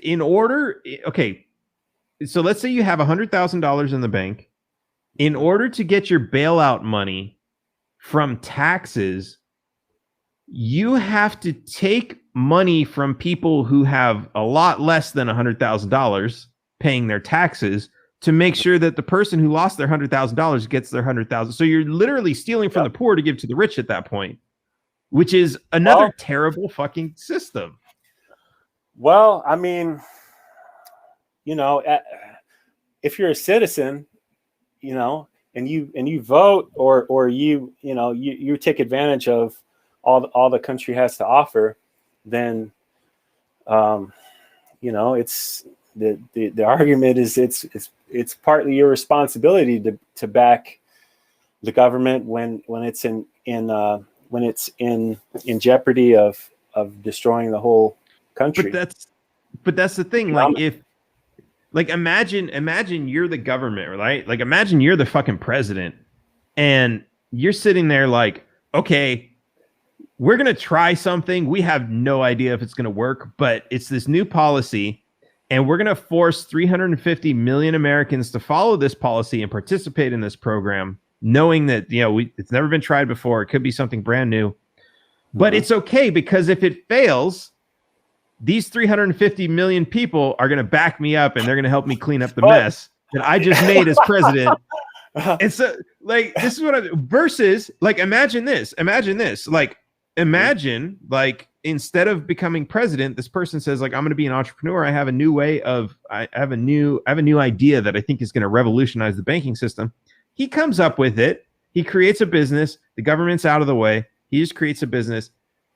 Speaker 1: in order. Okay. So let's say you have $100,000 in the bank. In order to get your bailout money from taxes, you have to take money from people who have a lot less than $100,000 paying their taxes to make sure that the person who lost their $100,000 gets their $100,000. So you're literally stealing from the poor to give to the rich at that point, which is another terrible fucking system.
Speaker 2: Well, I mean, if you're a citizen, you vote, or you take advantage of all the country has to offer, then it's the argument is it's partly your responsibility to back the government when it's in jeopardy of destroying the whole country.
Speaker 1: But that's the thing. Imagine you're the government, right? Like, imagine you're the fucking president, and you're sitting there like, okay, we're gonna try something. We have no idea if it's gonna work, but it's this new policy, and we're gonna force 350 million Americans to follow this policy and participate in this program, knowing that it's never been tried before. It could be something brand new, but it's okay, because if it fails, these 350 million people are going to back me up, and they're going to help me clean up the mess that I just made as president. And so, like, this is what versus, like, imagine this, like, imagine, like, instead of becoming president, this person says, like, I'm going to be an entrepreneur. I have a new idea that I think is going to revolutionize the banking system. He comes up with it. He creates a business. The government's out of the way. He just creates a business.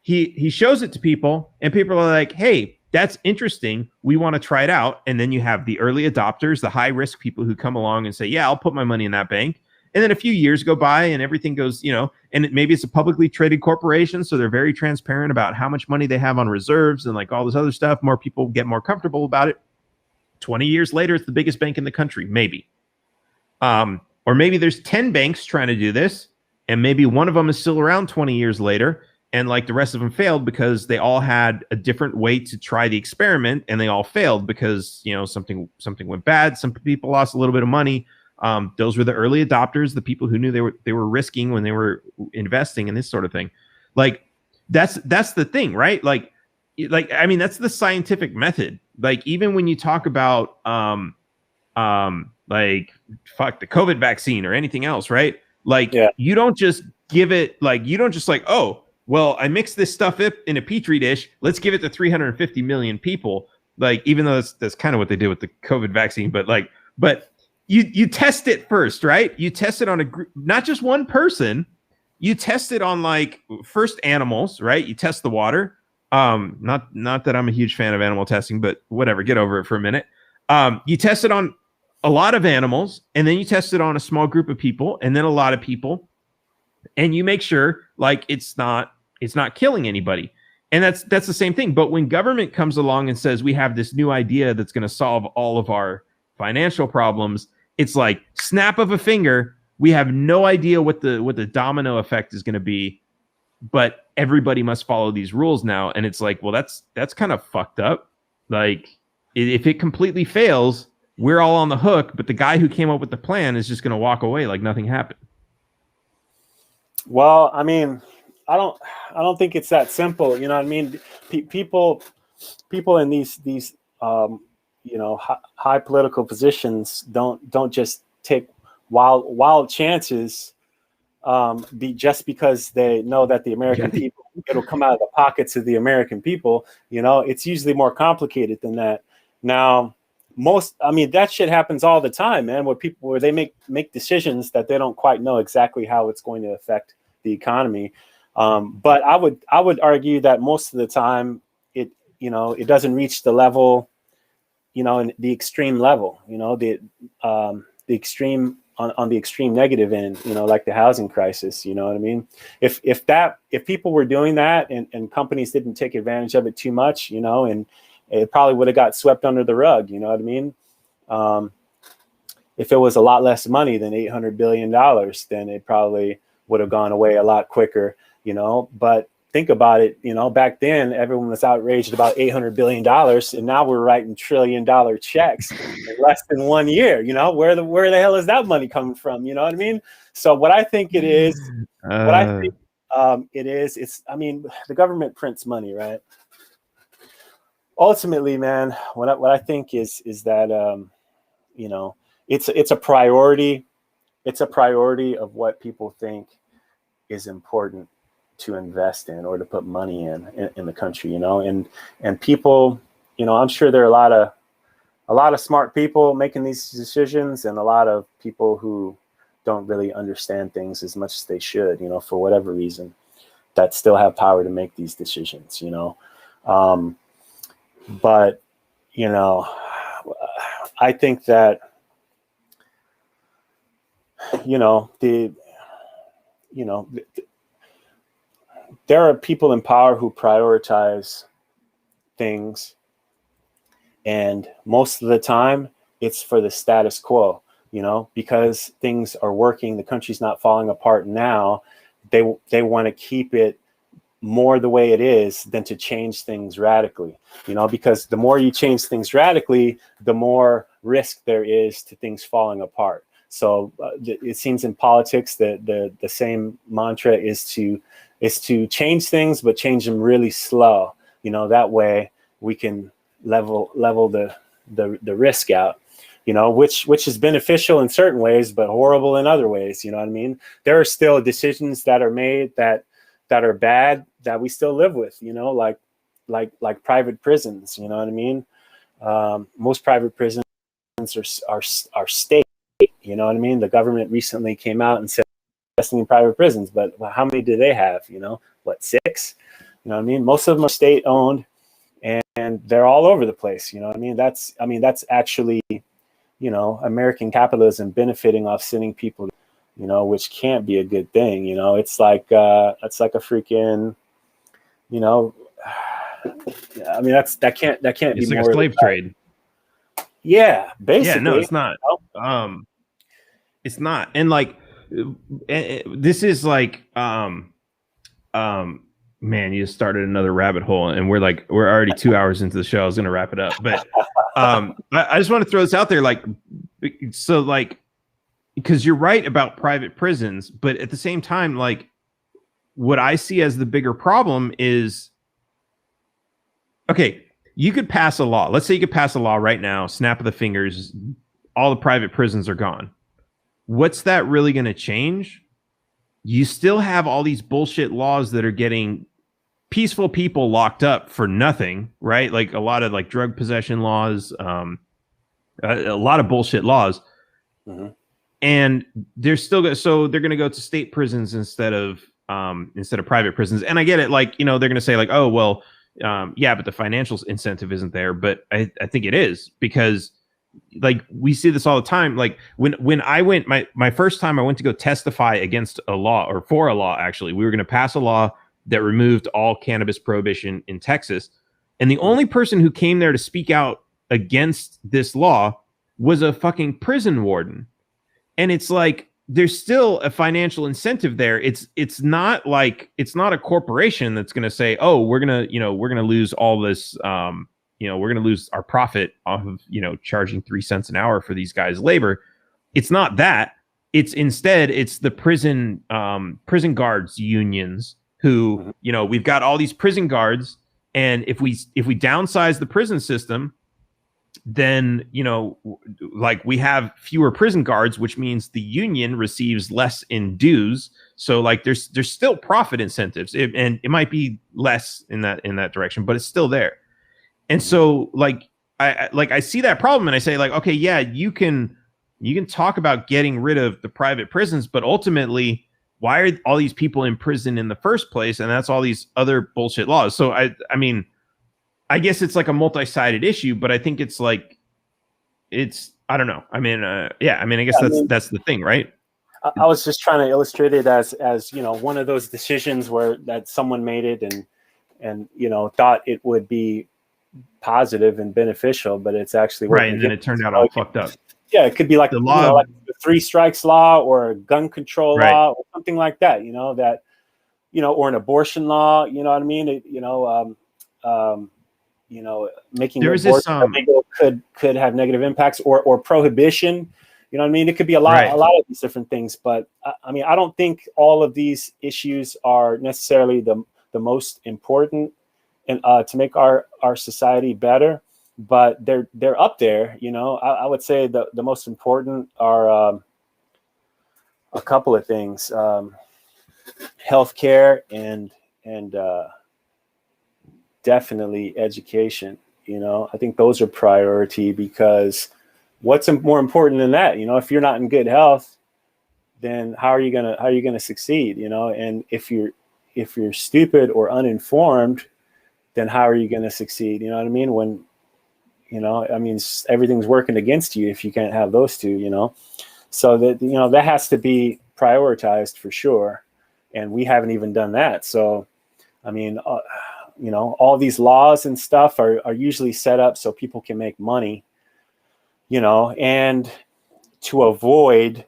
Speaker 1: He shows it to people, and people are like, hey, that's interesting. We want to try it out. And then you have the early adopters, the high risk people who come along and say, yeah, I'll put my money in that bank. And then a few years go by and everything goes, and maybe it's a publicly traded corporation. So they're very transparent about how much money they have on reserves and like all this other stuff. More people get more comfortable about it. 20 years later, it's the biggest bank in the country, maybe. Or maybe there's 10 banks trying to do this, and maybe one of them is still around 20 years later. And like the rest of them failed because they all had a different way to try the experiment, and they all failed because something went bad. Some people lost a little bit of money. Those were the early adopters, the people who knew they were risking when they were investing in this sort of thing. Like that's the thing, right? Like I mean, that's the scientific method. Like, even when you talk about like the COVID vaccine or anything else, right? Like, you don't just give it, like, you don't just like, oh, well, I mixed this stuff up in a petri dish. Let's give it to 350 million people. Like, even though that's kind of what they did with the COVID vaccine, but you test it first, right? You test it on a group, not just one person. You test it on, like, first animals, right? You test the water. Not that I'm a huge fan of animal testing, but whatever, get over it for a minute. You test it on a lot of animals, and then you test it on a small group of people, and then a lot of people. And you make sure, like, it's not killing anybody. And that's the same thing. But when government comes along and says we have this new idea that's going to solve all of our financial problems, it's like snap of a finger. We have no idea what the domino effect is going to be, but everybody must follow these rules now. And it's like, well, that's kind of fucked up. Like, if it completely fails, we're all on the hook, but the guy who came up with the plan is just going to walk away like nothing happened.
Speaker 2: Well, I mean, I don't think it's that simple. You know what I mean? People in these high political positions don't just take wild chances just because they know that the American people, it'll come out of the pockets of the American people. It's usually more complicated than that. Now, that shit happens all the time, man, where they make decisions that they don't quite know exactly how it's going to affect the economy. But I would argue that most of the time it doesn't reach the level, in the extreme level, the extreme on the extreme negative end, like the housing crisis. You know what I mean? If people were doing that and companies didn't take advantage of it too much, and it probably would have got swept under the rug. You know what I mean? If it was a lot less money than $800 billion, then it probably would have gone away a lot quicker, but think about it, back then everyone was outraged about $800 billion, and now we're writing $1 trillion checks in less than 1 year. Where the hell is that money coming from? You know what I mean? So what I think it is, the government prints money, right? Ultimately, man, what I think is that, it's a priority. It's a priority of what people think is important to invest in or to put money in the country, and people, I'm sure there are a lot of smart people making these decisions, and a lot of people who don't really understand things as much as they should, you know, for whatever reason, that still have power to make these decisions, you know. But, you know, I think that, you know, there are people in power who prioritize things, and most of the time it's for the status quo, you know, because things are working, the country's not falling apart now. They want to keep it more the way it is than to change things radically, you know, because the more you change things radically, the more risk there is to things falling apart. So it seems in politics that the same mantra is to change things, but change them really slow. You know, that way we can level the risk out, you know, which is beneficial in certain ways, but horrible in other ways. You know what I mean? There are still decisions that are made that are bad that we still live with, you know, like private prisons. You know what I mean? Most private prisons are state. You know what I mean? The government recently came out and said investing in private prisons, but how many do they have? You know, what, 6? You know what I mean? Most of them are state owned, and they're all over the place. You know what I mean? That's actually, you know, American capitalism benefiting off sending people, you know, which can't be a good thing. You know, it's like a freaking, you know, I mean, that can't
Speaker 1: It's
Speaker 2: be
Speaker 1: like
Speaker 2: more
Speaker 1: a slave trade.
Speaker 2: Yeah, basically.
Speaker 1: Yeah, no, it's not. It's not. And like, this is like, man, you just started another rabbit hole, and we're already 2 hours into the show. I was going to wrap it up, but I just want to throw this out there, like, so like, because you're right about private prisons, but at the same time, like, what I see as the bigger problem is, okay, you could pass a law. Let's say you could pass a law right now, snap of the fingers, all the private prisons are gone. What's that really going to change? You still have all these bullshit laws that are getting peaceful people locked up for nothing, right? Like a lot of like drug possession laws, a lot of bullshit laws.
Speaker 2: Mm-hmm.
Speaker 1: And they're still so they're going to go to state prisons instead of private prisons. And I get it, like, you know, they're going to say like, oh well, yeah, but the financial incentive isn't there. But I think it is, because like we see this all the time. Like when I went my first time, I went to go testify against a law, or for a law, actually. We were going to pass a law that removed all cannabis prohibition in Texas, and the only person who came there to speak out against this law was a fucking prison warden. And it's like, there's still a financial incentive there. It's not like, it's not a corporation that's going to say, oh, we're going to lose all this, we're going to lose our profit off of, charging 3 cents an hour for these guys' labor. It's not that. It's instead, it's the prison guards unions who, we've got all these prison guards. And if we downsize the prison system, then, like, we have fewer prison guards, which means the union receives less in dues. So like there's still profit incentives, and it might be less in that direction, but it's still there. And so like I see that problem, and I say like, okay, yeah, you can talk about getting rid of the private prisons, but ultimately, why are all these people in prison in the first place? And that's all these other bullshit laws. So I mean, I guess it's like a multi-sided issue, but I think it's like, I don't know. I mean, I guess that's the thing, right?
Speaker 2: I was just trying to illustrate it as one of those decisions where that someone made it and thought it would be positive and beneficial, but it's actually
Speaker 1: right. And then it turned out all fucked up.
Speaker 2: Yeah, it could be like the law, like the 3 strikes law, or a gun control law, or something like that. Or an abortion law. You know what I mean? Making abortion illegal could have negative impacts, or prohibition. You know what I mean? It could be a lot of these different things. But I mean, I don't think all of these issues are necessarily the most important and to make our society better. But they're up there. I would say the most important are a couple of things: healthcare and definitely education. I think those are priority, because what's more important than that? If you're not in good health, then how are you gonna succeed? And if you're stupid or uninformed, then how are you gonna succeed? You know what I mean? When everything's working against you if you can't have those two. So that has to be prioritized for sure, and we haven't even done that. So all these laws and stuff are usually set up so people can make money, and to avoid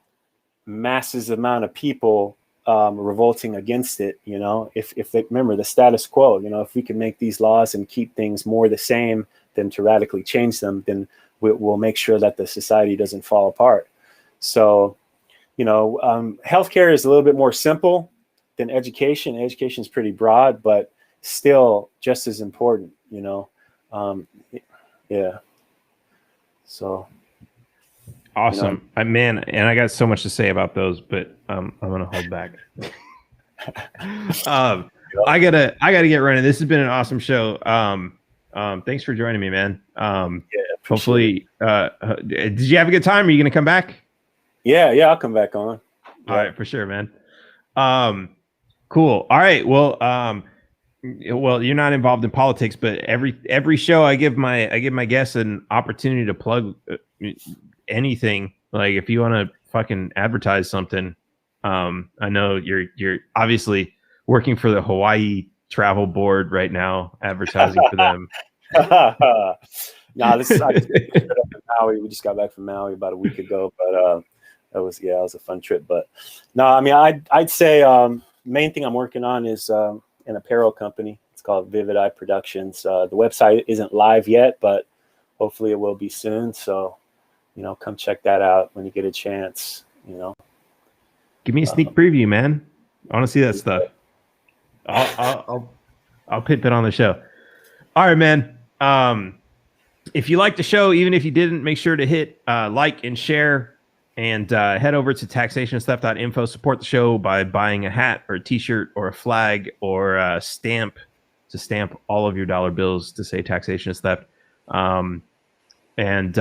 Speaker 2: masses amount of people revolting against it. If they remember the status quo, if we can make these laws and keep things more the same than to radically change them, then we'll make sure that the society doesn't fall apart. So, healthcare is a little bit more simple than education. Education is pretty broad, but still just as important, yeah. So
Speaker 1: awesome. Man, and I got so much to say about those, but I'm gonna hold back. I gotta get running. This has been an awesome show. Thanks for joining me, man. Hopefully, did you have a good time? Are you gonna come back?
Speaker 2: Yeah, I'll come back on. Yeah.
Speaker 1: All right, for sure, man. Cool. All right. Well, you're not involved in politics, but every show I give my guests an opportunity to plug anything. Like if you want to fucking advertise something, I know you're obviously working for the Hawaii Travel Board right now, advertising for them.
Speaker 2: No, this is Maui. We just got back from Maui about a week ago, but it was a fun trip. But no, I'd say main thing I'm working on is an apparel company. It's called Vivid Eye Productions. The website isn't live yet, but hopefully it will be soon. So, come check that out when you get a chance.
Speaker 1: Give me a sneak preview, man. I want to see that stuff. I'll pip it on the show. All right, man. If you like the show, even if you didn't, make sure to hit like and share. And head over to taxationistheft.info. Support the show by buying a hat or a T-shirt or a flag or a stamp to stamp all of your dollar bills to say Taxation is Theft. And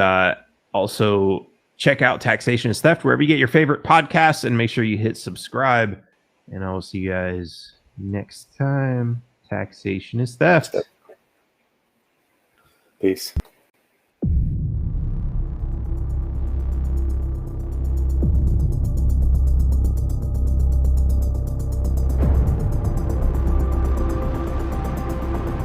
Speaker 1: also check out Taxation is Theft wherever you get your favorite podcasts, and make sure you hit subscribe. And I will see you guys next time. Taxation is Theft.
Speaker 2: Peace.